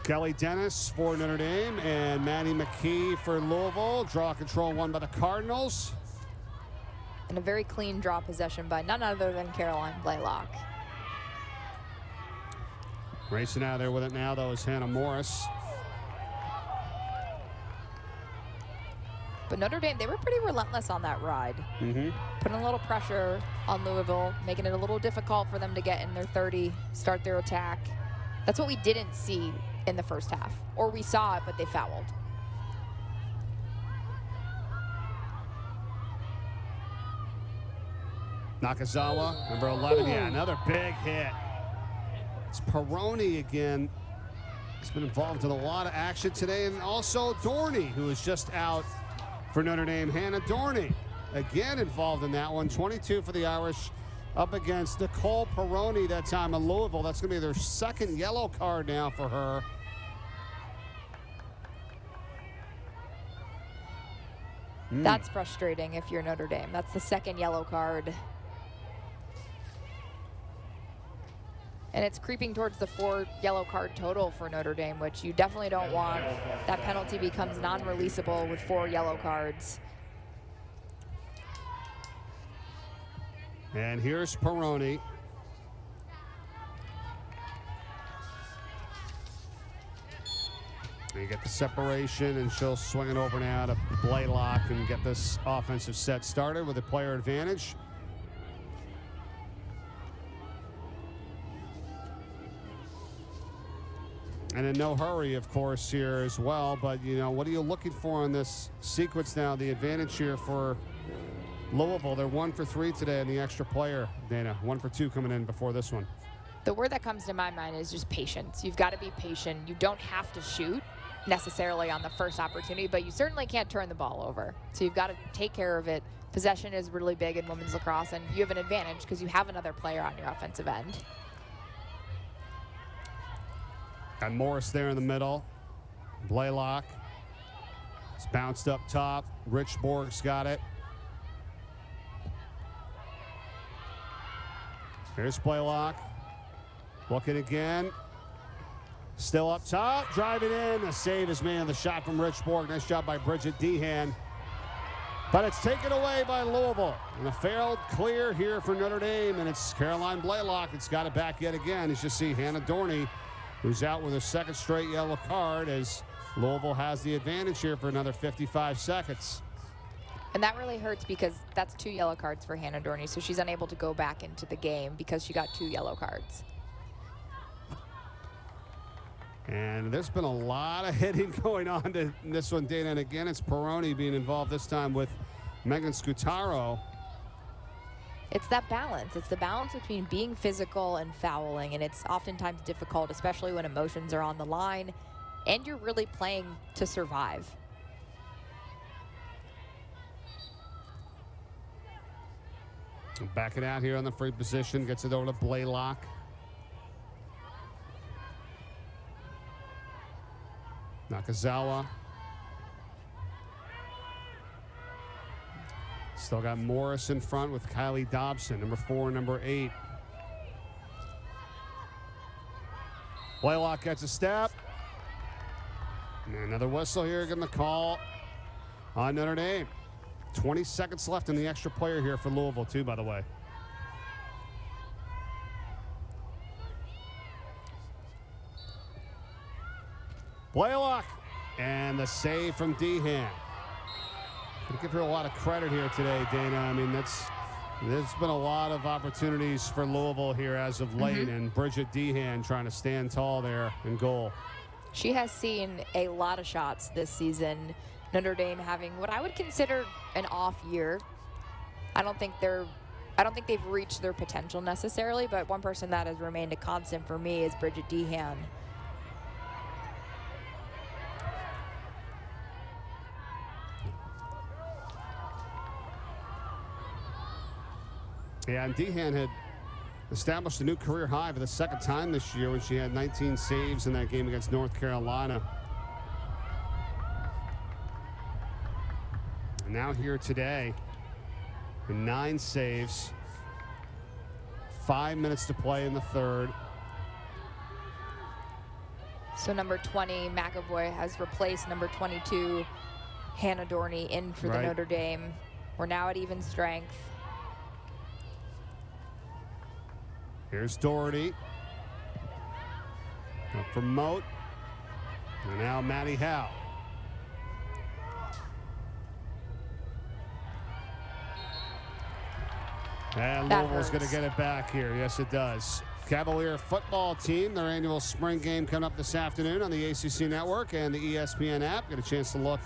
Kelly Dennis for Notre Dame and Maddie McKee for Louisville. Draw control won by the Cardinals. And a very clean draw possession by none other than Caroline Blaylock. Racing out there with it now, though, is Hannah Morris. But Notre Dame, they were pretty relentless on that ride. Putting a little pressure on Louisville, making it a little difficult for them to get in their 30, start their attack. That's what we didn't see in the first half. Or we saw it, but they fouled. Nakazawa, number 11. Yeah, another big hit. It's Perrone again. He's been involved in a lot of action today. And also Dorney, who is just out for Notre Dame. Hannah Dorney, again involved in that one. 22 for the Irish, up against Nicole Perrone that time in Louisville. That's going to be their 2nd yellow card now for her. That's frustrating if you're Notre Dame. That's the 2nd yellow card. And it's creeping towards the 4 yellow card total for Notre Dame, which you definitely don't want. That penalty becomes non-releasable with 4 yellow cards. And here's Perrone. You get the separation, and she'll swing it over now to Blaylock and get this offensive set started with a player advantage. And in no hurry, of course, here as well. But, you know, what are you looking for in this sequence now? The advantage here for Louisville. They're 1 for 3 today in the extra player, Dana. 1 for 2 coming in before this one. The word that comes to my mind is just patience. You've got to be patient. You don't have to shoot necessarily on the first opportunity, but you certainly can't turn the ball over. So you've got to take care of it. Possession is really big in women's lacrosse, and you have an advantage because you have another player on your offensive end. Got Morris there in the middle. Blaylock. It's bounced up top. Richborg's got it. Here's Blaylock. Looking again. Still up top. Driving in. The save is made on the shot from Richborg. Nice job by Bridget Dehan. But it's taken away by Louisville. And a failed clear here for Notre Dame. And it's Caroline Blaylock. It's got it back yet again. As you see, Hannah Dorney, who's out with her 2nd straight yellow card, as Louisville has the advantage here for another 55 seconds. And that really hurts because that's 2 yellow cards for Hannah Dorney, so she's unable to go back into the game because she got 2 yellow cards. And there's been a lot of hitting going on in this one, Dana. And again, it's Perrone being involved this time with Megan Scutaro. It's that balance. It's the balance between being physical and fouling, and it's oftentimes difficult, especially when emotions are on the line and you're really playing to survive. Back it out here on the free position. Gets it over to Blaylock. Nakazawa. Still got Morris in front with Kylie Dobson, number 4, number 8. Blaylock gets a step. And another whistle here, getting the call on Notre Dame. 20 seconds left in the extra player here for Louisville, too, by the way. Blaylock. And the save from Dehan. I give her a lot of credit here today, Dana. I mean, there's been a lot of opportunities for Louisville here as of late, and Bridget Dehan trying to stand tall there in goal. She has seen a lot of shots this season. Notre Dame having what I would consider an off year. I don't think they've reached their potential necessarily, but one person that has remained a constant for me is Bridget Dehan. Yeah, and Dehan had established a new career high for the second time this year when she had 19 saves in that game against North Carolina. And now here today, 9 saves, 5 minutes to play in the third. So number 20, McAvoy, has replaced number 22, Hannah Dorney, in for the Notre Dame. We're now at even strength. Here's Doherty. Up for Moat. And now Maddie Howe. And Louisville's going to get it back here. Yes, it does. Cavalier football team, their annual spring game coming up this afternoon on the ACC Network and the ESPN app. Get a chance to look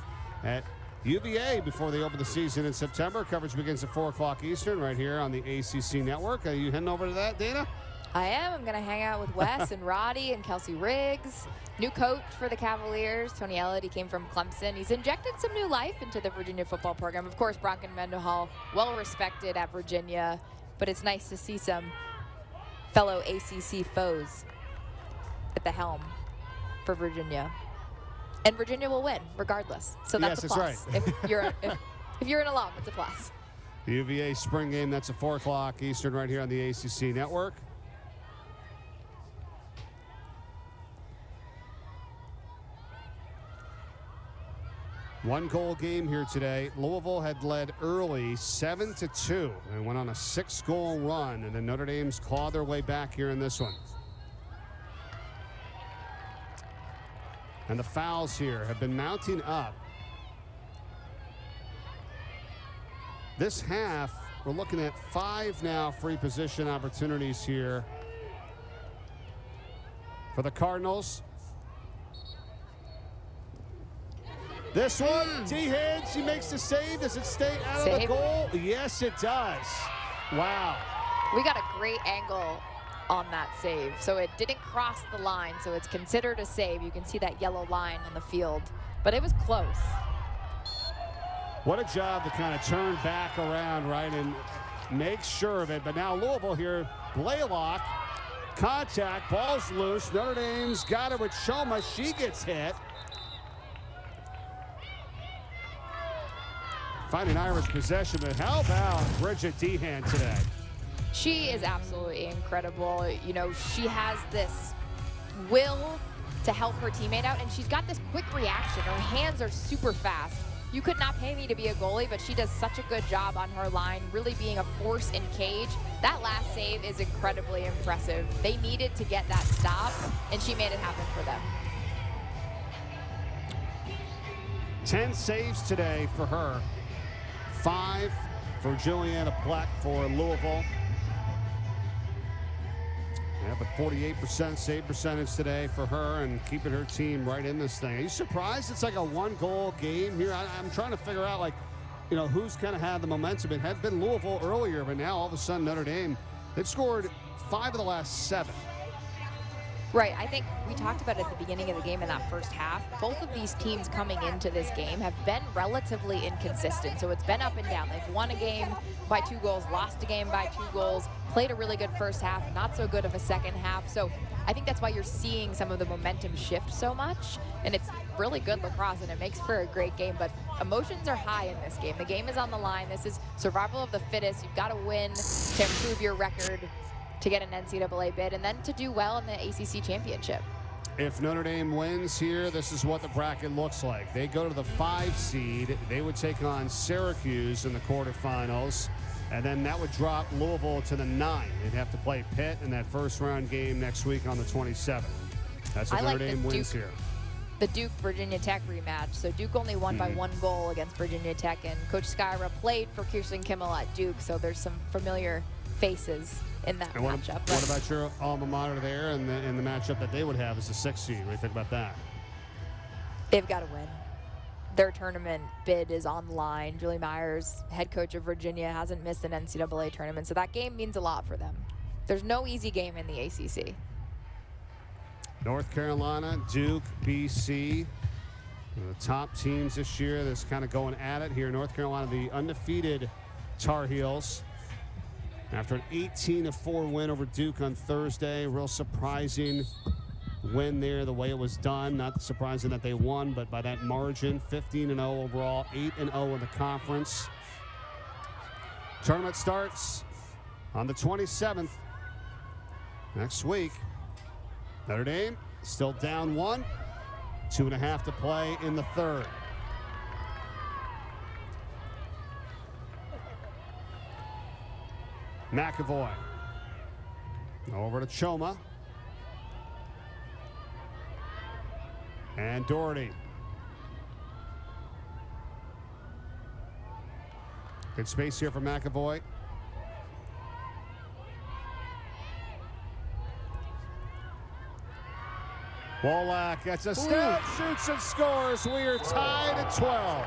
at UVA before they open the season in September. Coverage begins at 4 o'clock Eastern right here on the ACC Network. Are you heading over to that, Dana? I am. I'm going to hang out with Wes and Roddy and Kelsey Riggs. New coach for the Cavaliers, Tony Ellett. He came from Clemson. He's injected some new life into the Virginia football program. Of course, Bronken Mendenhall, well respected at Virginia, but it's nice to see some fellow ACC foes at the helm for Virginia. And Virginia will win regardless. So that's a plus. Right. if you're an alum, it's a plus. The UVA spring game, that's at 4 o'clock Eastern right here on the ACC Network. One-goal game here today. Louisville had led early 7-2 and went on a 6-goal run, and then Notre Dame's clawed their way back here in this one. And the fouls here have been mounting up. This half, we're looking at 5 now free position opportunities here for the Cardinals. This one, Dehan, she makes the save. Does it stay out of the goal? Yes, it does. Wow. We got a great angle on that save. So it didn't cross the line, so it's considered a save. You can see that yellow line on the field, but it was close. What a job to kind of turn back around, right, and make sure of it. But now Louisville here, Blaylock, contact, ball's loose. Notre Dame's got it with Choma. She gets hit. Finding Irish possession, but how about Bridget Dehan today? She is absolutely incredible. You know, she has this will to help her teammate out, and she's got this quick reaction. Her hands are super fast. You could not pay me to be a goalie, but she does such a good job on her line, really being a force in cage. That last save is incredibly impressive. They needed to get that stop, and she made it happen for them. 10 saves today for her. 5 for Juliana Pleck for Louisville. Yeah, but 48% save percentage today for her and keeping her team right in this thing. Are you surprised it's like a 1-goal game here? I'm trying to figure out, like, you know, who's kind of had the momentum. It had been Louisville earlier, but now all of a sudden Notre Dame, they've scored 5 of the last 7. Right. I think we talked about it at the beginning of the game in that first half. Both of these teams coming into this game have been relatively inconsistent. So it's been up and down. They've won a game by 2 goals, lost a game by 2 goals, played a really good first half, not so good of a second half. So I think that's why you're seeing some of the momentum shift so much. And it's really good lacrosse, and it makes for a great game. But emotions are high in this game. The game is on the line. This is survival of the fittest. You've got to win to improve your record, to get an NCAA bid, and then to do well in the ACC championship. If Notre Dame wins here, this is what the bracket looks like. They go to the 5 seed. They would take on Syracuse in the quarterfinals, and then that would drop Louisville to the 9. They'd have to play Pitt in that first round game next week on the 27th. That's if Notre Dame wins here. The Duke-Virginia Tech rematch. So Duke only won by 1 goal against Virginia Tech, and Coach Skyra played for Kirsten Kimmel at Duke, so there's some familiar faces in that matchup. What about your alma mater there and the matchup that they would have as a 6 seed? What do you think about that? They've got to win. Their tournament bid is on the line. Julie Myers, head coach of Virginia, hasn't missed an NCAA tournament, so that game means a lot for them. There's no easy game in the ACC. North Carolina, Duke, BC, the top teams this year that's kind of going at it here. North Carolina, the undefeated Tar Heels, after an 18-4 win over Duke on Thursday. Real surprising win there, the way it was done. Not surprising that they won, but by that margin, 15-0 overall, 8-0 in the conference. Tournament starts on the 27th next week. Notre Dame still down 1, 2.5 to play in the 3rd. McAvoy over to Choma, and Doherty. Good space here for McAvoy. Blaylock gets a step, shoots and scores. We are tied at 12.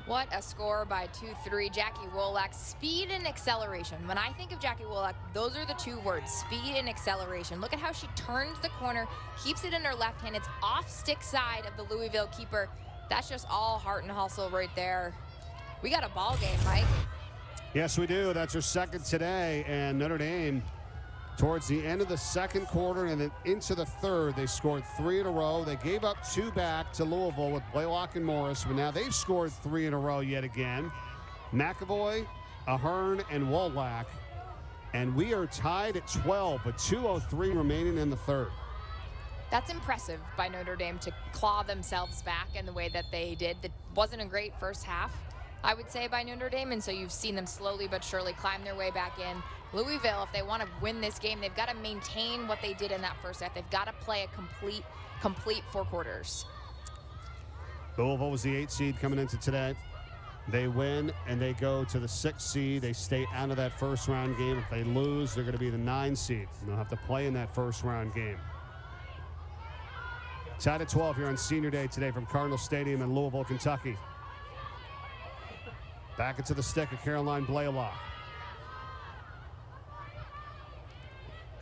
What a score by 2-3. Jackie Woolack, speed and acceleration. When I think of Jackie Woolack, those are the 2 words, speed and acceleration. Look at how she turns the corner, keeps it in her left hand. It's off stick side of the Louisville keeper. That's just all heart and hustle right there. We got a ball game, Mike. Yes, we do. That's her 2nd today, and Notre Dame, towards the end of the 2nd quarter and then into the 3rd, they scored 3 in a row. They gave up 2 back to Louisville with Blaylock and Morris, but now they've scored 3 in a row yet again. McAvoy, Ahern, and Woolack, and we are tied at 12, but 2:03 remaining in the 3rd. That's impressive by Notre Dame to claw themselves back in the way that they did. That wasn't a great first half, I would say, by Notre Dame, and so you've seen them slowly but surely climb their way back in. Louisville, if they want to win this game, they've got to maintain what they did in that first half. They've got to play a complete 4 quarters. Louisville was the 8 seed coming into today. They win, and they go to the 6 seed. They stay out of that first round game. If they lose, they're going to be the 9 seed. They'll have to play in that first round game. Tied at 12 here on Senior Day today from Cardinal Stadium in Louisville, Kentucky. Back into the stick of Caroline Blaylock.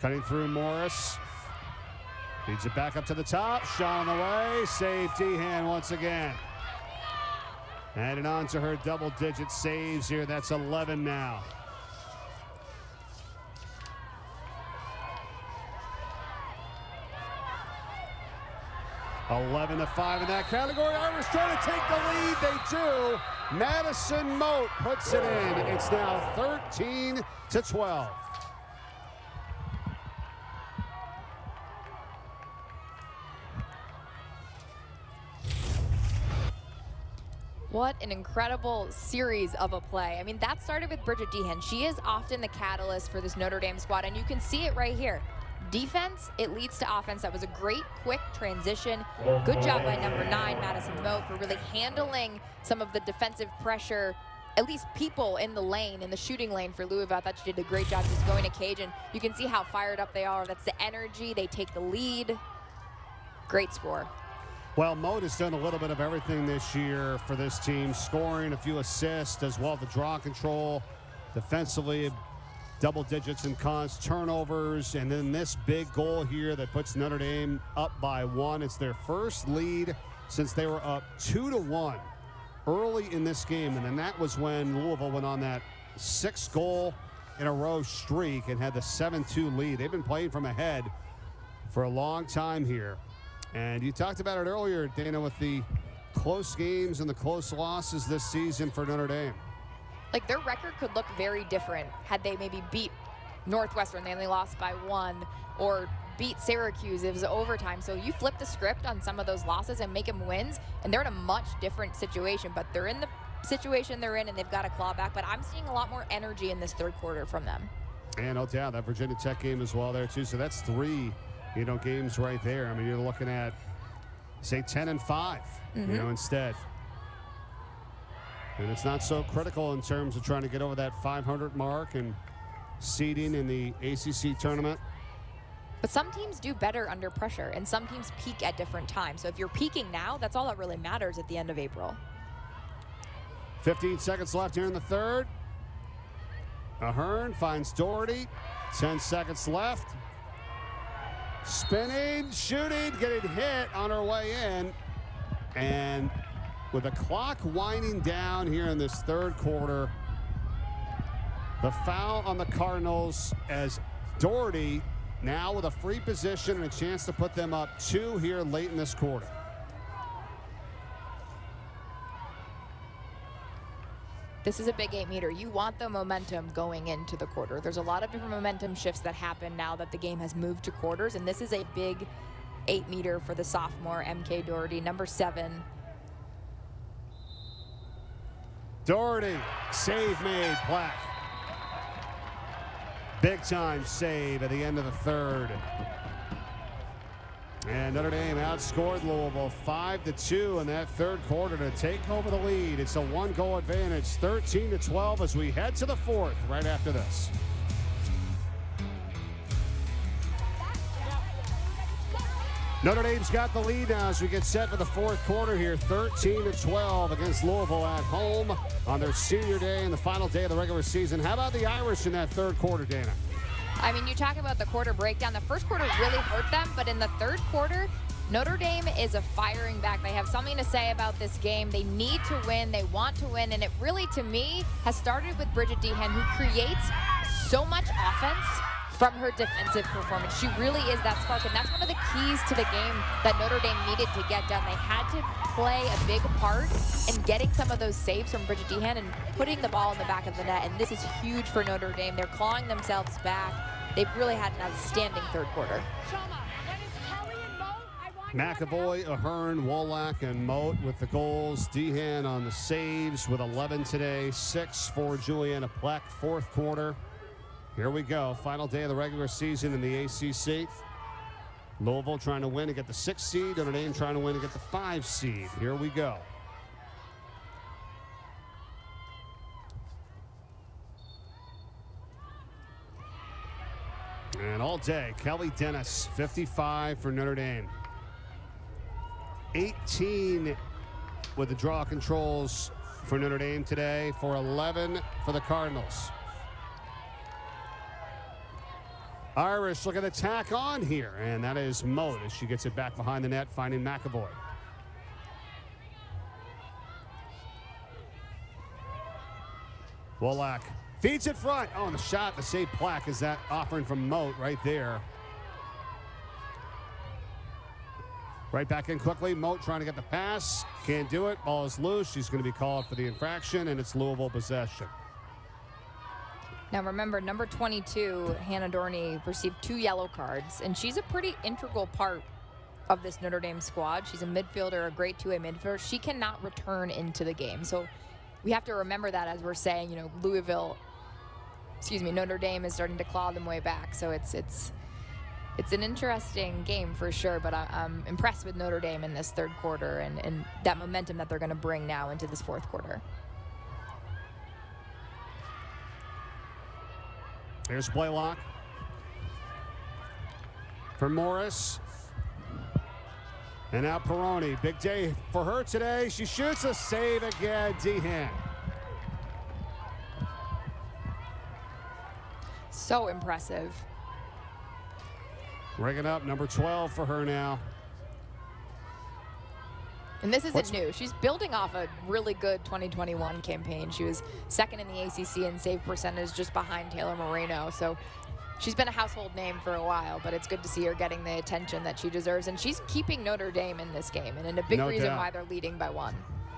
Cutting through Morris. Feeds it back up to the top. Shot on the way. Save Dehan once again. Added on to her double-digit saves here. That's 11 now. (11-5) in that category. Irish trying to take the lead. They do. Madison Moat puts it in. It's now 13-12. What an incredible series of a play. I mean, that started with Bridget Dehan. She is often the catalyst for this Notre Dame squad, and you can see it right here. Defense, it leads to offense. That was a great, quick transition. Good job by number 9, Madison Moat, for really handling some of the defensive pressure, at least people in the lane, in the shooting lane for Louisville. I thought she did a great job just going to cage, and you can see how fired up they are. That's the energy. They take the lead. Great score. Well, Moat has done a little bit of everything this year for this team, scoring, a few assists, as well as the draw control, defensively, double digits in cons, turnovers, and then this big goal here that puts Notre Dame up by 1. It's their first lead since they were up 2-1 early in this game, and then that was when Louisville went on that 6-goal-in-a-row streak and had the 7-2 lead. They've been playing from ahead for a long time here. And you talked about it earlier, Dana, with the close games and the close losses this season for Notre Dame. Like, their record could look very different had they maybe beat Northwestern, they only lost by 1, or beat Syracuse, it was overtime. So you flip the script on some of those losses and make them wins, and they're in a much different situation. But they're in the situation they're in, and they've got to claw back. But I'm seeing a lot more energy in this third quarter from them. And that Virginia Tech game as well there, too. So that's 3, games right there. I mean, you're looking at, say, 10-5, instead. And it's not so critical in terms of trying to get over that 500 mark and seeding in the ACC tournament. But some teams do better under pressure, and some teams peak at different times. So if you're peaking now, that's all that really matters at the end of April. 15 seconds left here in the third. Ahern finds Doherty. 10 seconds left. Spinning, shooting, getting hit on her way in. And with the clock winding down here in this third quarter, the foul on the Cardinals as Doherty now with a free position and a chance to put them up 2 here late in this quarter. This is a big 8-meter. You want the momentum going into the quarter. There's a lot of different momentum shifts that happen now that the game has moved to quarters, and this is a big 8-meter for the sophomore MK Doherty, number 7. Doherty, save made, Black. Big time save at the end of the third. And Notre Dame outscored Louisville 5-2 in that third quarter to take over the lead. It's a 1-goal advantage, 13-12 as we head to the fourth right after this. Notre Dame's got the lead now as we get set for the fourth quarter here, 13-12 against Louisville at home on their senior day and the final day of the regular season. How about the Irish in that third quarter, Dana? I mean, you talk about the quarter breakdown. The first quarter really hurt them, but in the third quarter, Notre Dame is a firing back. They have something to say about this game. They need to win. They want to win. And it really, to me, has started with Bridget Dehan, who creates so much offense from her defensive performance. She really is that spark, and that's one of the keys to the game that Notre Dame needed to get done. They had to play a big part in getting some of those saves from Bridget Dehan and putting the ball in the back of the net, and this is huge for Notre Dame. They're clawing themselves back. They've really had an outstanding third quarter. McAvoy, Ahern, Wallach, and Moat with the goals. Dehan on the saves with 11 today, 6 for Juliana Pleck, fourth quarter. Here we go, final day of the regular season in the ACC. Louisville trying to win to get the 6th seed. Notre Dame trying to win to get the 5 seed. Here we go. And all day, Kelly Dennis, 55 for Notre Dame. 18 with the draw controls for Notre Dame today, for 11 for the Cardinals. Irish looking to tack on here, and that is Moat as she gets it back behind the net, finding McAvoy. Wallach feeds it front. Oh, and the shot to save Plaque is that offering from Moat right there. Right back in quickly. Moat trying to get the pass. Can't do it. Ball is loose. She's going to be called for the infraction, and it's Louisville possession. Now remember, number 22, Hannah Dorney, received 2 yellow cards, and she's a pretty integral part of this Notre Dame squad. She's a midfielder, a great two-way midfielder. She cannot return into the game. So we have to remember that as we're saying, Notre Dame is starting to claw them way back. So it's an interesting game for sure, but I'm impressed with Notre Dame in this third quarter and that momentum that they're going to bring now into this fourth quarter. Here's Blaylock for Morris. And now Perrone, big day for her today. She shoots a save again, Dehan. So impressive. Rigging up number 12 for her now. And this isn't new. She's building off a really good 2021 campaign. She was second in the ACC in save percentage, just behind Taylor Moreno. So she's been a household name for a while, but it's good to see her getting the attention that she deserves. And she's keeping Notre Dame in this game, and a big reason why they're leading by 1.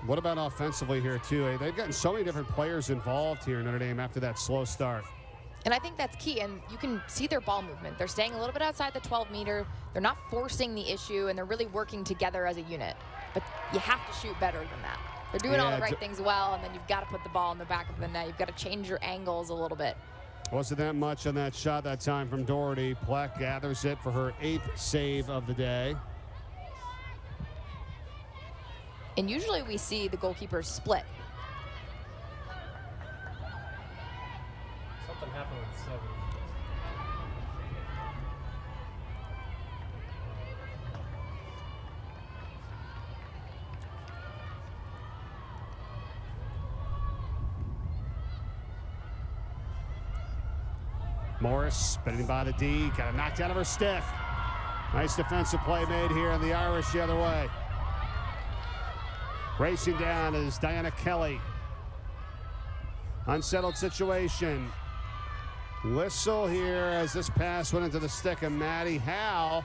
What about offensively here, too? They've gotten so many different players involved here in Notre Dame after that slow start. And I think that's key, and you can see their ball movement. They're staying a little bit outside the 12-meter. They're not forcing the issue, and they're really working together as a unit. But you have to shoot better than that. They're doing all the right things well, and then you've got to put the ball in the back of the net. You've got to change your angles a little bit. Wasn't that much on that shot that time from Doherty. Pleck gathers it for her 8th save of the day. And usually we see the goalkeepers split. Something happened with 7. Morris spinning by the D, got it knocked out of her stick. Nice defensive play made here, and the Irish the other way. Racing down is Diana Kelly. Unsettled situation. Whistle here as this pass went into the stick of Maddie Howe.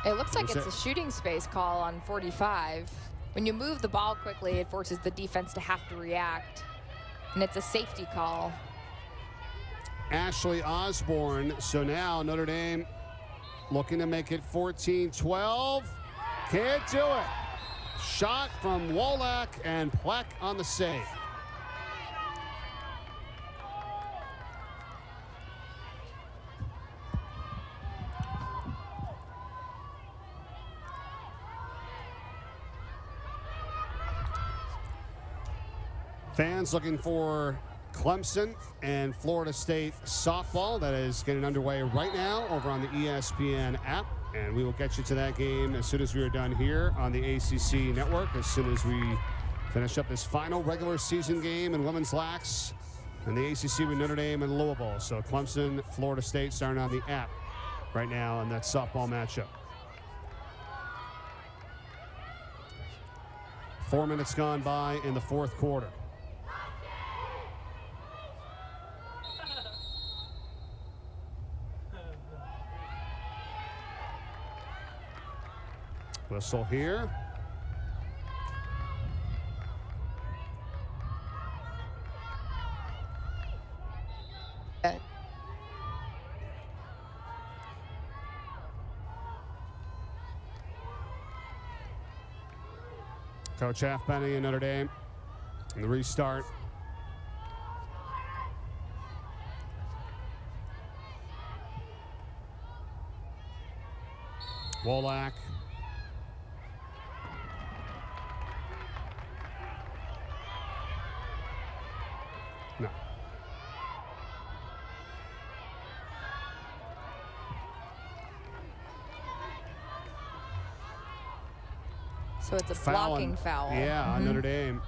It looks like it's a shooting space call on 45. When you move the ball quickly, it forces the defense to have to react, and it's a safety call. Ashley Osborne. So now Notre Dame looking to make it 14-12. Can't do it. Shot from Blaylock, and Pleck on the save. Fans looking for Clemson and Florida State softball. That is getting underway right now over on the ESPN app. And we will get you to that game as soon as we are done here on the ACC network, as soon as we finish up this final regular season game in women's lax and the ACC with Notre Dame and Louisville. So Clemson, Florida State starting on the app right now in that softball matchup. 4 minutes gone by in the 4th quarter. Whistle here. Coach Halfpenny and Notre Dame and the restart. Blaylock. No. So it's a blocking foul. Yeah, on Notre Dame.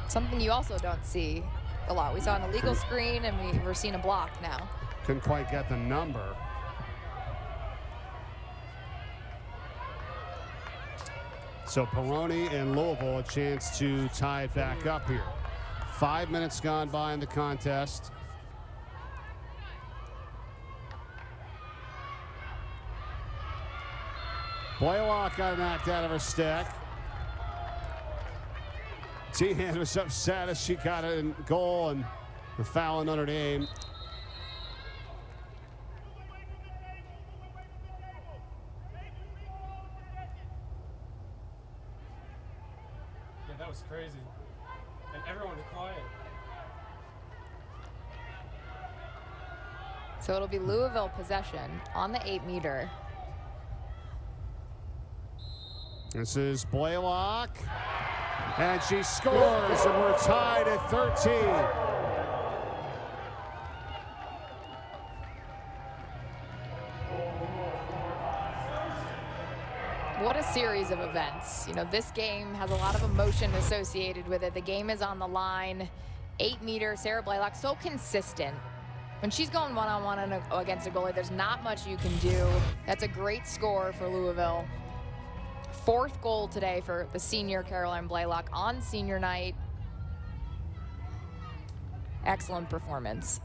Something you also don't see a lot. We saw an illegal screen, and we're seeing a block now. Couldn't quite get the number. So Perrone and Louisville a chance to tie it back up here. 5 minutes gone by in the contest. Blaylock got knocked out of her stick. Dehan was upset as she got it in goal, and the foul on Notre Dame. Yeah, that was crazy. And everyone was quiet. So it'll be Louisville possession on the 8-meter. This is Blaylock, and she scores, and we're tied at 13. What a series of events. You know, this game has a lot of emotion associated with it. The game is on the line. 8-meter, Sarah Blaylock, so consistent. When she's going one-on-one against a goalie, there's not much you can do. That's a great score for Louisville. 4th goal today for the senior Caroline Blaylock on senior night. Excellent performance.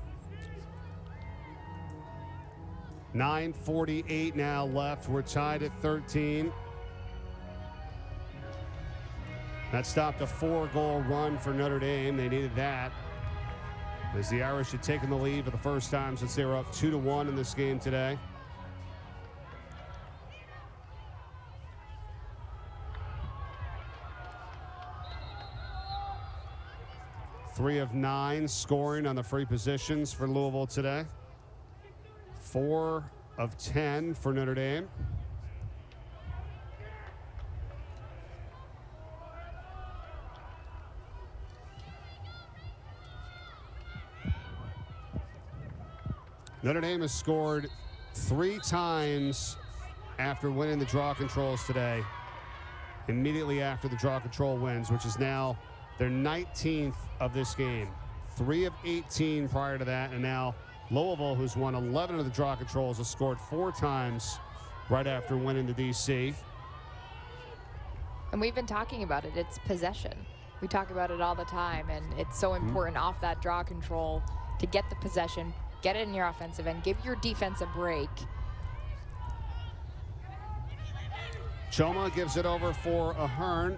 9:48 now left. We're tied at 13. That stopped a 4-goal run for Notre Dame. They needed that, as the Irish had taken the lead for the first time since they were up 2-1 in this game today. Three of 9 scoring on the free positions for Louisville today. 4 of 10 for Notre Dame. Notre Dame has scored 3 times after winning the draw controls today, immediately after the draw control wins, which is now their 19th of this game. 3 of 18 prior to that, and now Louisville, who's won 11 of the draw controls, has scored 4 times right after winning the DC. And we've been talking about it. It's possession. We talk about it all the time, and it's so important off that draw control to get the possession, get it in your offensive end, give your defense a break. Choma gives it over for Ahern.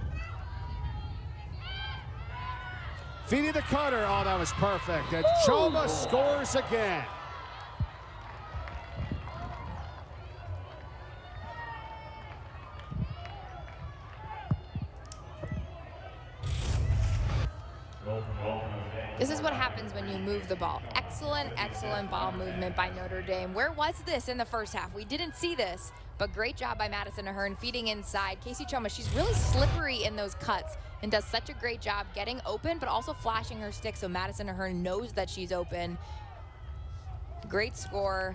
Feeding the cutter. Oh, that was perfect. And Choma scores again. This is what happens when you move the ball. Excellent, excellent ball movement by Notre Dame. Where was this in the first half? We didn't see this, but great job by Madison Ahern feeding inside. Casey Choma, she's really slippery in those cuts and does such a great job getting open, but also flashing her stick so Madison Ahern knows that she's open. Great score.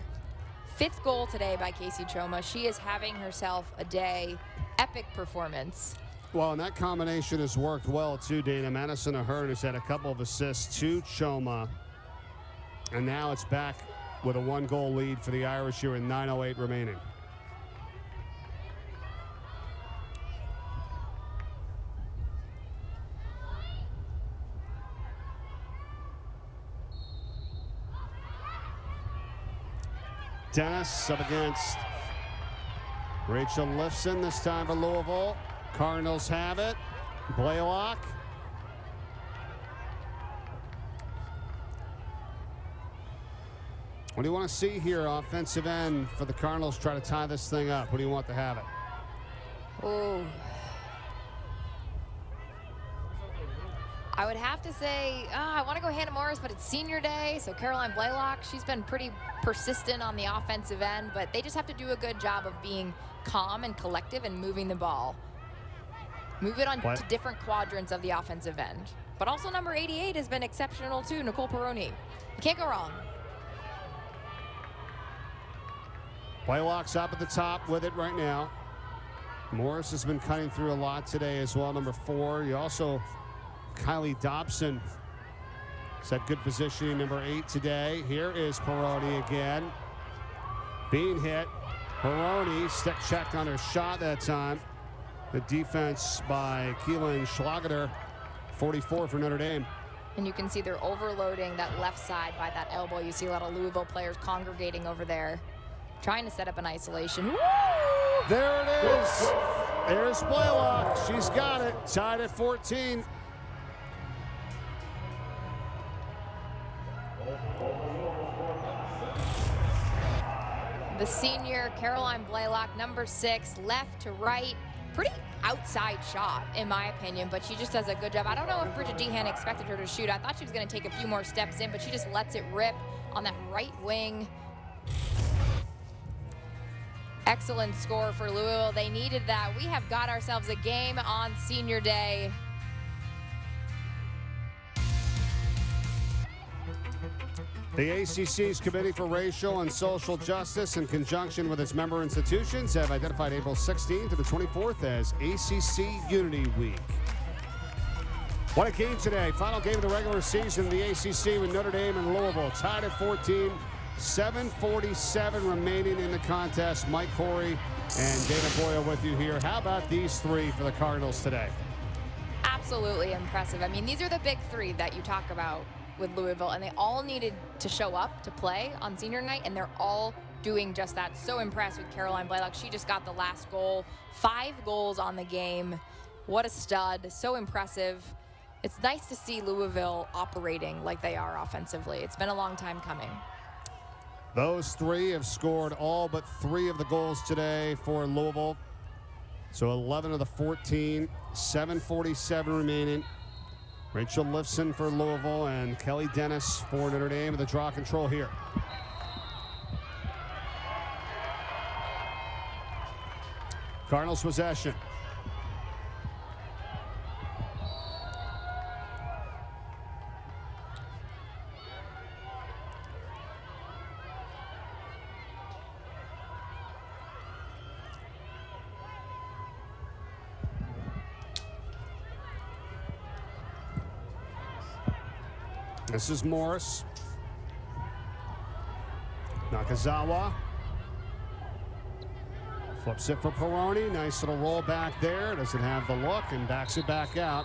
5th goal today by Casey Choma. She is having herself a day. Epic performance. Well, and that combination has worked well, too, Dana. Madison Ahern has had a couple of assists to Choma. And now it's back with a 1-goal lead for the Irish here with 9:08 remaining. Dennis up against Rachel Lifson this time for Louisville. Cardinals have it. Blaylock. What do you want to see here, offensive end, for the Cardinals try to tie this thing up? What do you want to have it? Oh. I would have to say, I want to go Hannah Morris, but it's senior day, so Caroline Blaylock, she's been pretty persistent on the offensive end, but they just have to do a good job of being calm and collective and moving the ball. Move it on to different quadrants of the offensive end. But also number 88 has been exceptional too, Nicole Perrone. You can't go wrong. Blaylock's up at the top with it right now. Morris has been cutting through a lot today as well, number 4. You also, Kylie Dobson has had good positioning, number 8 today. Here is Perrone again. Being hit. Perrone stick checked on her shot that time. The defense by Keelan Schlageter, 44 for Notre Dame. And you can see they're overloading that left side by that elbow. You see a lot of Louisville players congregating over there, trying to set up an isolation. Woo! There it is. There's Blaylock. She's got it. Tied at 14. The senior Caroline Blaylock, number 6, left to right. Pretty outside shot, in my opinion, but she just does a good job. I don't know if Bridget Dehan expected her to shoot. I thought she was going to take a few more steps in, but she just lets it rip on that right wing. Excellent score for Louisville. They needed that. We have got ourselves a game on senior day. The ACC's Committee for Racial and Social Justice, in conjunction with its member institutions, have identified April 16th to the 24th as ACC Unity Week. What a game today. Final game of the regular season of the ACC with Notre Dame and Louisville tied at 14. 7:47 remaining in the contest. Mike Corey and Dana Boyle with you here. How about these three for the Cardinals today? Absolutely impressive. I mean, these are the big three that you talk about with Louisville, and they all needed to show up to play on senior night, and they're all doing just that. So impressed with Caroline Blaylock. She just got the last goal. 5 goals on the game. What a stud. So impressive. It's nice to see Louisville operating like they are offensively. It's been a long time coming. Those three have scored all but 3 of the goals today for Louisville. So 11 of the 14, 7:47 remaining. Rachel Lifson for Louisville and Kelly Dennis for Notre Dame with the draw control here. Cardinals possession. This is Morris. Nakazawa. Flips it for Perrone. Nice little roll back there. Doesn't have the look and backs it back out.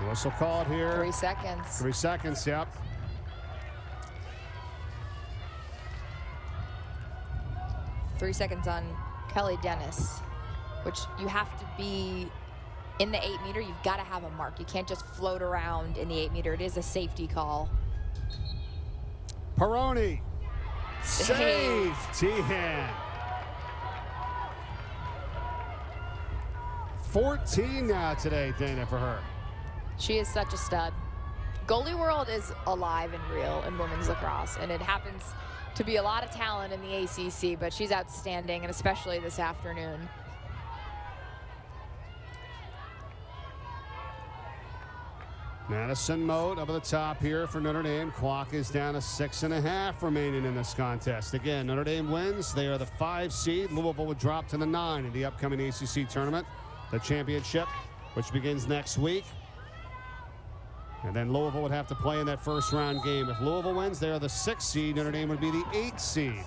Whistle called here. 3 seconds. 3 seconds, yep. Three seconds on Kelly Dennis, which you have to be in the 8-meter. You've got to have a mark. You can't just float around in the 8-meter. It is a safety call. Perrone. Save. Dehan. 14 now today, Dana, for her. She is such a stud. Goalie world is alive and real in women's lacrosse, and it happens to be a lot of talent in the ACC, but she's outstanding, and especially this afternoon. Madison Moat up at the top here for Notre Dame. Clock is down to 6.5 remaining in this contest. Again, Notre Dame wins. They are the 5 seed. Louisville would drop to the 9 in the upcoming ACC tournament, the championship, which begins next week. And then Louisville would have to play in that first round game. If Louisville wins, they are the 6th seed. Notre Dame would be the 8th seed.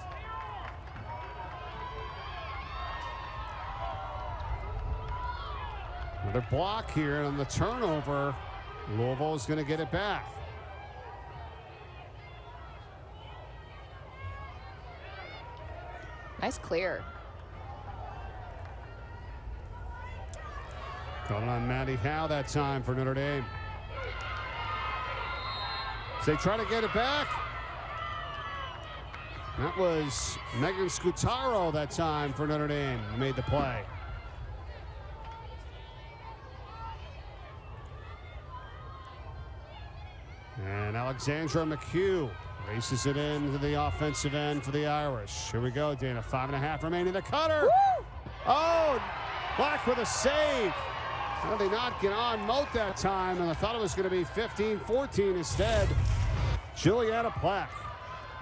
Another block here on the turnover. Louisville is going to get it back. Nice clear. Calling on Maddie Howe that time for Notre Dame. As they try to get it back. That was Megan Scutaro that time for Notre Dame who made the play. And Alexandra McHugh races it into the offensive end for the Irish. Here we go, Dana. 5.5 remaining. The cutter. Woo! Oh, Black with a save. How did they not get on Moat that time? And I thought it was going to be 15-14 instead. Juliana Plack.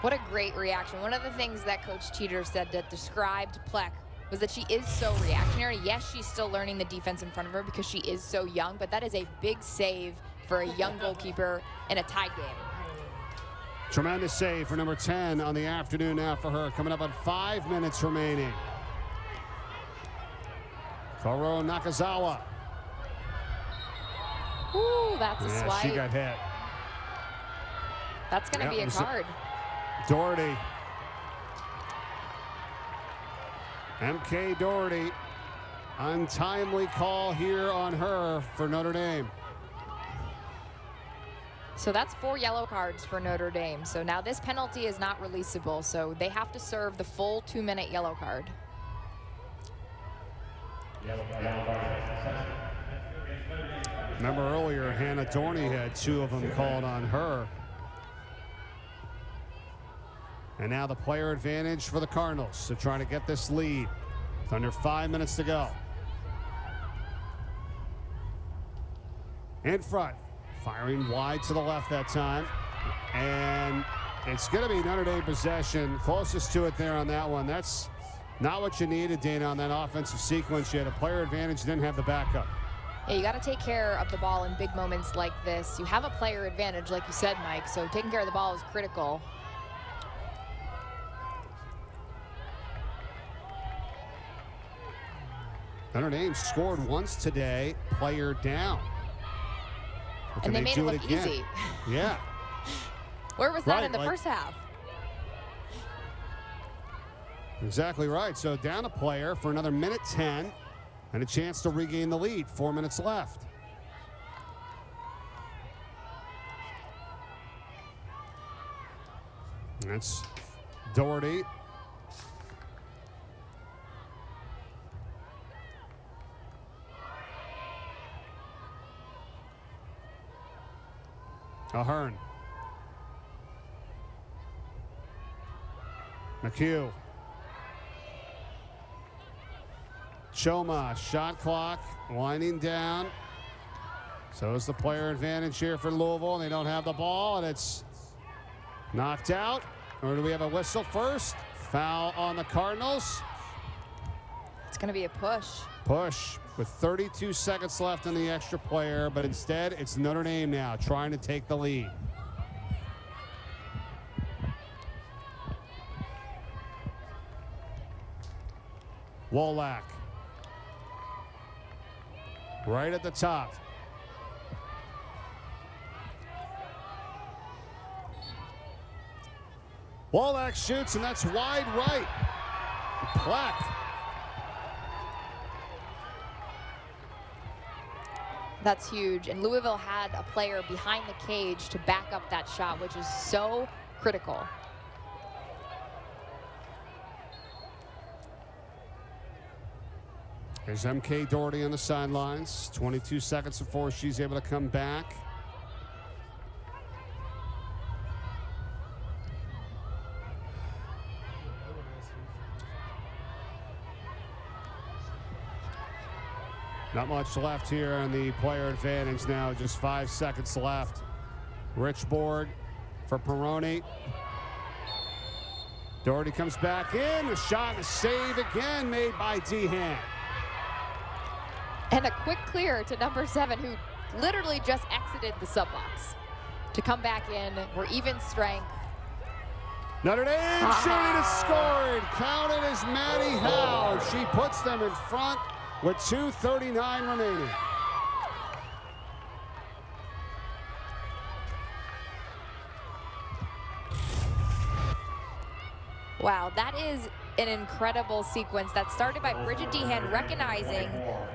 What a great reaction. One of the things that Coach Teeter said that described Pleck was that she is so reactionary. Yes, she's still learning the defense in front of her because she is so young, but that is a big save for a young goalkeeper in a tied game. Tremendous save for number 10 on the afternoon now for her. Coming up on 5 minutes remaining. Koro Nakazawa. Ooh, that's a swipe. She got hit. That's going to be a card. Doherty. MK Doherty. Untimely call here on her for Notre Dame. So that's 4 yellow cards for Notre Dame. So now this penalty is not releasable. So they have to serve the full 2-minute yellow card. Remember earlier, Hannah Dorney had 2 of them called on her. And now the player advantage for the Cardinals to try to get this lead. With under 5 minutes to go. In front, firing wide to the left that time. And it's going to be Notre Dame possession. Closest to it there on that one. That's not what you needed, Dana, on that offensive sequence. You had a player advantage, didn't have the backup. Yeah, you got to take care of the ball in big moments like this. You have a player advantage, like you said, Mike, so taking care of the ball is critical. Notre Dame scored once today, player down. And they made it look easy. Yeah. Where was that in the first half? Exactly right. So down a player for another minute 10 and a chance to regain the lead. 4 minutes left. That's Doherty. Ahern. McHugh. Choma, shot clock winding down. So is the player advantage here for Louisville. They don't have the ball, and it's knocked out. Or do we have a whistle first? Foul on the Cardinals. It's going to be a push. Push with 32 seconds left on the extra player, but instead it's Notre Dame now trying to take the lead. Blaylock. Right at the top. Blaylock shoots, and that's wide right. Plaque. That's huge. And Louisville had a player behind the cage to back up that shot, which is so critical. There's MK Doherty on the sidelines. 22 seconds before she's able to come back. Not much left here on the player advantage now. Just 5 seconds left. Richborg for Perrone. Doherty comes back in. A shot and a save again made by Dehan. And a quick clear to number 7, who literally just exited the sub box to come back in. We're even strength. Notre Dame shooting and scored. Counted as Maddie Howe. She puts them in front with 2:39 remaining. Wow, that is an incredible sequence that started by Bridget Dehan recognizing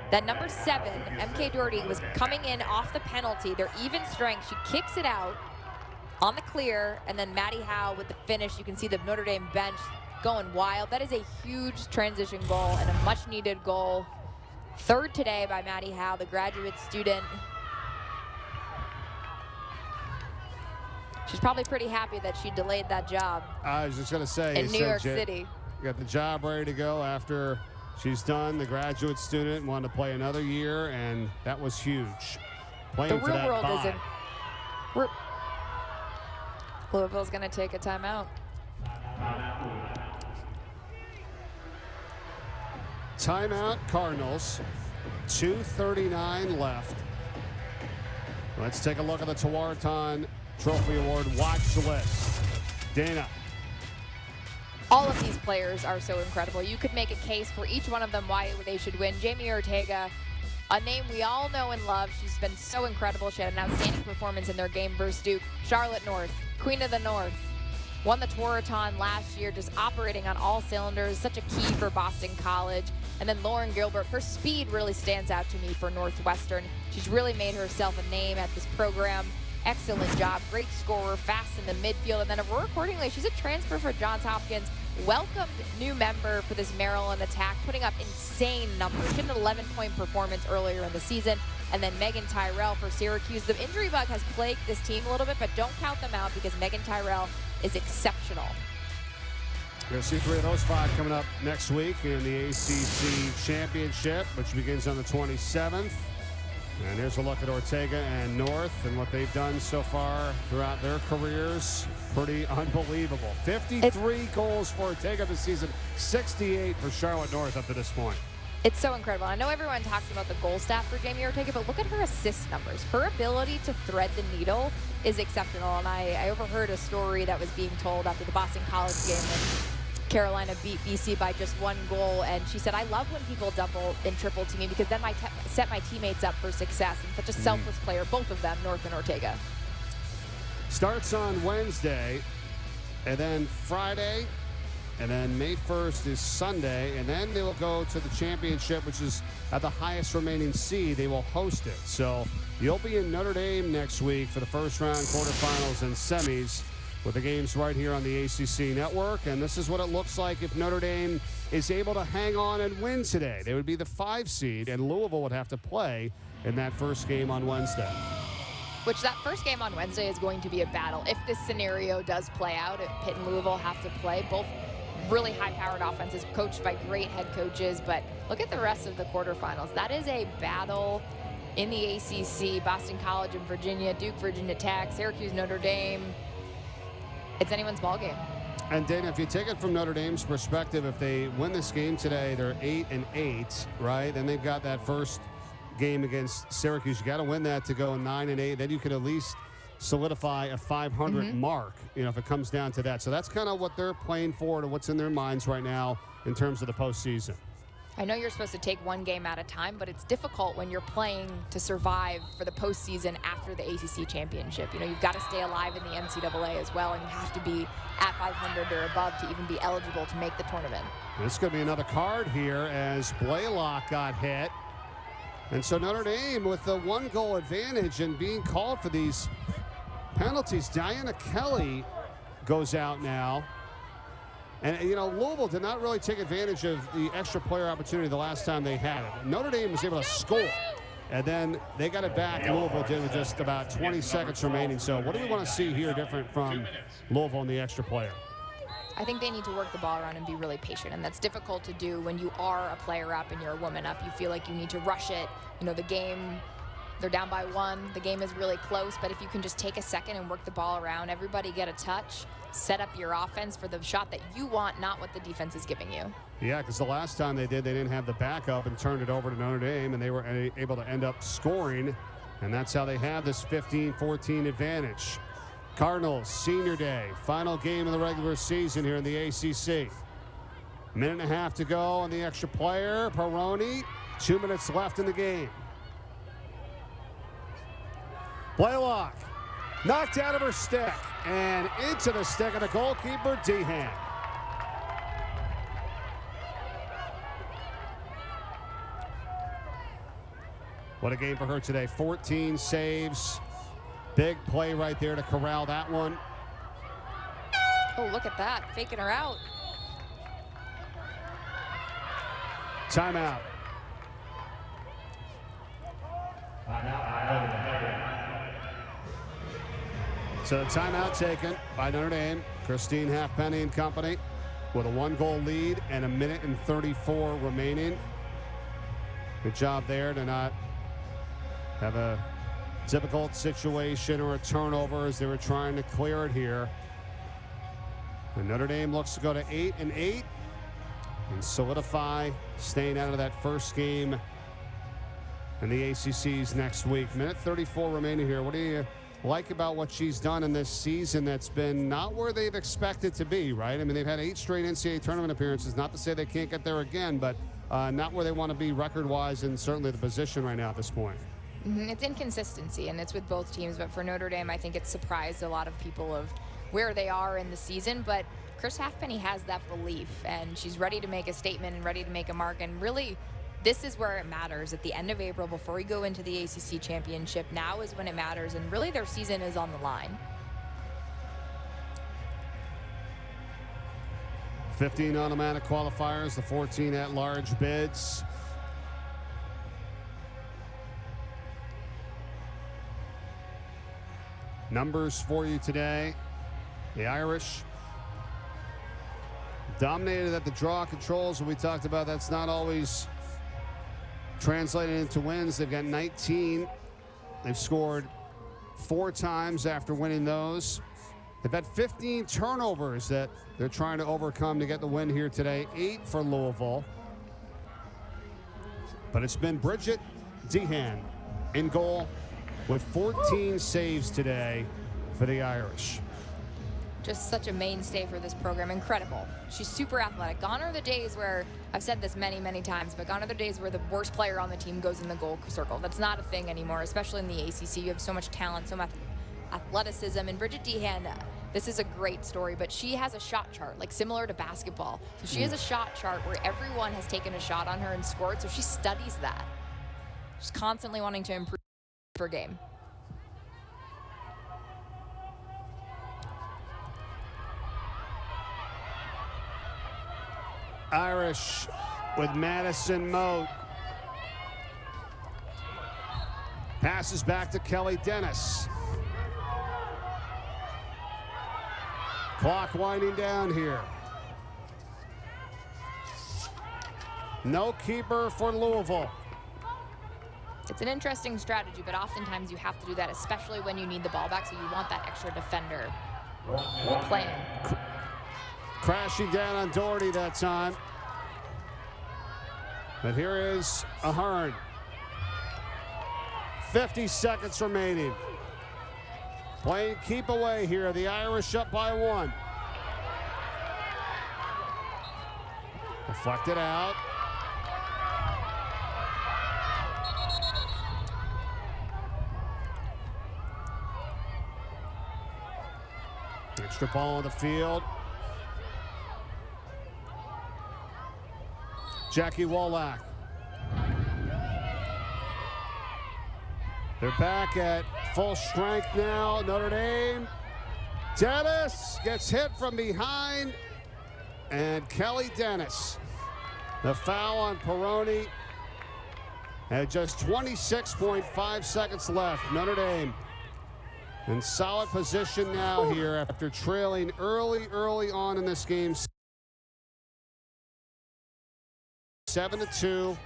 that number 7, MK Doherty, was coming in off the penalty. They're even strength. She kicks it out on the clear, and then Maddie Howe with the finish. You can see the Notre Dame bench going wild. That is a huge transition goal and a much-needed goal. Third today by Maddie Howe, the graduate student. She's probably pretty happy that she delayed that job. I was just going to say. In New York City. You got the job ready to go after she's done. The graduate student wanted to play another year, and that was huge. Playing The for real that world bye. isn't. Louisville's going to take a timeout. Timeout, Cardinals. 2:39 left. Let's take a look at the Tewaaraton Trophy Award watch list. Dana. All of these players are so incredible. You could make a case for each one of them why they should win. Jamie Ortega, a name we all know and love. She's been so incredible. She had an outstanding performance in their game versus Duke. Charlotte North, Queen of the North. Won the Tewaaraton last year, just operating on all cylinders. Such a key for Boston College. And then Lauren Gilbert, her speed really stands out to me for Northwestern. She's really made herself a name at this program. Excellent job, great scorer, fast in the midfield. And then Aurora Cordingley, she's a transfer for Johns Hopkins. Welcomed new member for this Maryland attack, putting up insane numbers. She had an 11-point performance earlier in the season. And then Megan Tyrell for Syracuse. The injury bug has plagued this team a little bit, but don't count them out because Megan Tyrell is exceptional. We're going to see 3 of those 5 coming up next week in the ACC Championship, which begins on the 27th. And here's a look at Ortega and North and what they've done so far throughout their careers. Pretty unbelievable. 53 goals for Ortega this season, 68 for Charlotte North up to this point. It's so incredible. I know everyone talks about the goal stat for Jamie Ortega, but look at her assist numbers. Her ability to thread the needle is exceptional. And I overheard a story that was being told after the Boston College game when Carolina beat BC by just 1 goal. And she said, I love when people double and triple to me because then I set my teammates up for success. And such a selfless player, both of them, North and Ortega. Starts on Wednesday, and then Friday, and then May 1st is Sunday, and then they will go to the championship, which is at the highest remaining seed. They will host it. So you'll be in Notre Dame next week for the first round, quarterfinals, and semis with the games right here on the ACC network. And this is what it looks like if Notre Dame is able to hang on and win today. They would be the 5 seed, and Louisville would have to play in that first game on Wednesday. Which that first game on Wednesday is going to be a battle. If this scenario does play out, if Pitt and Louisville have to play, both really high-powered offenses coached by great head coaches. But look at the rest of the quarterfinals. That is a battle in the ACC. Boston College and Virginia, Duke, Virginia Tech, Syracuse, Notre Dame. It's anyone's ballgame. And Dana, if you take it from Notre Dame's perspective, if they win this game today, they're 8-8, right? Then they've got that first game against Syracuse. You got to win that to go 9-8. Then you can at least solidify a 500 mark, you know, if it comes down to that. So that's kind of what they're playing for and what's in their minds right now in terms of the postseason. I know you're supposed to take one game at a time, but it's difficult when you're playing to survive for the postseason after the ACC championship. You know, you've got to stay alive in the NCAA as well, and you have to be at 500 or above to even be eligible to make the tournament. This is going to be another card here as Blaylock got hit. And so Notre Dame with the 1-goal advantage and being called for these penalties. Diana Kelly goes out now. And, you know, Louisville did not really take advantage of the extra player opportunity the last time they had it. Notre Dame was able to score. And then they got it back. Louisville did with just about 20 seconds remaining. So what do we want to see here different from Louisville and the extra player? I think they need to work the ball around and be really patient, and that's difficult to do when you are a player up and you're a woman up. You feel like you need to rush it. You know, the game, they're down by 1. The game is really close, but if you can just take a second and work the ball around, everybody get a touch, set up your offense for the shot that you want, not what the defense is giving you. Yeah, because the last time they didn't have the backup and turned it over to Notre Dame, and they were able to end up scoring, and that's how they have this 15-14 advantage. Cardinals, senior day, final game of the regular season here in the ACC. Minute and a half to go on the extra player. Perrone, 2 minutes left in the game. Blaylock, knocked out of her stick and into the stick of the goalkeeper, Dehan. What a game for her today. 14 saves. Big play right there to corral that one. Oh, look at that. Faking her out. Timeout. So the timeout taken by Notre Dame. Christine Halfpenny and company with a 1-goal lead and 1:34 remaining. Good job there to not have a difficult situation or a turnover as they were trying to clear it here. And Notre Dame looks to go to 8-8 and solidify staying out of that first game in the ACCs next week. 1:34 remaining here. What do you like about what she's done in this season that's been not where they've expected to be, right? I mean, they've had 8 straight NCAA tournament appearances. Not to say they can't get there again, but not where they want to be record-wise and certainly the position right now at this point. It's inconsistency, and it's with both teams. But for Notre Dame, I think it's surprised a lot of people of where they are in the season. But Chris Halfpenny has that belief, and she's ready to make a statement and ready to make a mark. And really, this is where it matters. At the end of April, before we go into the ACC championship, now is when it matters. And really, their season is on the line. 15 automatic qualifiers, the 14 at-large bids. Numbers for you today. The Irish dominated at the draw controls, and we talked about that's not always translated into wins. They've got 19. They've scored 4 times after winning those. They've had 15 turnovers that they're trying to overcome to get the win here today. 8 for Louisville. But it's been Bridget Dehan in goal with 14 saves today for the Irish. Just such a mainstay for this program. Incredible. She's super athletic. Gone are the days where, I've said this many, many times, but gone are the days where the worst player on the team goes in the goal circle. That's not a thing anymore, especially in the ACC. You have so much talent, so much athleticism. And Bridget Dehan, this is a great story, but she has a shot chart, like similar to basketball. So she has a shot chart where everyone has taken a shot on her and scored, so she studies that. She's constantly wanting to improve her game. Irish with Madison Moat. Passes back to Kelly Dennis. Clock winding down here. No keeper for Louisville. It's an interesting strategy, but oftentimes you have to do that, especially when you need the ball back, so you want that extra defender playing. Crashing down on Doherty that time. But here is Ahern. 50 seconds remaining. Playing keep away here. The Irish up by 1. Deflected out. Extra ball on the field. Jackie Wallach. They're back at full strength now. Notre Dame. Dennis gets hit from behind. And Kelly Dennis. The foul on Perrone. At just 26.5 seconds left. Notre Dame in solid position now here after trailing early on in this game. 7-2.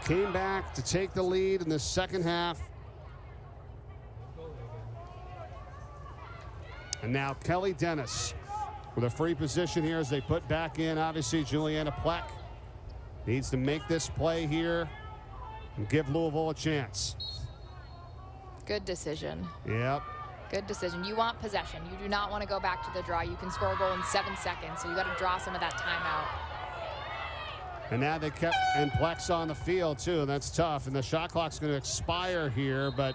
Came back to take the lead in the second half. And now Kelly Dennis with a free position here as they put back in, obviously, Juliana Pleck. Needs to make this play here and give Louisville a chance. Good decision. Yep. Good decision. You want possession. You do not want to go back to the draw. You can score a goal in 7 seconds, so you got to draw some of that timeout. And now they kept, and Plex on the field too, and that's tough. And the shot clock's going to expire here, but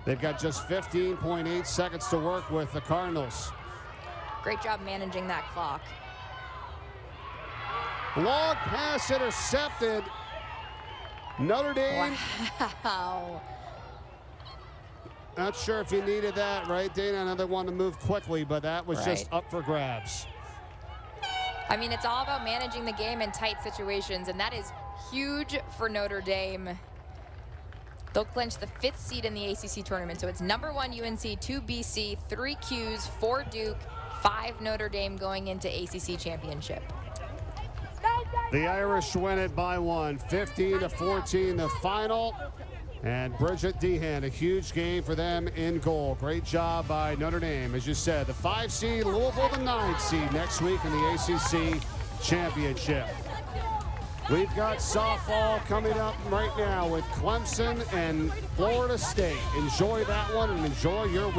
they've got just 15.8 seconds to work with, the Cardinals. Great job managing that clock. Long pass intercepted. Notre Dame. Wow. Not sure if you needed that, right, Dana? I know they wanted to move quickly, but that was Right. just up for grabs. I mean, it's all about managing the game in tight situations, and that is huge for Notre Dame. They'll clinch the 5th seed in the ACC tournament. So it's number 1 UNC, 2 BC, 3 Qs, 4 Duke, 5 Notre Dame going into ACC championship. The Irish win it by 1, 15-14 the final. And Bridget Dehan, a huge game for them in goal. Great job by Notre Dame. As you said, the 5 seed, Louisville the 9 seed next week in the ACC championship. We've got softball coming up right now with Clemson and Florida State. Enjoy that one and enjoy your week.